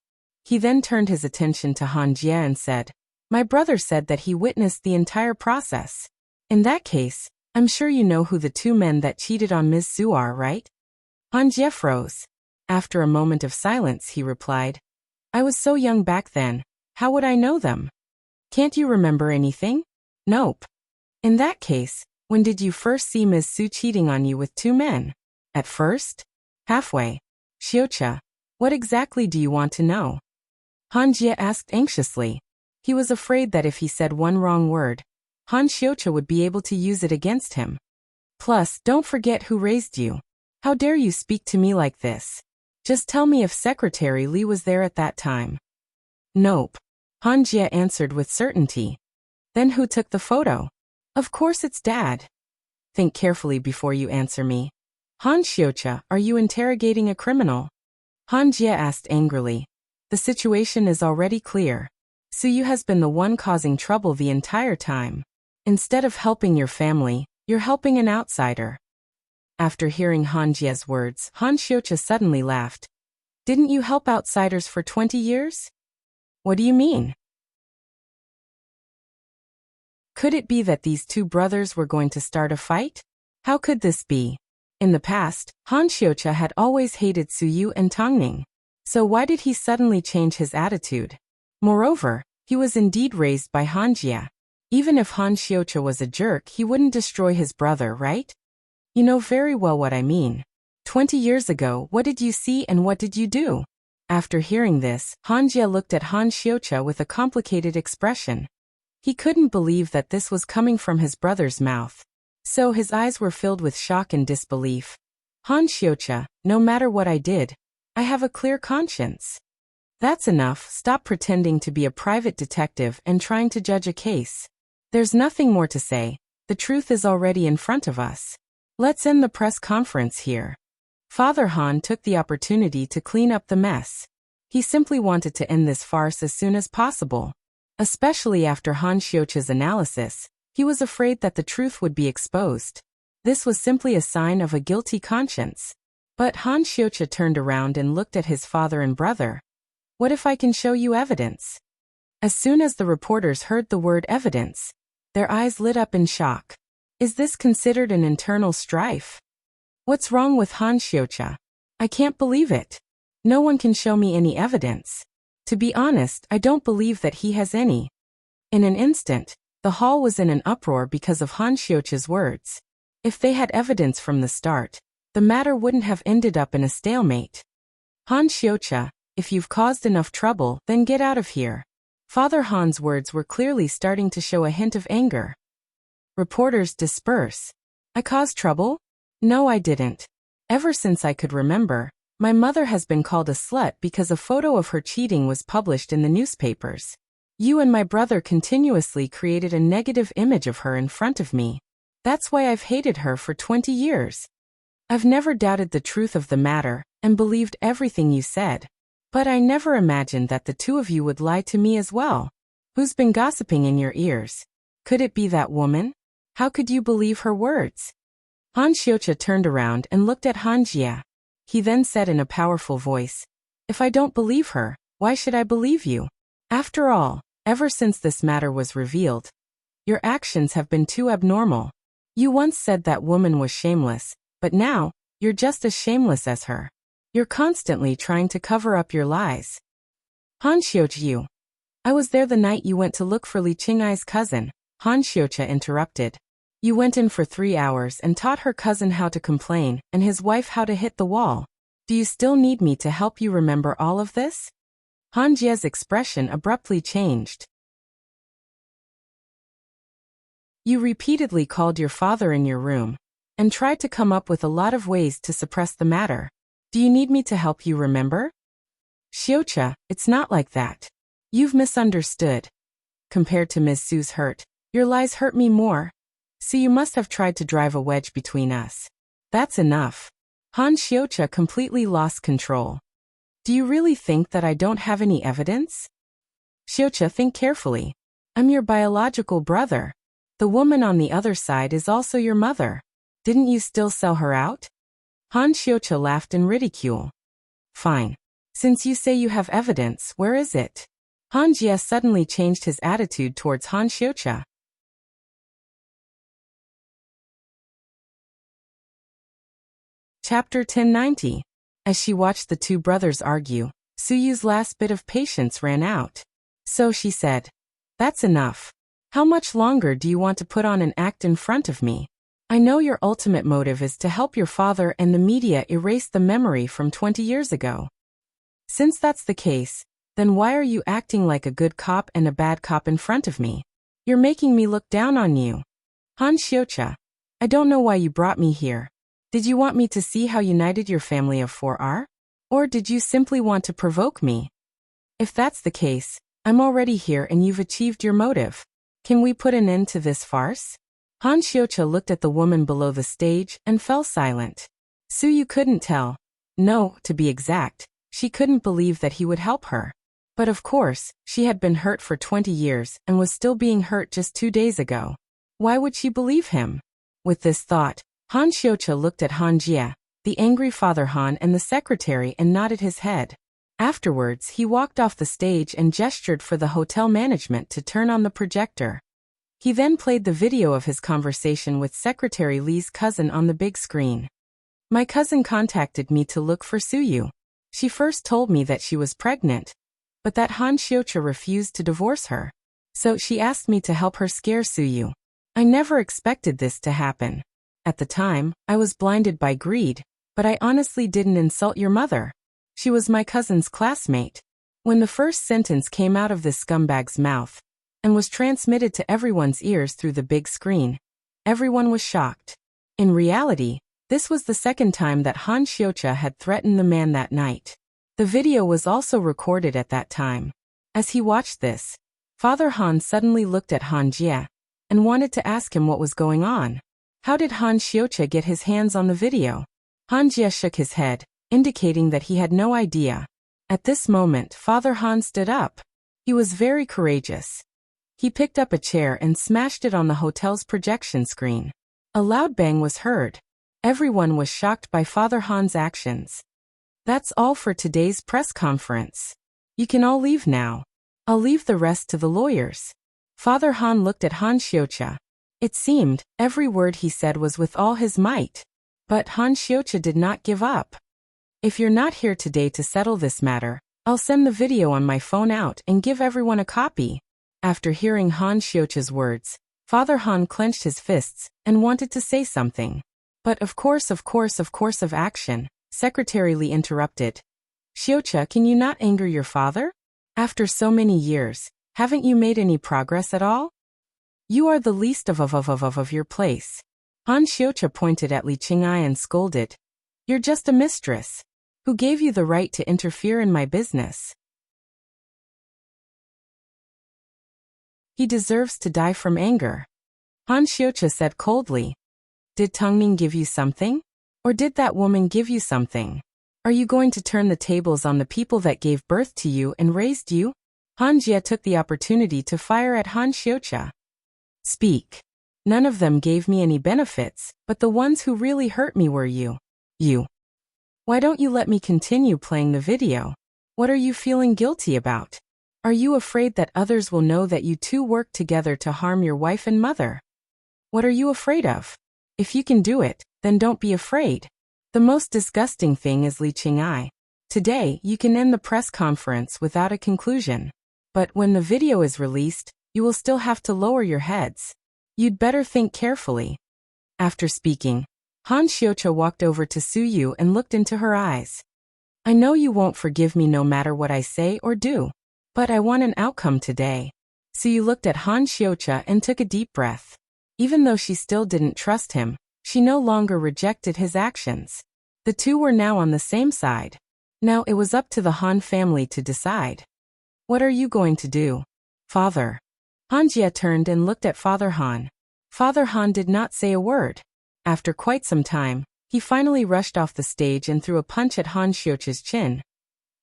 Speaker 1: He then turned his attention to Han Jie and said, my brother said that he witnessed the entire process. In that case, I'm sure you know who the 2 men that cheated on Ms. Su are, right? Han Jie froze. After a moment of silence, he replied, I was so young back then, how would I know them? Can't you remember anything? Nope. In that case, when did you first see Ms. Su cheating on you with 2 men? At first? Halfway. Xiucha, what exactly do you want to know? Han Jie asked anxiously. He was afraid that if he said one wrong word, Han Xiucha would be able to use it against him. Plus, don't forget who raised you. How dare you speak to me like this? Just tell me if Secretary Li was there at that time. Nope. Han Jie answered with certainty. Then who took the photo? Of course it's Dad. Think carefully before you answer me. Han Xiucha, are you interrogating a criminal? Han Jie asked angrily. The situation is already clear. Suyu has been the one causing trouble the entire time. Instead of helping your family, you're helping an outsider. After hearing Han Jie's words, Han Xiucha suddenly laughed. Didn't you help outsiders for 20 years? What do you mean? Could it be that these 2 brothers were going to start a fight? How could this be? In the past, Han Xiucha had always hated Suyu and Tongning. So why did he suddenly change his attitude? Moreover, he was indeed raised by Han Jie. Even if Han Xiucha was a jerk, he wouldn't destroy his brother, right? You know very well what I mean. 20 years ago, what did you see and what did you do? After hearing this, Han Jie looked at Han Xiucha with a complicated expression. He couldn't believe that this was coming from his brother's mouth. So his eyes were filled with shock and disbelief. Han Xiucha, no matter what I did, I have a clear conscience. That's enough. Stop pretending to be a private detective and trying to judge a case. There's nothing more to say. The truth is already in front of us. Let's end the press conference here. Father Han took the opportunity to clean up the mess. He simply wanted to end this farce as soon as possible. Especially after Han Xiucha's analysis, he was afraid that the truth would be exposed. This was simply a sign of a guilty conscience. But Han Xiucha turned around and looked at his father and brother. What if I can show you evidence? As soon as the reporters heard the word evidence, their eyes lit up in shock. Is this considered an internal strife? What's wrong with Han Xiucha? I can't believe it. No one can show me any evidence. To be honest, I don't believe that he has any. In an instant, the hall was in an uproar because of Han Xiucha's words. If they had evidence from the start, the matter wouldn't have ended up in a stalemate. Han Xiucha, if you've caused enough trouble, then get out of here. Father Han's words were clearly starting to show a hint of anger. Reporters disperse. I caused trouble? No, I didn't. Ever since I could remember, my mother has been called a slut because a photo of her cheating was published in the newspapers. You and my brother continuously created a negative image of her in front of me. That's why I've hated her for 20 years. I've never doubted the truth of the matter and believed everything you said. But I never imagined that the 2 of you would lie to me as well. Who's been gossiping in your ears? Could it be that woman? How could you believe her words? Han Xiucha turned around and looked at Han Jie. He then said in a powerful voice, If I don't believe her, why should I believe you? After all, ever since this matter was revealed, your actions have been too abnormal. You once said that woman was shameless, but now, you're just as shameless as her. You're constantly trying to cover up your lies. Han Xiucha, I was there the night you went to look for Li Qingai's cousin. Han Xiucha interrupted. You went in for 3 hours and taught her cousin how to complain and his wife how to hit the wall. Do you still need me to help you remember all of this? Han Jie's expression abruptly changed. You repeatedly called your father in your room and tried to come up with a lot of ways to suppress the matter. Do you need me to help you remember? Xiucha, it's not like that. You've misunderstood. Compared to Ms. Su's hurt, your lies hurt me more. So you must have tried to drive a wedge between us. That's enough. Han Xiucha completely lost control. Do you really think that I don't have any evidence? Xiucha, think carefully. I'm your biological brother. The woman on the other side is also your mother. Didn't you still sell her out? Han Xiucha laughed in ridicule. Fine. Since you say you have evidence, where is it? Han Jie suddenly changed his attitude towards Han Xiucha. Chapter 1090. As she watched the 2 brothers argue, Suyu's last bit of patience ran out. So she said, That's enough. How much longer do you want to put on an act in front of me? I know your ultimate motive is to help your father and the media erase the memory from 20 years ago. Since that's the case, then why are you acting like a good cop and a bad cop in front of me? You're making me look down on you. Han Xiucha, I don't know why you brought me here. Did you want me to see how united your family of four are? Or did you simply want to provoke me? If that's the case, I'm already here and you've achieved your motive. Can we put an end to this farce? Han Xiucha looked at the woman below the stage and fell silent. Suyu couldn't tell. No, to be exact, she couldn't believe that he would help her. But of course, she had been hurt for 20 years and was still being hurt just 2 days ago. Why would she believe him? With this thought, Han Xiucha looked at Han Jia, the angry father Han and the secretary and nodded his head. Afterwards, he walked off the stage and gestured for the hotel management to turn on the projector. He then played the video of his conversation with Secretary Li's cousin on the big screen. My cousin contacted me to look for Suyu. She first told me that she was pregnant, but that Han Xiucha refused to divorce her. So she asked me to help her scare Suyu. I never expected this to happen. At the time, I was blinded by greed, but I honestly didn't insult your mother. She was my cousin's classmate. When the first sentence came out of this scumbag's mouth, and was transmitted to everyone's ears through the big screen, everyone was shocked. In reality, this was the second time that Han Xiucha had threatened the man that night. The video was also recorded at that time. As he watched this, Father Han suddenly looked at Han Jia and wanted to ask him what was going on. How did Han Xiucha get his hands on the video? Han Jia shook his head, indicating that he had no idea. At this moment, Father Han stood up. He was very courageous. He picked up a chair and smashed it on the hotel's projection screen. A loud bang was heard. Everyone was shocked by Father Han's actions. That's all for today's press conference. You can all leave now. I'll leave the rest to the lawyers. Father Han looked at Han Xiucha. It seemed every word he said was with all his might. But Han Xiucha did not give up. If you're not here today to settle this matter, I'll send the video on my phone out and give everyone a copy. After hearing Han Xiucha's words, Father Han clenched his fists and wanted to say something. But of course of action, Secretary Li interrupted. Xiucha, can you not anger your father? After so many years, haven't you made any progress at all? You are the least of your place. Han Xiucha pointed at Li Qing'ai and scolded. You're just a mistress. Who gave you the right to interfere in my business? He deserves to die from anger. Han Xiucha said coldly. Did Tongning give you something? Or did that woman give you something? Are you going to turn the tables on the people that gave birth to you and raised you? Han Jia took the opportunity to fire at Han Xiucha. Speak. None of them gave me any benefits, but the ones who really hurt me were you. You. Why don't you let me continue playing the video? What are you feeling guilty about? Are you afraid that others will know that you two worked together to harm your wife and mother? What are you afraid of? If you can do it, then don't be afraid. The most disgusting thing is Li Qing'ai. Today, you can end the press conference without a conclusion. But when the video is released, you will still have to lower your heads. You'd better think carefully. After speaking, Han Xiucha walked over to Suyu and looked into her eyes. I know you won't forgive me no matter what I say or do. But I want an outcome today. Suyu looked at Han Xiucha and took a deep breath. Even though she still didn't trust him, she no longer rejected his actions. The two were now on the same side. Now it was up to the Han family to decide. What are you going to do, Father? Han Jia turned and looked at Father Han. Father Han did not say a word. After quite some time, he finally rushed off the stage and threw a punch at Han Xiucha's chin.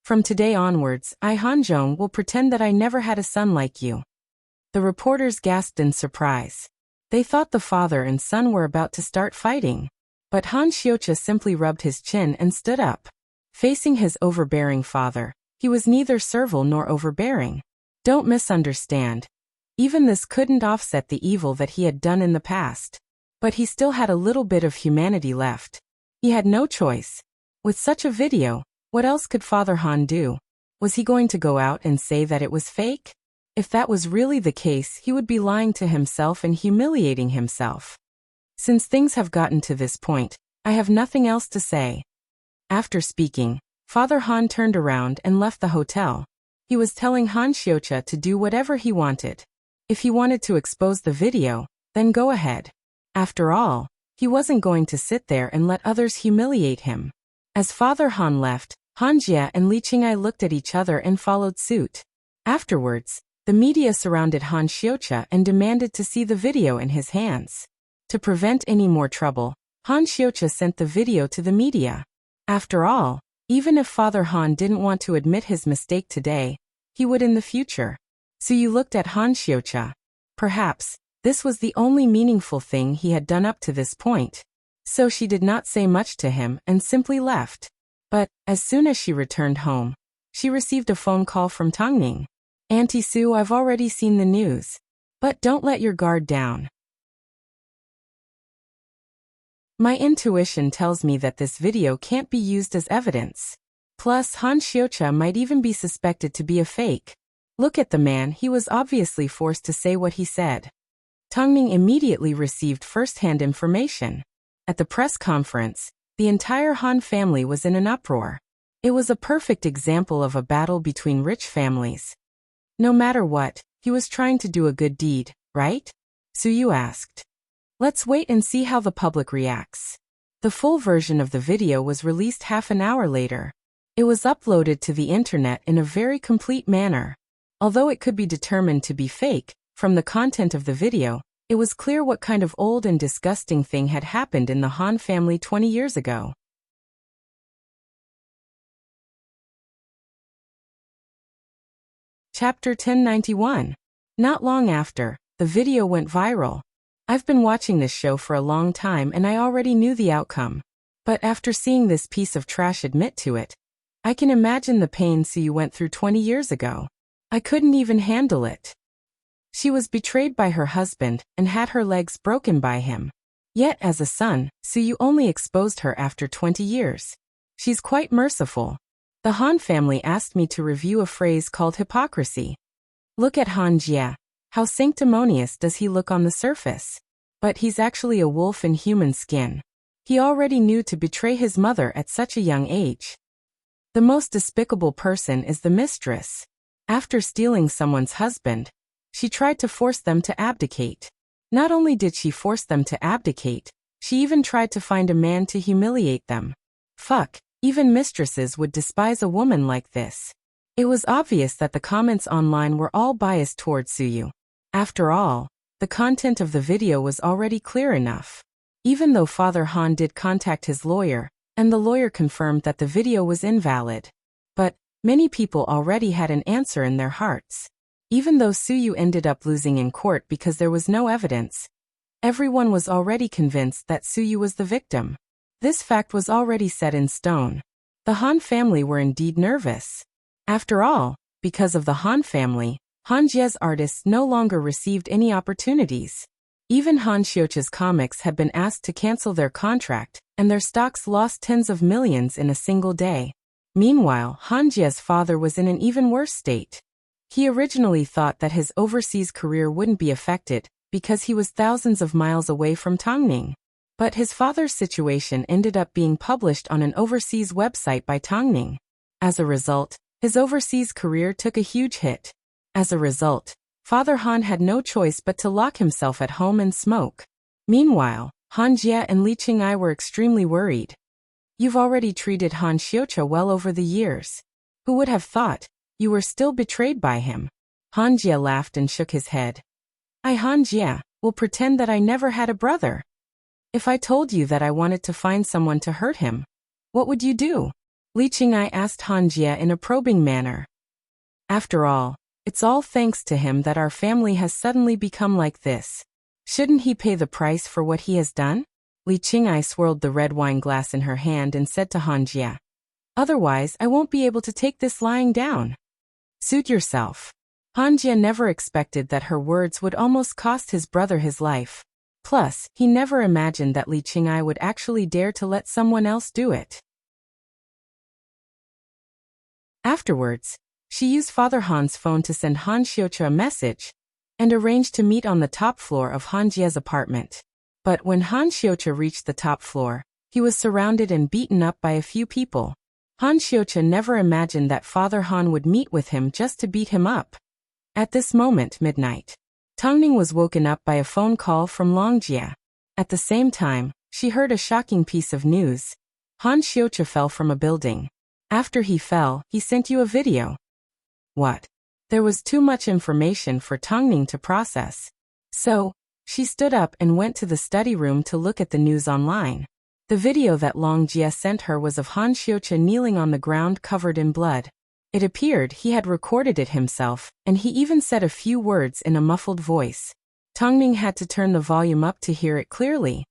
Speaker 1: From today onwards, I Hanzhong will pretend that I never had a son like you. The reporters gasped in surprise. They thought the father and son were about to start fighting. But Han Xiucha simply rubbed his chin and stood up. Facing his overbearing father, he was neither servile nor overbearing. Don't misunderstand. Even this couldn't offset the evil that he had done in the past. But he still had a little bit of humanity left. He had no choice. With such a video, what else could Father Han do? Was he going to go out and say that it was fake? If that was really the case, he would be lying to himself and humiliating himself. Since things have gotten to this point, I have nothing else to say. After speaking, Father Han turned around and left the hotel. He was telling Han Xiucha to do whatever he wanted. If he wanted to expose the video, then go ahead. After all, he wasn't going to sit there and let others humiliate him. As Father Han left, Han Jie and Li Qing'ai looked at each other and followed suit. Afterwards, the media surrounded Han Xiucha and demanded to see the video in his hands. To prevent any more trouble, Han Xiucha sent the video to the media. After all, even if Father Han didn't want to admit his mistake today, he would in the future. So you looked at Han Xiucha. Perhaps, this was the only meaningful thing he had done up to this point. So she did not say much to him and simply left. But, as soon as she returned home, she received a phone call from Tongning. Auntie Sue, I've already seen the news. But don't let your guard down. My intuition tells me that this video can't be used as evidence. Plus, Han Xiucha might even be suspected to be a fake. Look at the man, he was obviously forced to say what he said. Tongning immediately received first-hand information. At the press conference, the entire Han family was in an uproar. It was a perfect example of a battle between rich families. No matter what, he was trying to do a good deed, right? Suyu asked. Let's wait and see how the public reacts. The full version of the video was released half an hour later. It was uploaded to the internet in a very complete manner. Although it could be determined to be fake, from the content of the video, it was clear what kind of old and disgusting thing had happened in the Han family 20 years ago. Chapter 1091. Not long after, the video went viral. I've been watching this show for a long time and I already knew the outcome. But after seeing this piece of trash admit to it, I can imagine the pain Suyu went through 20 years ago. I couldn't even handle it. She was betrayed by her husband and had her legs broken by him. Yet as a son, Suyu only exposed her after 20 years. She's quite merciful. The Han family asked me to review a phrase called hypocrisy. Look at Han Jie. How sanctimonious does he look on the surface? But he's actually a wolf in human skin. He already knew to betray his mother at such a young age. The most despicable person is the mistress. After stealing someone's husband, she tried to force them to abdicate. Not only did she force them to abdicate, she even tried to find a man to humiliate them. Fuck. Even mistresses would despise a woman like this. It was obvious that the comments online were all biased towards Suyu. After all, the content of the video was already clear enough. Even though Father Han did contact his lawyer, and the lawyer confirmed that the video was invalid. But, many people already had an answer in their hearts. Even though Suyu ended up losing in court because there was no evidence, everyone was already convinced that Suyu was the victim. This fact was already set in stone. The Han family were indeed nervous. After all, because of the Han family, Han Jie's artists no longer received any opportunities. Even Han Xiucha's comics had been asked to cancel their contract, and their stocks lost tens of millions in a single day. Meanwhile, Han Jie's father was in an even worse state. He originally thought that his overseas career wouldn't be affected, because he was thousands of miles away from Tongning. But his father's situation ended up being published on an overseas website by Tongning. As a result, his overseas career took a huge hit. As a result, Father Han had no choice but to lock himself at home and smoke. Meanwhile, Han Jie and Li Qing'ai were extremely worried. You've already treated Han Xiucha well over the years. Who would have thought? You were still betrayed by him. Han Jie laughed and shook his head. I, Han Jie, will pretend that I never had a brother. If I told you that I wanted to find someone to hurt him, what would you do? Li Qing'ai asked Han Jie in a probing manner. After all, it's all thanks to him that our family has suddenly become like this. Shouldn't he pay the price for what he has done? Li Qing'ai swirled the red wine glass in her hand and said to Han Jie. Otherwise, I won't be able to take this lying down. Suit yourself. Han Jie never expected that her words would almost cost his brother his life. Plus, he never imagined that Li Qing'ai would actually dare to let someone else do it. Afterwards, She used Father Han's phone to send Han Xiucha a message and arranged to meet on the top floor of Han Jie's apartment. But when Han Xiucha reached the top floor, he was surrounded and beaten up by a few people. Han Xiucha never imagined that Father Han would meet with him just to beat him up. At this moment, midnight, Tongning was woken up by a phone call from Longjia. At the same time, she heard a shocking piece of news. Han Xiucha fell from a building. After he fell, he sent you a video. What? There was too much information for Tongning to process. So, she stood up and went to the study room to look at the news online. The video that Longjia sent her was of Han Xiucha kneeling on the ground covered in blood. It appeared he had recorded it himself, and he even said a few words in a muffled voice. Tongning had to turn the volume up to hear it clearly.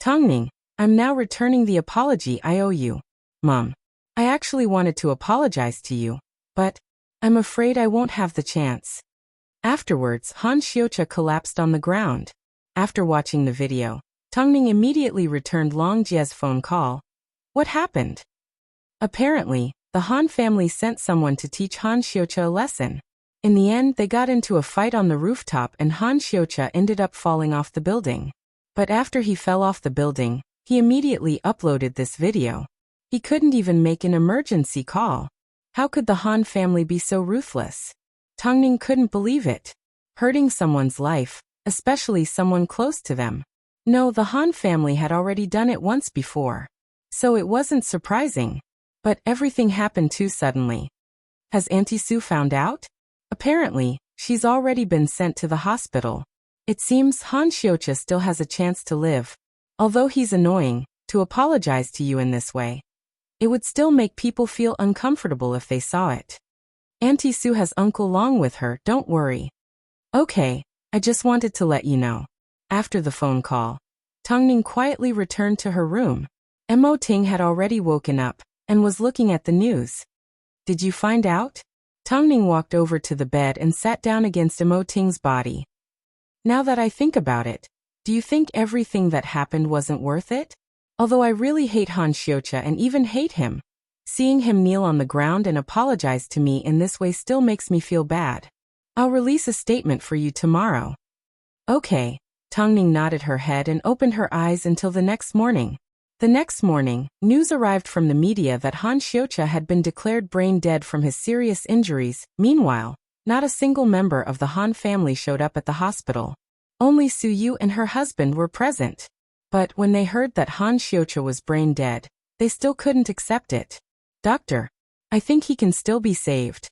Speaker 1: Tongning, I'm now returning the apology I owe you. Mom, I actually wanted to apologize to you, but I'm afraid I won't have the chance. Afterwards, Han Xiucha collapsed on the ground. After watching the video, Tongning immediately returned Longjia's phone call. What happened? Apparently, the Han family sent someone to teach Han Xiucha a lesson. In the end, they got into a fight on the rooftop and Han Xiucha ended up falling off the building. But after he fell off the building, he immediately uploaded this video. He couldn't even make an emergency call. How could the Han family be so ruthless? Tongning couldn't believe it. Hurting someone's life, especially someone close to them. No, the Han family had already done it once before. So it wasn't surprising. But everything happened too suddenly. Has Auntie Sue found out? Apparently, she's already been sent to the hospital. It seems Han Xiucha still has a chance to live. Although he's annoying, to apologize to you in this way, it would still make people feel uncomfortable if they saw it. Auntie Sue has Uncle Long with her, don't worry. Okay, I just wanted to let you know. After the phone call, Tongning quietly returned to her room. Mo Ting had already woken up and was looking at the news. Did you find out? Tongning walked over to the bed and sat down against Mo Ting's body. Now that I think about it, do you think everything that happened wasn't worth it? Although I really hate Han Xiucha and even hate him, seeing him kneel on the ground and apologize to me in this way still makes me feel bad. I'll release a statement for you tomorrow. Okay. Tongning nodded her head and opened her eyes until the next morning. The next morning, news arrived from the media that Han Xiucha had been declared brain dead from his serious injuries. Meanwhile, not a single member of the Han family showed up at the hospital. Only Su Yu and her husband were present. But when they heard that Han Xiucha was brain dead, they still couldn't accept it. Doctor, I think he can still be saved.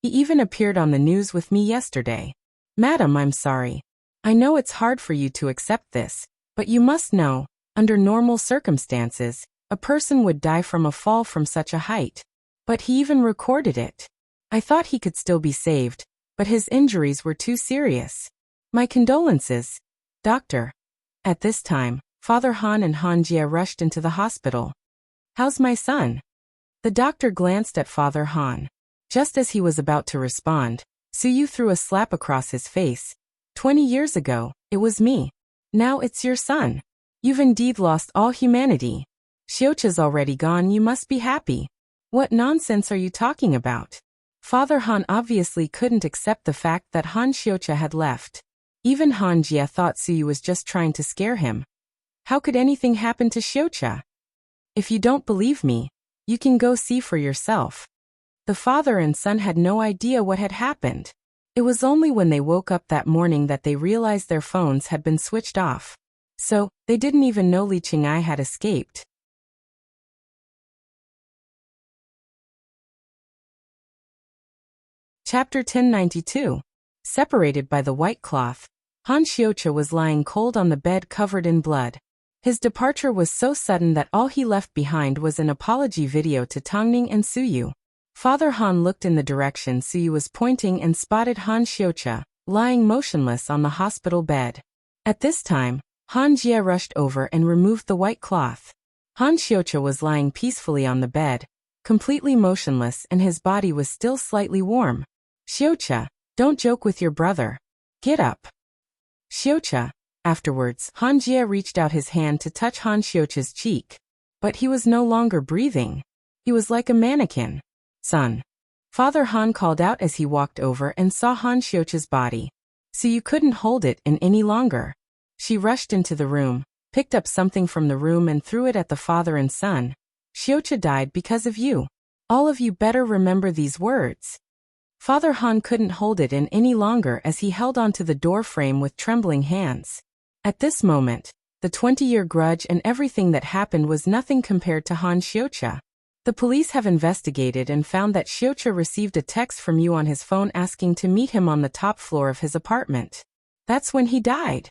Speaker 1: He even appeared on the news with me yesterday. Madam, I'm sorry. I know it's hard for you to accept this, but you must know, under normal circumstances, a person would die from a fall from such a height. But he even recorded it. I thought he could still be saved, but his injuries were too serious. My condolences, doctor. At this time, Father Han and Han Jie rushed into the hospital. How's my son? The doctor glanced at Father Han. Just as he was about to respond, Su Yu threw a slap across his face. 20 years ago, it was me. Now it's your son. You've indeed lost all humanity. Xiucha's already gone, you must be happy. What nonsense are you talking about? Father Han obviously couldn't accept the fact that Han Xiucha had left. Even Han Jie thought Su Yu was just trying to scare him. How could anything happen to Xiucha? If you don't believe me, you can go see for yourself. The father and son had no idea what had happened. It was only when they woke up that morning that they realized their phones had been switched off. So, they didn't even know Li Qing'ai had escaped. Chapter 1092. Separated by the white cloth, Han Xiucha was lying cold on the bed covered in blood. His departure was so sudden that all he left behind was an apology video to Tongning and Su Yu. Father Han looked in the direction Su Yu was pointing and spotted Han Xiucha, lying motionless on the hospital bed. At this time, Han Jie rushed over and removed the white cloth. Han Xiucha was lying peacefully on the bed, completely motionless, and his body was still slightly warm. Xiucha, don't joke with your brother. Get up. Xiucha. Afterwards, Han Jie reached out his hand to touch Han Xiucha's cheek. But he was no longer breathing. He was like a mannequin. Son. Father Han called out as he walked over and saw Han Xiuqia's body. So you couldn't hold it in any longer. She rushed into the room, picked up something from the room and threw it at the father and son. Xiuqia died because of you. All of you better remember these words. Father Han couldn't hold it in any longer as he held onto the door frame with trembling hands. At this moment, the 20-year grudge and everything that happened was nothing compared to Han Xiuqia. The police have investigated and found that Xiuqia received a text from you on his phone asking to meet him on the top floor of his apartment. That's when he died.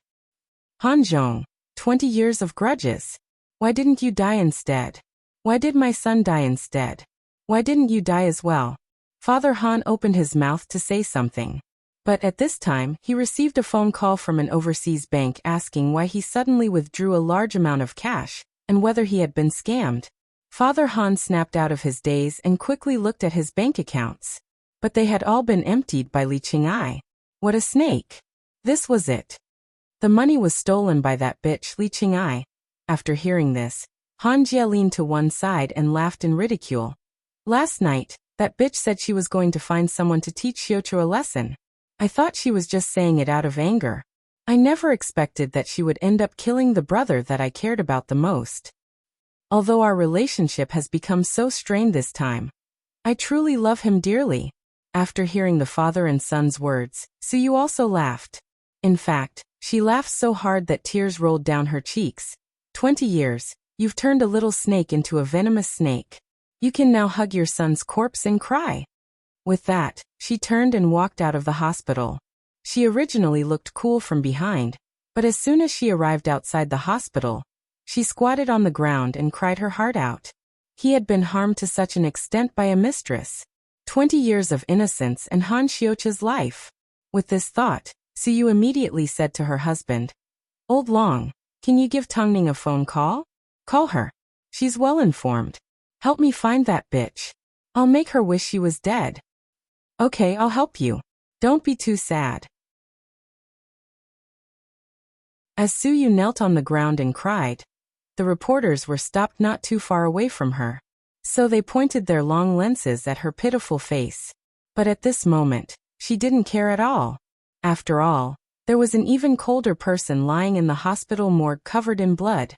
Speaker 1: Han Zhong, 20 years of grudges. Why didn't you die instead? Why did my son die instead? Why didn't you die as well? Father Han opened his mouth to say something. But at this time, he received a phone call from an overseas bank asking why he suddenly withdrew a large amount of cash, and whether he had been scammed. Father Han snapped out of his daze and quickly looked at his bank accounts. But they had all been emptied by Li Qing'ai. What a snake. This was it. The money was stolen by that bitch Li Qing'ai. After hearing this, Han Jie leaned to one side and laughed in ridicule. Last night, that bitch said she was going to find someone to teach Xiuqiu a lesson. I thought she was just saying it out of anger. I never expected that she would end up killing the brother that I cared about the most. Although our relationship has become so strained this time, I truly love him dearly. After hearing the father and son's words, Suyu also laughed. In fact, she laughed so hard that tears rolled down her cheeks. 20 years, you've turned a little snake into a venomous snake. You can now hug your son's corpse and cry. With that, she turned and walked out of the hospital. She originally looked cool from behind, but as soon as she arrived outside the hospital, she squatted on the ground and cried her heart out. He had been harmed to such an extent by a mistress. 20 years of innocence and Han Xiuqia's life. With this thought, Suyu immediately said to her husband, Old Long, can you give Tongning a phone call? Call her. She's well informed. Help me find that bitch. I'll make her wish she was dead. Okay, I'll help you. Don't be too sad. As Suyu knelt on the ground and cried, the reporters were stopped not too far away from her. So they pointed their long lenses at her pitiful face. But at this moment, she didn't care at all. After all, there was an even colder person lying in the hospital morgue covered in blood.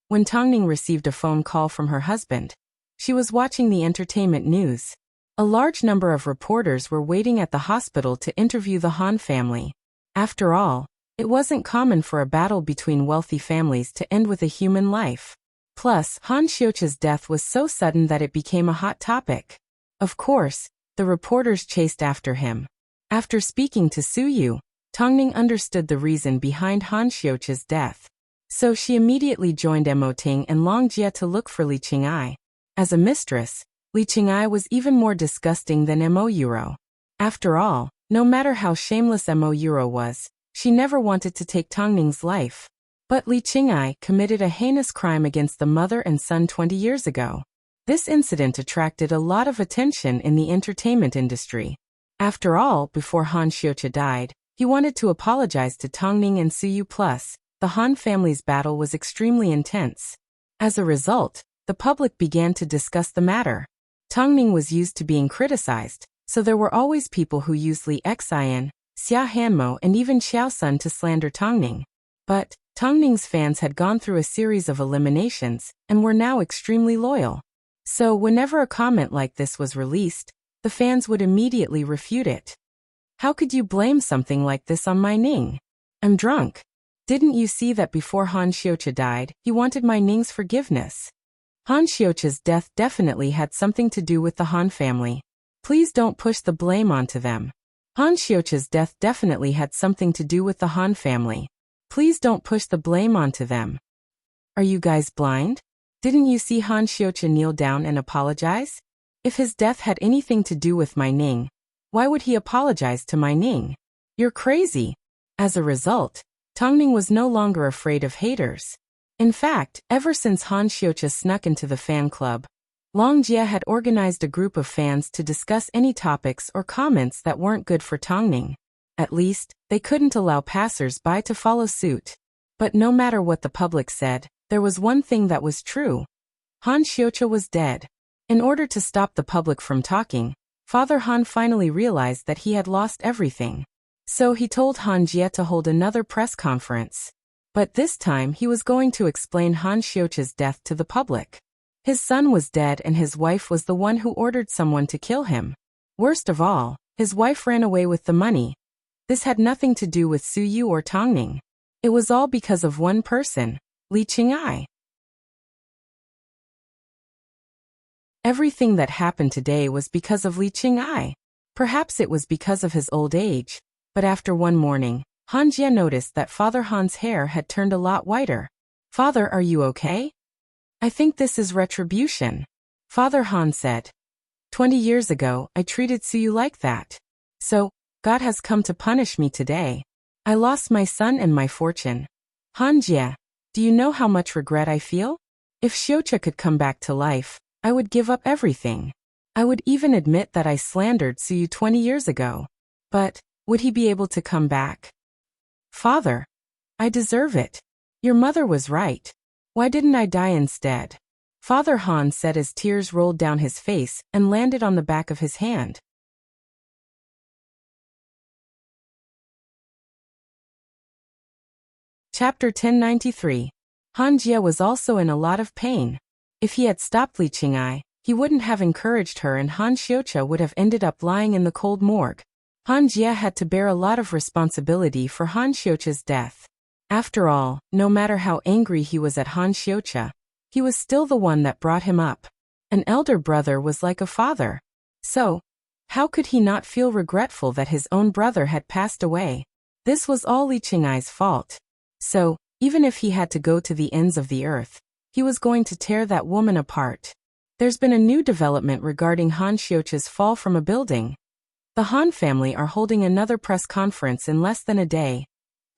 Speaker 1: When Tongning received a phone call from her husband, she was watching the entertainment news. A large number of reporters were waiting at the hospital to interview the Han family. After all, it wasn't common for a battle between wealthy families to end with a human life. Plus, Han Xiuqia's death was so sudden that it became a hot topic. Of course, the reporters chased after him. After speaking to Suyu, Tongning understood the reason behind Han Xiuqia's death. So she immediately joined Emoting and Long Jie to look for Li Qing'ai. As a mistress, Li Qing'ai was even more disgusting than Mo Yuro. After all, no matter how shameless Mo Yuro was, she never wanted to take Tongning's life. But Li Qing'ai committed a heinous crime against the mother and son 20 years ago. This incident attracted a lot of attention in the entertainment industry. After all, before Han Xiuqia died, he wanted to apologize to Tongning and Suyu. Plus, the Han family's battle was extremely intense. As a result, the public began to discuss the matter. Tongning was used to being criticized, so there were always people who used Li Xian, Xia Hanmo and even Xiao Sun to slander Tongning. But, Tongning's fans had gone through a series of eliminations, and were now extremely loyal. So whenever a comment like this was released, the fans would immediately refute it. How could you blame something like this on my Ning? I'm drunk. Didn't you see that before Han Xiuqia died, he wanted my Ning's forgiveness? Han Xiuqia's death definitely had something to do with the Han family. Please don't push the blame onto them. Han Xiuqia's death definitely had something to do with the Han family. Please don't push the blame onto them. Are you guys blind? Didn't you see Han Xiuqia kneel down and apologize? If his death had anything to do with my Ning, why would he apologize to my Ning? You're crazy. As a result, Tongning was no longer afraid of haters. In fact, ever since Han Xiuqia snuck into the fan club, Long Jie had organized a group of fans to discuss any topics or comments that weren't good for Tongning. At least, they couldn't allow passers-by to follow suit. But no matter what the public said, there was one thing that was true. Han Xiuqia was dead. In order to stop the public from talking, Father Han finally realized that he had lost everything. So he told Han Jie to hold another press conference. But this time he was going to explain Han Xiuqi's death to the public. His son was dead and his wife was the one who ordered someone to kill him. Worst of all, his wife ran away with the money. This had nothing to do with Su Yu or Tongning. It was all because of one person, Li Qing'ai. Everything that happened today was because of Li Qing'ai. Perhaps it was because of his old age, but after one morning, Han Jie noticed that Father Han's hair had turned a lot whiter. "Father, are you okay?" "I think this is retribution," Father Han said. 20 years ago, I treated Su Yu like that. So, God has come to punish me today. I lost my son and my fortune. Han Jie, do you know how much regret I feel? If Xiuqi could come back to life, I would give up everything. I would even admit that I slandered Su Yu 20 years ago. But, would he be able to come back? Father, I deserve it. Your mother was right. Why didn't I die instead? Father Han said as tears rolled down his face and landed on the back of his hand. Chapter 1093. Han Jie was also in a lot of pain. If he had stopped Li Qing'ai, he wouldn't have encouraged her and Han Xiuqi would have ended up lying in the cold morgue. Han Jie had to bear a lot of responsibility for Han Xiuqi's death. After all, no matter how angry he was at Han Xiuqi, he was still the one that brought him up. An elder brother was like a father. So, how could he not feel regretful that his own brother had passed away? This was all Li Qing'ai's fault. So, even if he had to go to the ends of the earth, he was going to tear that woman apart. There's been a new development regarding Han Xiuqi's fall from a building. The Han family are holding another press conference in less than a day.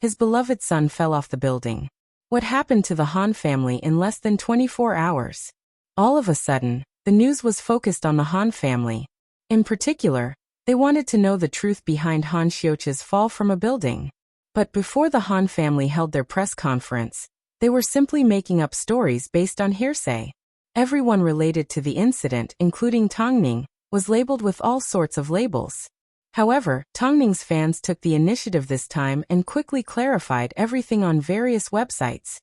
Speaker 1: His beloved son fell off the building. What happened to the Han family in less than 24 hours? All of a sudden, the news was focused on the Han family. In particular, they wanted to know the truth behind Han Xiuqi's fall from a building. But before the Han family held their press conference, they were simply making up stories based on hearsay. Everyone related to the incident, including Tongning, was labeled with all sorts of labels. However, Tongning's fans took the initiative this time and quickly clarified everything on various websites,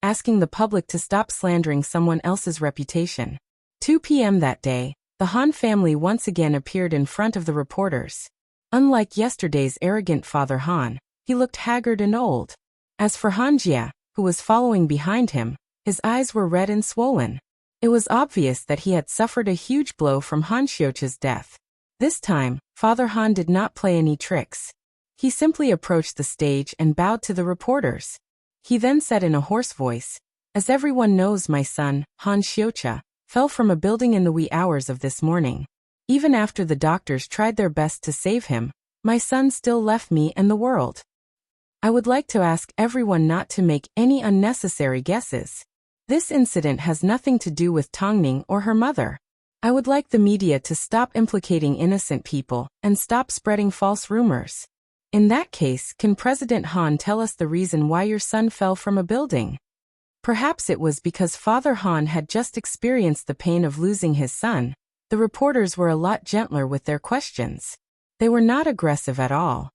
Speaker 1: asking the public to stop slandering someone else's reputation. 2 p.m. that day, the Han family once again appeared in front of the reporters. Unlike yesterday's arrogant Father Han, he looked haggard and old. As for Han Jie, who was following behind him, his eyes were red and swollen. It was obvious that he had suffered a huge blow from Han Xiuqi's death. This time, Father Han did not play any tricks. He simply approached the stage and bowed to the reporters. He then said in a hoarse voice, "As everyone knows, my son, Han Xiuqi, fell from a building in the wee hours of this morning. Even after the doctors tried their best to save him, my son still left me and the world. I would like to ask everyone not to make any unnecessary guesses. This incident has nothing to do with Tongning or her mother. I would like the media to stop implicating innocent people and stop spreading false rumors. In that case, can President Han tell us the reason why your son fell from a building?" Perhaps it was because Father Han had just experienced the pain of losing his son. The reporters were a lot gentler with their questions. They were not aggressive at all.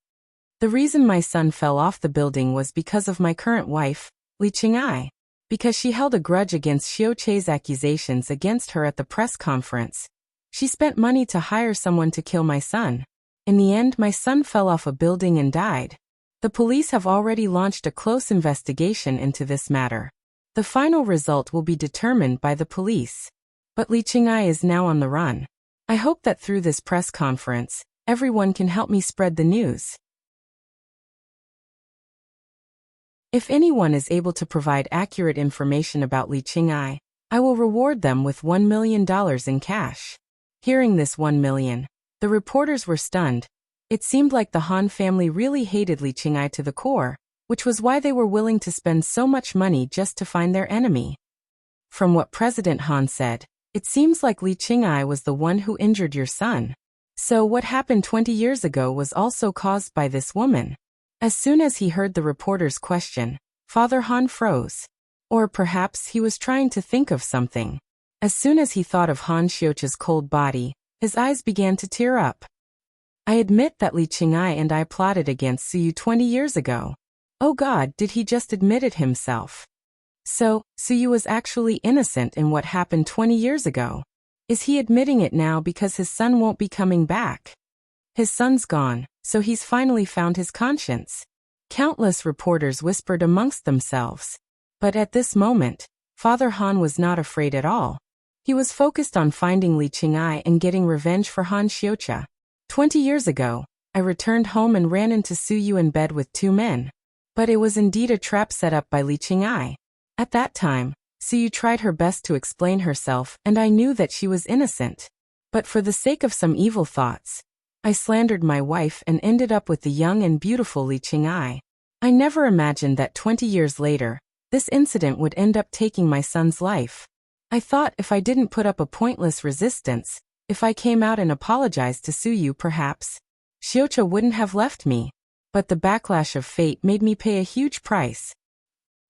Speaker 1: "The reason my son fell off the building was because of my current wife, Li Qing'ai. Because she held a grudge against Xiuqi's accusations against her at the press conference. She spent money to hire someone to kill my son. In the end, my son fell off a building and died. The police have already launched a close investigation into this matter. The final result will be determined by the police. But Li Qing'ai is now on the run. I hope that through this press conference, everyone can help me spread the news. If anyone is able to provide accurate information about Li Qing'ai, I will reward them with $1 million in cash." Hearing this $1 million, the reporters were stunned. It seemed like the Han family really hated Li Qing'ai to the core, which was why they were willing to spend so much money just to find their enemy. From what President Han said, it seems like Li Qing'ai was the one who injured your son. So what happened 20 years ago was also caused by this woman. As soon as he heard the reporter's question, Father Han froze. Or perhaps he was trying to think of something. As soon as he thought of Han Xiuqia's cold body, his eyes began to tear up. I admit that Li Qing'ai and I plotted against Suyu 20 years ago. Oh God, did he just admit it himself? So, Suyu was actually innocent in what happened 20 years ago. Is he admitting it now because his son won't be coming back? His son's gone, so he's finally found his conscience. Countless reporters whispered amongst themselves. But at this moment, Father Han was not afraid at all. He was focused on finding Li Qing'ai and getting revenge for Han Xiuqia. 20 years ago, I returned home and ran into Suyu in bed with 2 men. But it was indeed a trap set up by Li Qing'ai. At that time, Suyu tried her best to explain herself, and I knew that she was innocent. But for the sake of some evil thoughts, I slandered my wife and ended up with the young and beautiful Li Qing'ai. I never imagined that 20 years later, this incident would end up taking my son's life. I thought if I didn't put up a pointless resistance, if I came out and apologized to Suyu perhaps, Xiuqia wouldn't have left me. But the backlash of fate made me pay a huge price.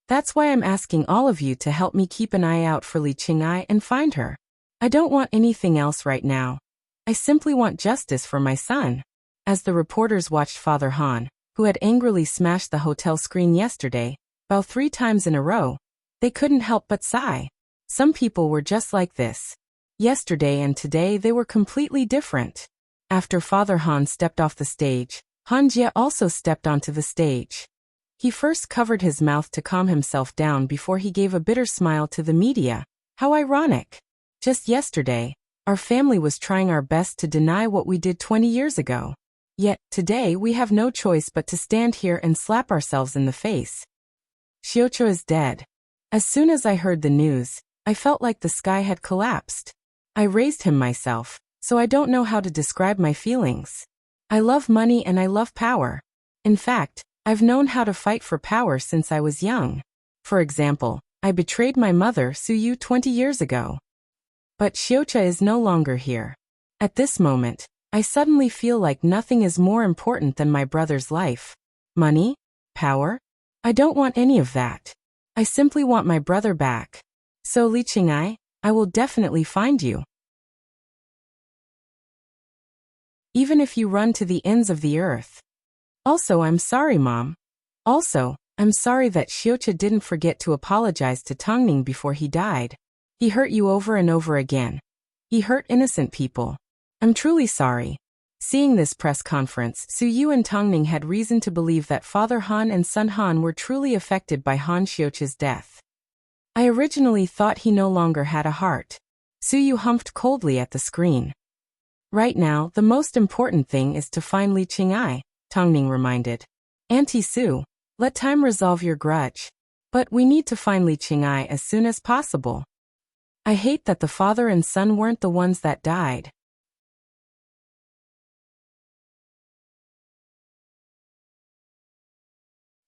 Speaker 1: That's why I'm asking all of you to help me keep an eye out for Li Qing'ai and find her. I don't want anything else right now. I simply want justice for my son. As the reporters watched Father Han, who had angrily smashed the hotel screen yesterday, bow 3 times in a row, they couldn't help but sigh. Some people were just like this. Yesterday and today they were completely different. After Father Han stepped off the stage, Han Jie also stepped onto the stage. He first covered his mouth to calm himself down before he gave a bitter smile to the media. How ironic. Just yesterday, our family was trying our best to deny what we did 20 years ago. Yet, today we have no choice but to stand here and slap ourselves in the face. Xiuqia is dead. As soon as I heard the news, I felt like the sky had collapsed. I raised him myself, so I don't know how to describe my feelings. I love money and I love power. In fact, I've known how to fight for power since I was young. For example, I betrayed my mother Suyu 20 years ago. But Xiuqia is no longer here. At this moment, I suddenly feel like nothing is more important than my brother's life. Money? Power? I don't want any of that. I simply want my brother back. So Li Qing'ai, I will definitely find you. Even if you run to the ends of the earth. Also, I'm sorry, Mom. Also, I'm sorry that Xiuqia didn't forget to apologize to Tongning before he died. He hurt you over and over again. He hurt innocent people. I'm truly sorry. Seeing this press conference, Suyu and Tongning had reason to believe that Father Han and Son Han were truly affected by Han Xiuqia's death. I originally thought he no longer had a heart. Suyu humphed coldly at the screen. Right now, the most important thing is to find Li Qing'ai, Tongning reminded. Auntie Su, let time resolve your grudge. But we need to find Li Qing'ai as soon as possible. I hate that the father and son weren't the ones that died.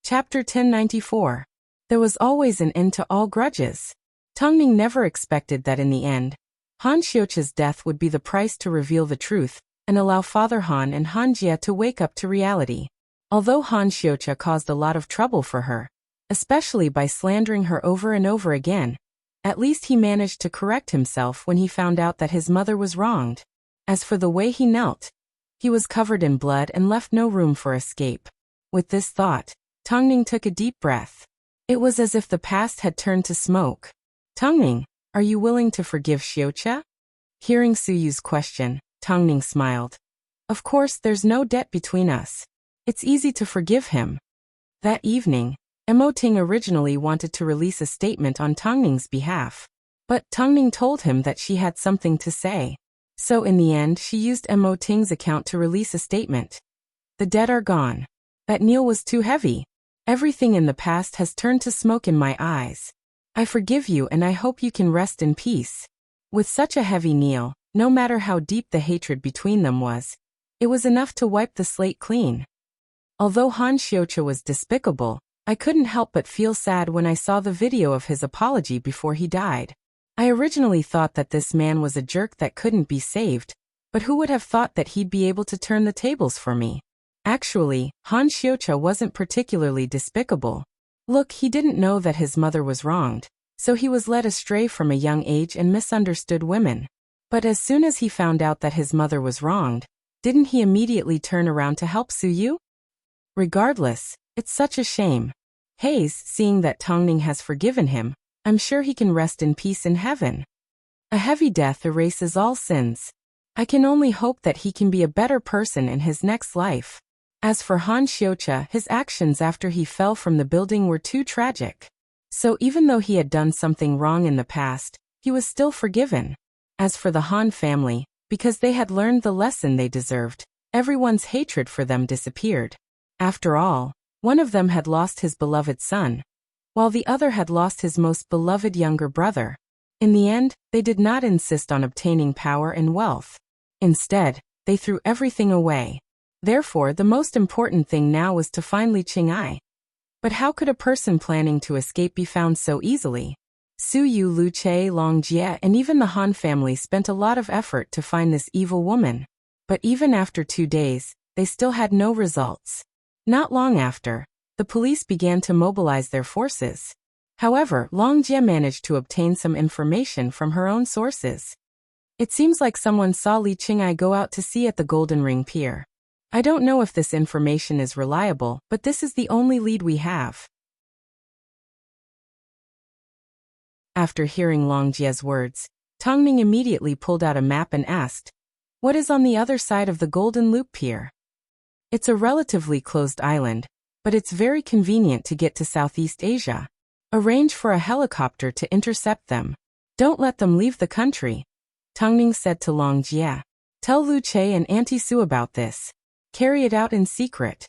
Speaker 1: Chapter 1094. There was always an end to all grudges. Tongning never expected that in the end, Han Xiuqia's death would be the price to reveal the truth and allow Father Han and Han Jie to wake up to reality. Although Han Xiuqia caused a lot of trouble for her, especially by slandering her over and over again, at least he managed to correct himself when he found out that his mother was wronged. As for the way he knelt, he was covered in blood and left no room for escape. With this thought, Tongning took a deep breath. It was as if the past had turned to smoke. Tongning, are you willing to forgive Xiuqia? Hearing Suyu's question, Tongning smiled. Of course, there's no debt between us. It's easy to forgive him. That evening, Emoting originally wanted to release a statement on Tongning's behalf. But Tongning told him that she had something to say. So in the end she used Emoting's account to release a statement. The dead are gone. That kneel was too heavy. Everything in the past has turned to smoke in my eyes. I forgive you and I hope you can rest in peace. With such a heavy kneel, no matter how deep the hatred between them was, it was enough to wipe the slate clean. Although Han Xiuqia was despicable, I couldn't help but feel sad when I saw the video of his apology before he died. I originally thought that this man was a jerk that couldn't be saved, but who would have thought that he'd be able to turn the tables for me? Actually, Han Xiuqia wasn't particularly despicable. Look, he didn't know that his mother was wronged, so he was led astray from a young age and misunderstood women. But as soon as he found out that his mother was wronged, didn't he immediately turn around to help Suyu? Regardless, it's such a shame. Hayes, seeing that Tongning has forgiven him, I'm sure he can rest in peace in heaven. A heavy death erases all sins. I can only hope that he can be a better person in his next life. As for Han Xiucha, his actions after he fell from the building were too tragic. So even though he had done something wrong in the past, he was still forgiven. As for the Han family, because they had learned the lesson they deserved, everyone's hatred for them disappeared. After all, one of them had lost his beloved son, while the other had lost his most beloved younger brother. In the end, they did not insist on obtaining power and wealth. Instead, they threw everything away. Therefore, the most important thing now was to find Li Qing'ai. But how could a person planning to escape be found so easily? Suyu, Lu Che, Long Jie, and even the Han family spent a lot of effort to find this evil woman. But even after 2 days, they still had no results. Not long after, the police began to mobilize their forces. However, Long Jie managed to obtain some information from her own sources. It seems like someone saw Li Qing'ai go out to sea at the Golden Ring Pier. I don't know if this information is reliable, but this is the only lead we have. After hearing Long Jie's words, Tongning immediately pulled out a map and asked, "What is on the other side of the Golden Loop Pier?" It's a relatively closed island, but it's very convenient to get to Southeast Asia. Arrange for a helicopter to intercept them. Don't let them leave the country. Tongning said to Long Jie. Tell Lu Che and Auntie Su about this. Carry it out in secret.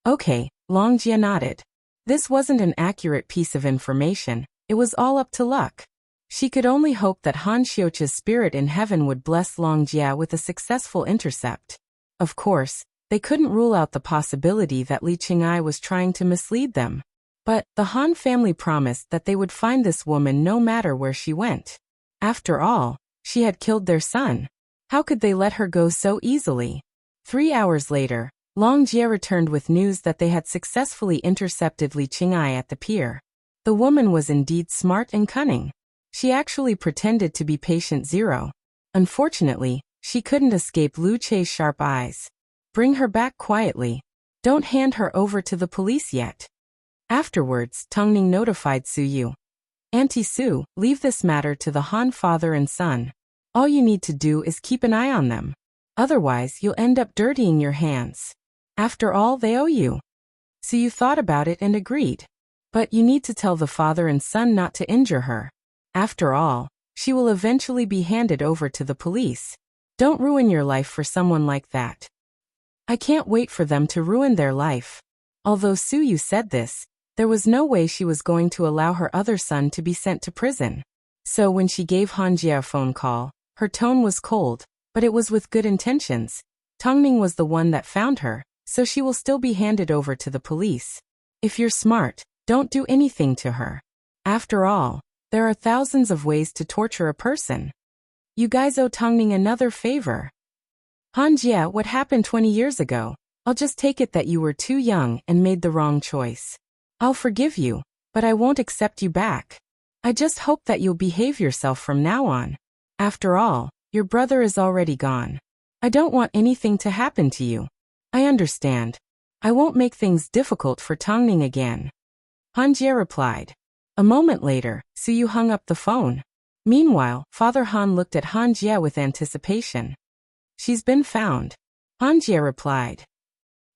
Speaker 1: Okay, Long Jie nodded. This wasn't an accurate piece of information, it was all up to luck. She could only hope that Han Xiucha's spirit in heaven would bless Long Jie with a successful intercept. Of course, they couldn't rule out the possibility that Li Qing'ai was trying to mislead them. But the Han family promised that they would find this woman no matter where she went. After all, she had killed their son. How could they let her go so easily? 3 hours later, Long Jie returned with news that they had successfully intercepted Li Qing'ai at the pier. The woman was indeed smart and cunning. She actually pretended to be patient zero. Unfortunately, she couldn't escape Lu Che's sharp eyes. Bring her back quietly. Don't hand her over to the police yet. Afterwards, Tongning notified Suyu. Auntie Su, leave this matter to the Han father and son. All you need to do is keep an eye on them. Otherwise, you'll end up dirtying your hands. After all, they owe you. Suyu thought about it and agreed. But you need to tell the father and son not to injure her. After all, she will eventually be handed over to the police. Don't ruin your life for someone like that. I can't wait for them to ruin their life. Although Suyu said this, there was no way she was going to allow her other son to be sent to prison. So when she gave Han Jie a phone call, her tone was cold, but it was with good intentions. Tongning was the one that found her, so she will still be handed over to the police. If you're smart, don't do anything to her. After all, there are thousands of ways to torture a person. You guys owe Tongning another favor. Han Jie, what happened 20 years ago? I'll just take it that you were too young and made the wrong choice. I'll forgive you, but I won't accept you back. I just hope that you'll behave yourself from now on. After all, your brother is already gone. I don't want anything to happen to you. I understand. I won't make things difficult for Tongning again. Han Jie replied. A moment later, Suyu hung up the phone. Meanwhile, Father Han looked at Han Jie with anticipation. She's been found. Han Jie replied.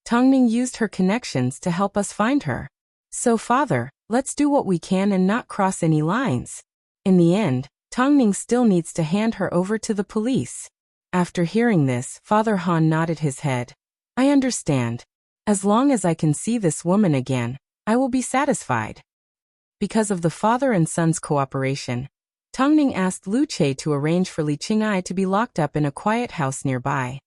Speaker 1: Tongning used her connections to help us find her. So Father, let's do what we can and not cross any lines. In the end, Tongning still needs to hand her over to the police. After hearing this, Father Han nodded his head. I understand. As long as I can see this woman again, I will be satisfied. Because of the father and son's cooperation, Tongning asked Lu Che to arrange for Li Qing'ai to be locked up in a quiet house nearby.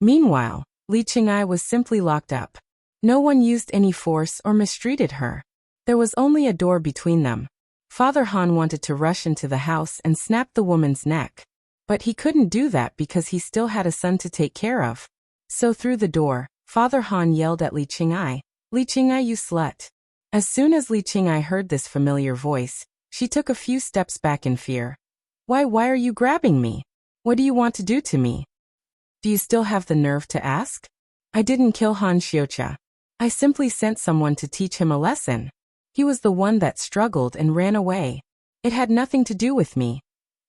Speaker 1: Meanwhile, Li Qing'ai was simply locked up. No one used any force or mistreated her. There was only a door between them. Father Han wanted to rush into the house and snap the woman's neck. But he couldn't do that because he still had a son to take care of. So through the door, Father Han yelled at Li Qing'ai, "Li Qing'ai, you slut. As soon as Li Qing'ai heard this familiar voice, she took a few steps back in fear. Why are you grabbing me? What do you want to do to me? Do you still have the nerve to ask? I didn't kill Han Xiuqia. I simply sent someone to teach him a lesson. He was the one that struggled and ran away. It had nothing to do with me.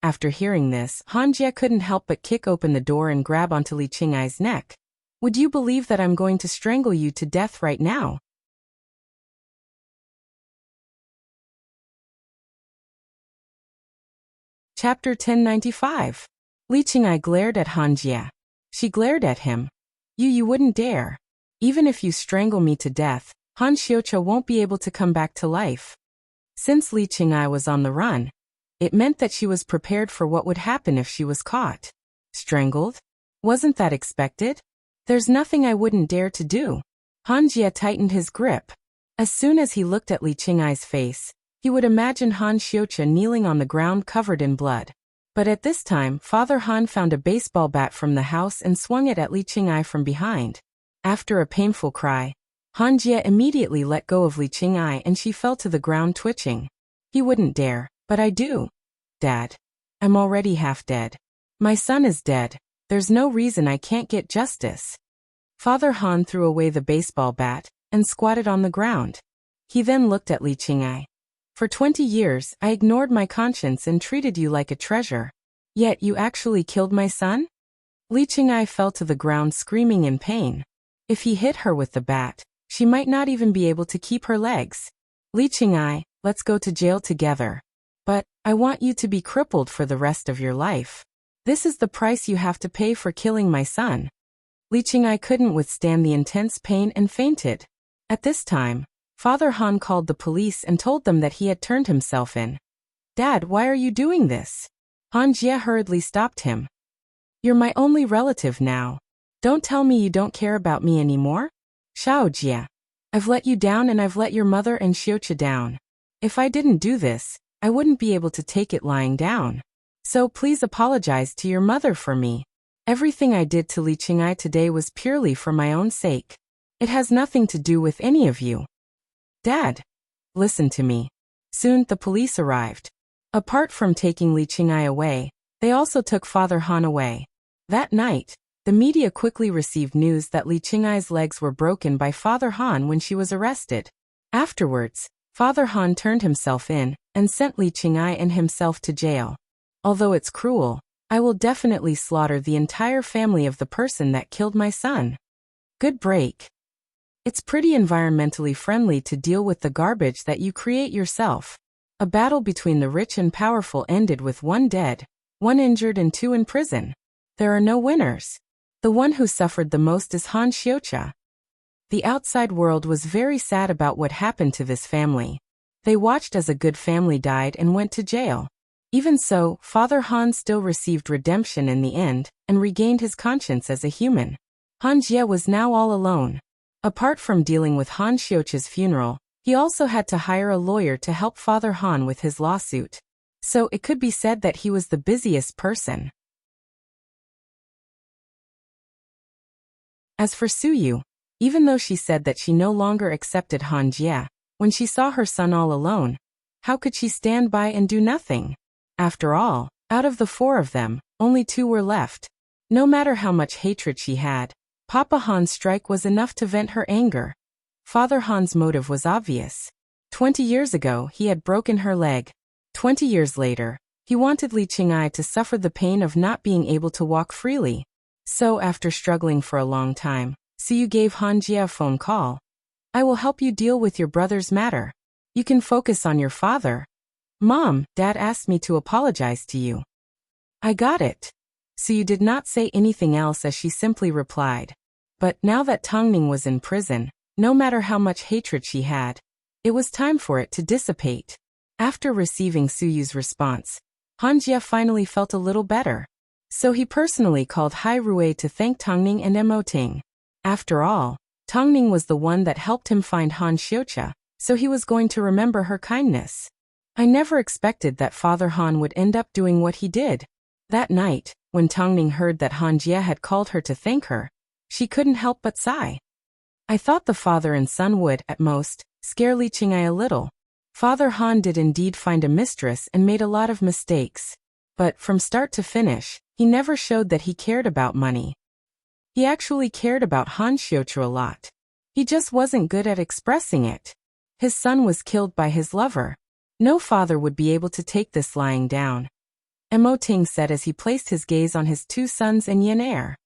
Speaker 1: After hearing this, Han Jie couldn't help but kick open the door and grab onto Li Qing'ai's neck. Would you believe that I'm going to strangle you to death right now? Chapter 1095. Li Qing'ai glared at Han Jie. She glared at him. You wouldn't dare. Even if you strangle me to death, Han Xiuqia won't be able to come back to life. Since Li Qing'ai was on the run, it meant that she was prepared for what would happen if she was caught. Strangled? Wasn't that expected? There's nothing I wouldn't dare to do. Han Jie tightened his grip. As soon as he looked at Li Qing'ai's face, he would imagine Han Xiuqia kneeling on the ground covered in blood. But at this time, Father Han found a baseball bat from the house and swung it at Li Qing'ai from behind. After a painful cry, Han Jie immediately let go of Li Qing'ai and she fell to the ground twitching. He wouldn't dare, but I do. Dad. I'm already half dead. My son is dead. There's no reason I can't get justice. Father Han threw away the baseball bat and squatted on the ground. He then looked at Li Qing'ai. For 20 years, I ignored my conscience and treated you like a treasure. Yet you actually killed my son? Li Qing'ai fell to the ground screaming in pain. If he hit her with the bat, she might not even be able to keep her legs. Li Qing'ai, let's go to jail together. But, I want you to be crippled for the rest of your life. This is the price you have to pay for killing my son. Li Qing'ai couldn't withstand the intense pain and fainted. At this time, Father Han called the police and told them that he had turned himself in. Dad, why are you doing this? Han Jie hurriedly stopped him. You're my only relative now. Don't tell me you don't care about me anymore? Xiao Jie. I've let you down and I've let your mother and Xiuqia down. If I didn't do this, I wouldn't be able to take it lying down. So please apologize to your mother for me. Everything I did to Li Qing'ai today was purely for my own sake. It has nothing to do with any of you. Dad, listen to me. Soon the police arrived. Apart from taking Li Qing'ai away, they also took Father Han away. That night, the media quickly received news that Li Qing'ai's legs were broken by Father Han when she was arrested. Afterwards, Father Han turned himself in and sent Li Qing'ai and himself to jail. Although it's cruel, I will definitely slaughter the entire family of the person that killed my son. Good break. It's pretty environmentally friendly to deal with the garbage that you create yourself. A battle between the rich and powerful ended with 1 dead, 1 injured and 2 in prison. There are no winners. The one who suffered the most is Han Xiuqia. The outside world was very sad about what happened to this family. They watched as a good family died and went to jail. Even so, Father Han still received redemption in the end and regained his conscience as a human. Han Jie was now all alone. Apart from dealing with Han Xiuqia's funeral, he also had to hire a lawyer to help Father Han with his lawsuit. So it could be said that he was the busiest person. As for Su Yu, even though she said that she no longer accepted Han Jie, when she saw her son all alone, how could she stand by and do nothing? After all, out of the 4 of them, only 2 were left. No matter how much hatred she had, Papa Han's strike was enough to vent her anger. Father Han's motive was obvious. 20 years ago, he had broken her leg. 20 years later, he wanted Li Qing'ai to suffer the pain of not being able to walk freely. So after struggling for a long time, Su Yu gave Han Jie a phone call. I will help you deal with your brother's matter. You can focus on your father. Mom, Dad asked me to apologize to you. I got it. Su Yu did not say anything else as she simply replied. But now that Tongning was in prison, no matter how much hatred she had, it was time for it to dissipate. After receiving Su Yu's response, Han Jie finally felt a little better. So he personally called Hai Rui to thank Tongning and Mo Ting. After all, Tongning was the one that helped him find Han Xiuqia, so he was going to remember her kindness. I never expected that Father Han would end up doing what he did. That night, when Tongning heard that Han Jie had called her to thank her, she couldn't help but sigh. I thought the father and son would, at most, scare Li Qing'ai a little. Father Han did indeed find a mistress and made a lot of mistakes. But, from start to finish, he never showed that he cared about money. He actually cared about Han Xiuchu a lot. He just wasn't good at expressing it. His son was killed by his lover. No father would be able to take this lying down. Mo Ting said as he placed his gaze on his two sons and Yin Er.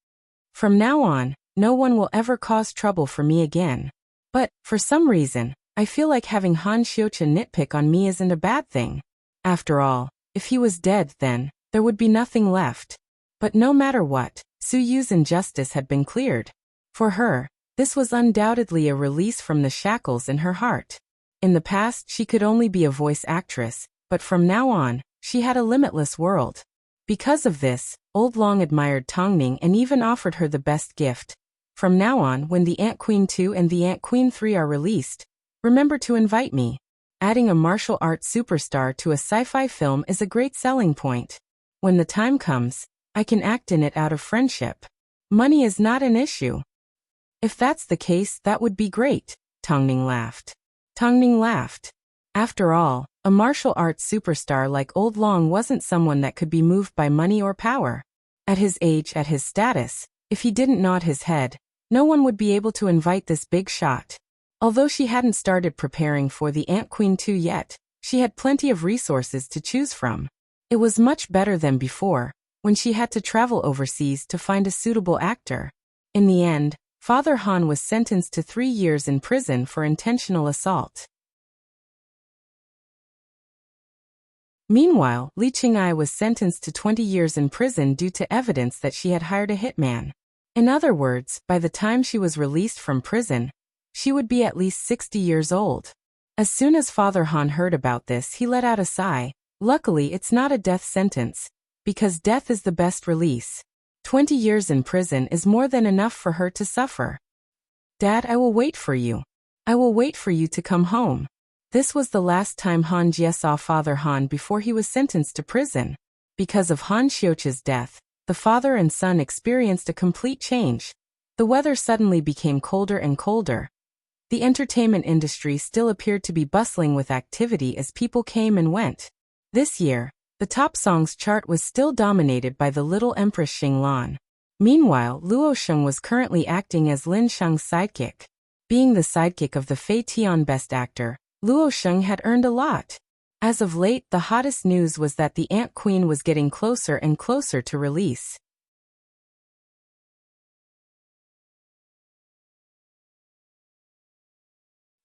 Speaker 1: From now on, no one will ever cause trouble for me again. But, for some reason, I feel like having Han Xiuchu nitpick on me isn't a bad thing. After all, if he was dead then, there would be nothing left. But no matter what, Su Yu's injustice had been cleared. For her, this was undoubtedly a release from the shackles in her heart. In the past she could only be a voice actress, but from now on, she had a limitless world. Because of this, Old Long admired Tongning and even offered her the best gift. From now on, when the Ant Queen 2 and the Ant Queen 3 are released, remember to invite me. Adding a martial arts superstar to a sci-fi film is a great selling point. When the time comes, I can act in it out of friendship. Money is not an issue. If that's the case, that would be great, Tongning laughed. Tongning laughed. After all, a martial arts superstar like Old Long wasn't someone that could be moved by money or power. At his age, at his status, if he didn't nod his head, no one would be able to invite this big shot. Although she hadn't started preparing for the Ant Queen 2 yet, she had plenty of resources to choose from. It was much better than before, when she had to travel overseas to find a suitable actor. In the end, Father Han was sentenced to 3 years in prison for intentional assault. Meanwhile, Li Qing'ai was sentenced to 20 years in prison due to evidence that she had hired a hitman. In other words, by the time she was released from prison, she would be at least 60 years old. As soon as Father Han heard about this, he let out a sigh. Luckily, it's not a death sentence, because death is the best release. 20 years in prison is more than enough for her to suffer. Dad, I will wait for you. I will wait for you to come home. This was the last time Han Jie saw Father Han before he was sentenced to prison. Because of Han Xiuchu's death, the father and son experienced a complete change. The weather suddenly became colder and colder. The entertainment industry still appeared to be bustling with activity as people came and went. This year, the top songs chart was still dominated by the Little Empress Xinglan. Meanwhile, Luo Sheng was currently acting as Lin Sheng's sidekick. Being the sidekick of the Fei Tian Best Actor, Luo Sheng had earned a lot. As of late, the hottest news was that the Ant Queen was getting closer and closer to release.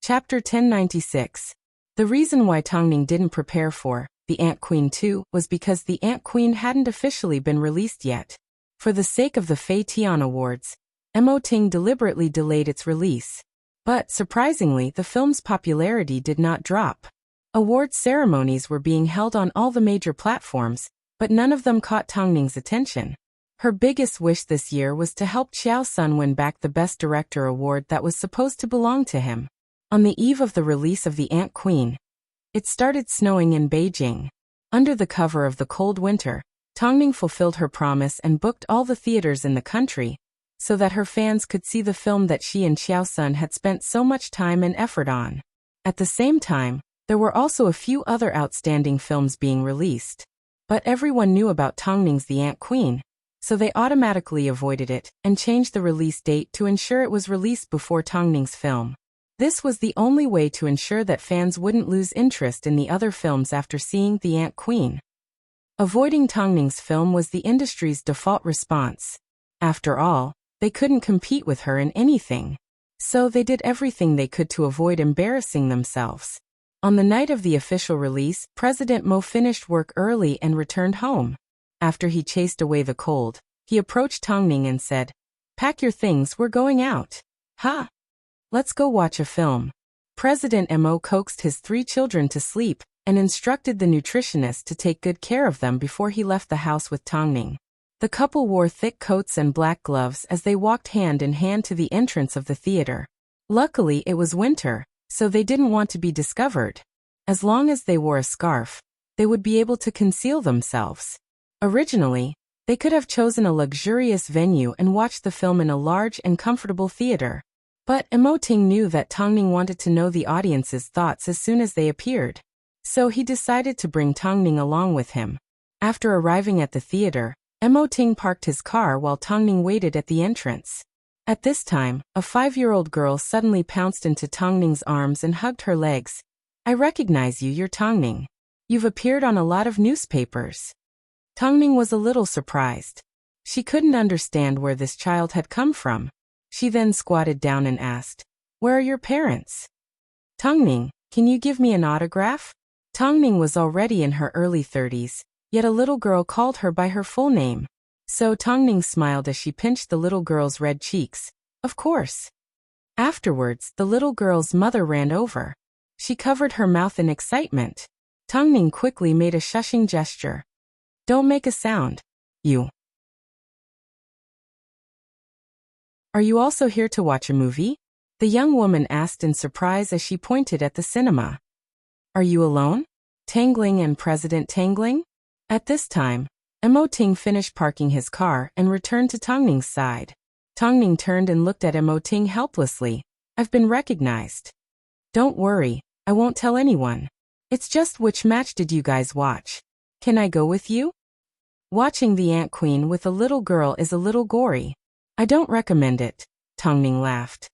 Speaker 1: Chapter 1096. The reason why Tongning didn't prepare for the Ant Queen 2 was because the Ant Queen hadn't officially been released yet. For the sake of the Fei Tian Awards, Mo Ting deliberately delayed its release. But, surprisingly, the film's popularity did not drop. Award ceremonies were being held on all the major platforms, but none of them caught Tongning's attention. Her biggest wish this year was to help Qiao Sun win back the Best Director award that was supposed to belong to him. On the eve of the release of the Ant Queen, it started snowing in Beijing. Under the cover of the cold winter, Tongning fulfilled her promise and booked all the theaters in the country, so that her fans could see the film that she and Qiao Sun had spent so much time and effort on. At the same time, there were also a few other outstanding films being released. But everyone knew about Tongning's The Ant Queen, so they automatically avoided it and changed the release date to ensure it was released before Tongning's film. This was the only way to ensure that fans wouldn't lose interest in the other films after seeing The Ant Queen. Avoiding Tongning's film was the industry's default response. After all, they couldn't compete with her in anything. So they did everything they could to avoid embarrassing themselves. On the night of the official release, President Mo finished work early and returned home. After he chased away the cold, he approached Tongning and said, "Pack your things, we're going out." "Ha! Let's go watch a film." President Mo coaxed his 3 children to sleep and instructed the nutritionist to take good care of them before he left the house with Tongning. The couple wore thick coats and black gloves as they walked hand in hand to the entrance of the theater. Luckily, it was winter, so they didn't want to be discovered. As long as they wore a scarf, they would be able to conceal themselves. Originally, they could have chosen a luxurious venue and watched the film in a large and comfortable theater. But Emoting knew that Tongning wanted to know the audience's thoughts as soon as they appeared. So he decided to bring Tongning along with him. After arriving at the theater, Emoting parked his car while Tongning waited at the entrance. At this time, a 5-year-old girl suddenly pounced into Tongning's arms and hugged her legs. "I recognize you, you're Tongning. You've appeared on a lot of newspapers." Tongning was a little surprised. She couldn't understand where this child had come from. She then squatted down and asked, "Where are your parents?" "Tongning, can you give me an autograph?" Tongning was already in her early 30s, yet a little girl called her by her full name. So Tongning smiled as she pinched the little girl's red cheeks. "Of course." Afterwards, the little girl's mother ran over. She covered her mouth in excitement. Tongning quickly made a shushing gesture. "Don't make a sound. You. Are you also here to watch a movie?" The young woman asked in surprise as she pointed at the cinema. "Are you alone? Tangling and President Tangling?" At this time, Emoting finished parking his car and returned to Tongning's side. Tongning turned and looked at Emoting helplessly. "I've been recognized." "Don't worry, I won't tell anyone. It's just, which match did you guys watch? Can I go with you?" Watching the Ant Queen with a little girl is a little gory. "I don't recommend it," Tongning laughed.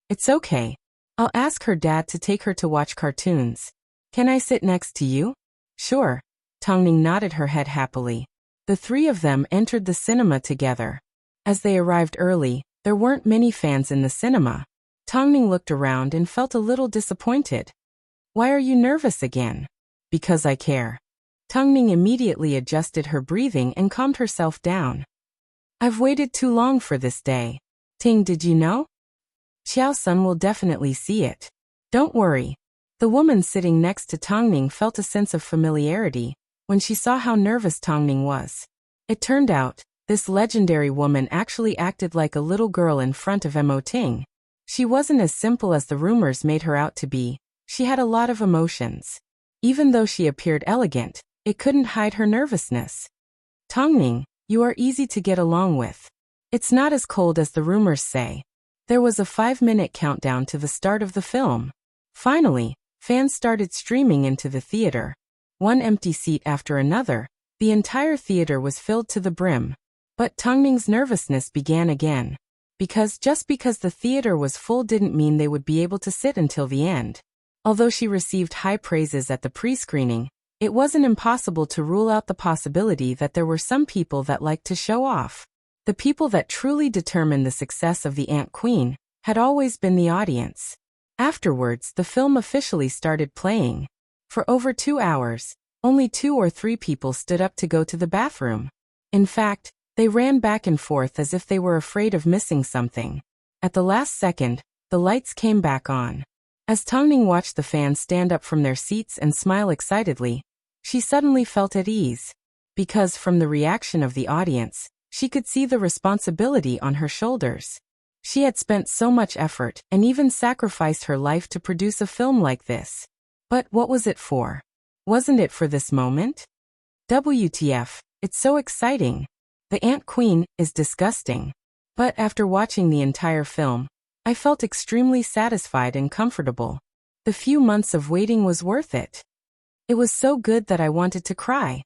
Speaker 1: "It's okay. I'll ask her dad to take her to watch cartoons. Can I sit next to you?" "Sure." Tongning nodded her head happily. The three of them entered the cinema together. As they arrived early, there weren't many fans in the cinema. Tongning looked around and felt a little disappointed. "Why are you nervous again?" "Because I care." Tongning immediately adjusted her breathing and calmed herself down. "I've waited too long for this day. Ting, did you know? Xiao-sun will definitely see it." "Don't worry." The woman sitting next to Tongning felt a sense of familiarity when she saw how nervous Tongning was. It turned out, this legendary woman actually acted like a little girl in front of Emoting. She wasn't as simple as the rumors made her out to be. She had a lot of emotions. Even though she appeared elegant, it couldn't hide her nervousness. "Tongning, you are easy to get along with. It's not as cold as the rumors say." There was a 5-minute countdown to the start of the film. Finally, fans started streaming into the theater. One empty seat after another, the entire theater was filled to the brim. But Tongning's nervousness began again. Just because the theater was full didn't mean they would be able to sit until the end. Although she received high praises at the pre-screening, it wasn't impossible to rule out the possibility that there were some people that liked to show off. The people that truly determined the success of the Ant Queen had always been the audience. Afterwards, the film officially started playing. For over 2 hours, only 2 or 3 people stood up to go to the bathroom. In fact, they ran back and forth as if they were afraid of missing something. At the last second, the lights came back on. As Tongning watched the fans stand up from their seats and smile excitedly, she suddenly felt at ease. Because from the reaction of the audience, she could see the responsibility on her shoulders. She had spent so much effort and even sacrificed her life to produce a film like this. But what was it for? Wasn't it for this moment? WTF, it's so exciting. The Ant Queen is disgusting. But after watching the entire film, I felt extremely satisfied and comfortable. The few months of waiting was worth it. It was so good that I wanted to cry.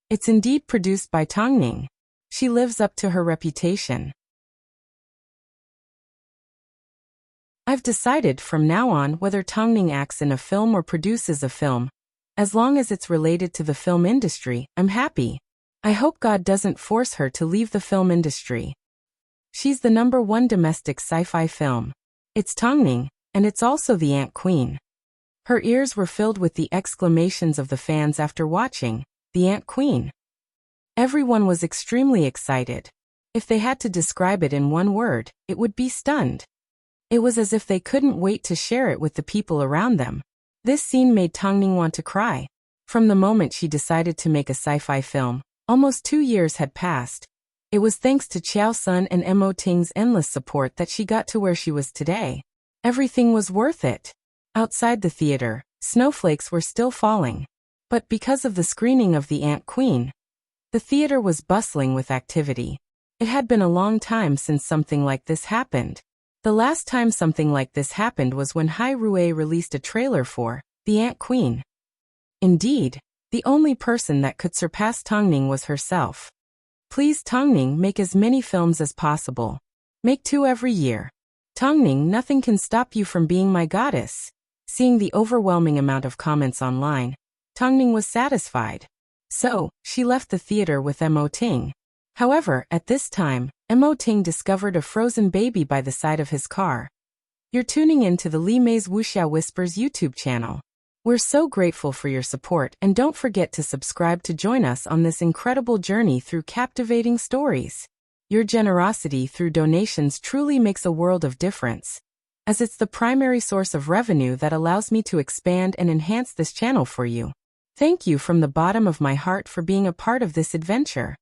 Speaker 1: It's indeed produced by Tongning. She lives up to her reputation. I've decided from now on whether Tongning acts in a film or produces a film. As long as it's related to the film industry, I'm happy. I hope God doesn't force her to leave the film industry. She's the #1 domestic sci-fi film. It's Tongning, and it's also the Ant Queen. Her ears were filled with the exclamations of the fans after watching the Ant Queen. Everyone was extremely excited. If they had to describe it in one word, it would be stunned. It was as if they couldn't wait to share it with the people around them. This scene made Tongning want to cry. From the moment she decided to make a sci-fi film, almost 2 years had passed. It was thanks to Xiao-sun and Emoting's endless support that she got to where she was today. Everything was worth it. Outside the theater, snowflakes were still falling. But because of the screening of the Ant Queen, the theater was bustling with activity. It had been a long time since something like this happened. The last time something like this happened was when Hai Rui released a trailer for The Ant Queen. Indeed, the only person that could surpass Tongning was herself. Please Tongning, make as many films as possible. Make 2 every year. Tongning, nothing can stop you from being my goddess. Seeing the overwhelming amount of comments online, Tongning was satisfied. So, she left the theater with Mo Ting. However, at this time, Mo Ting discovered a frozen baby by the side of his car. You're tuning in to the Li Mei's Wuxia Whispers YouTube channel. We're so grateful for your support, and don't forget to subscribe to join us on this incredible journey through captivating stories. Your generosity through donations truly makes a world of difference, as it's the primary source of revenue that allows me to expand and enhance this channel for you. Thank you from the bottom of my heart for being a part of this adventure.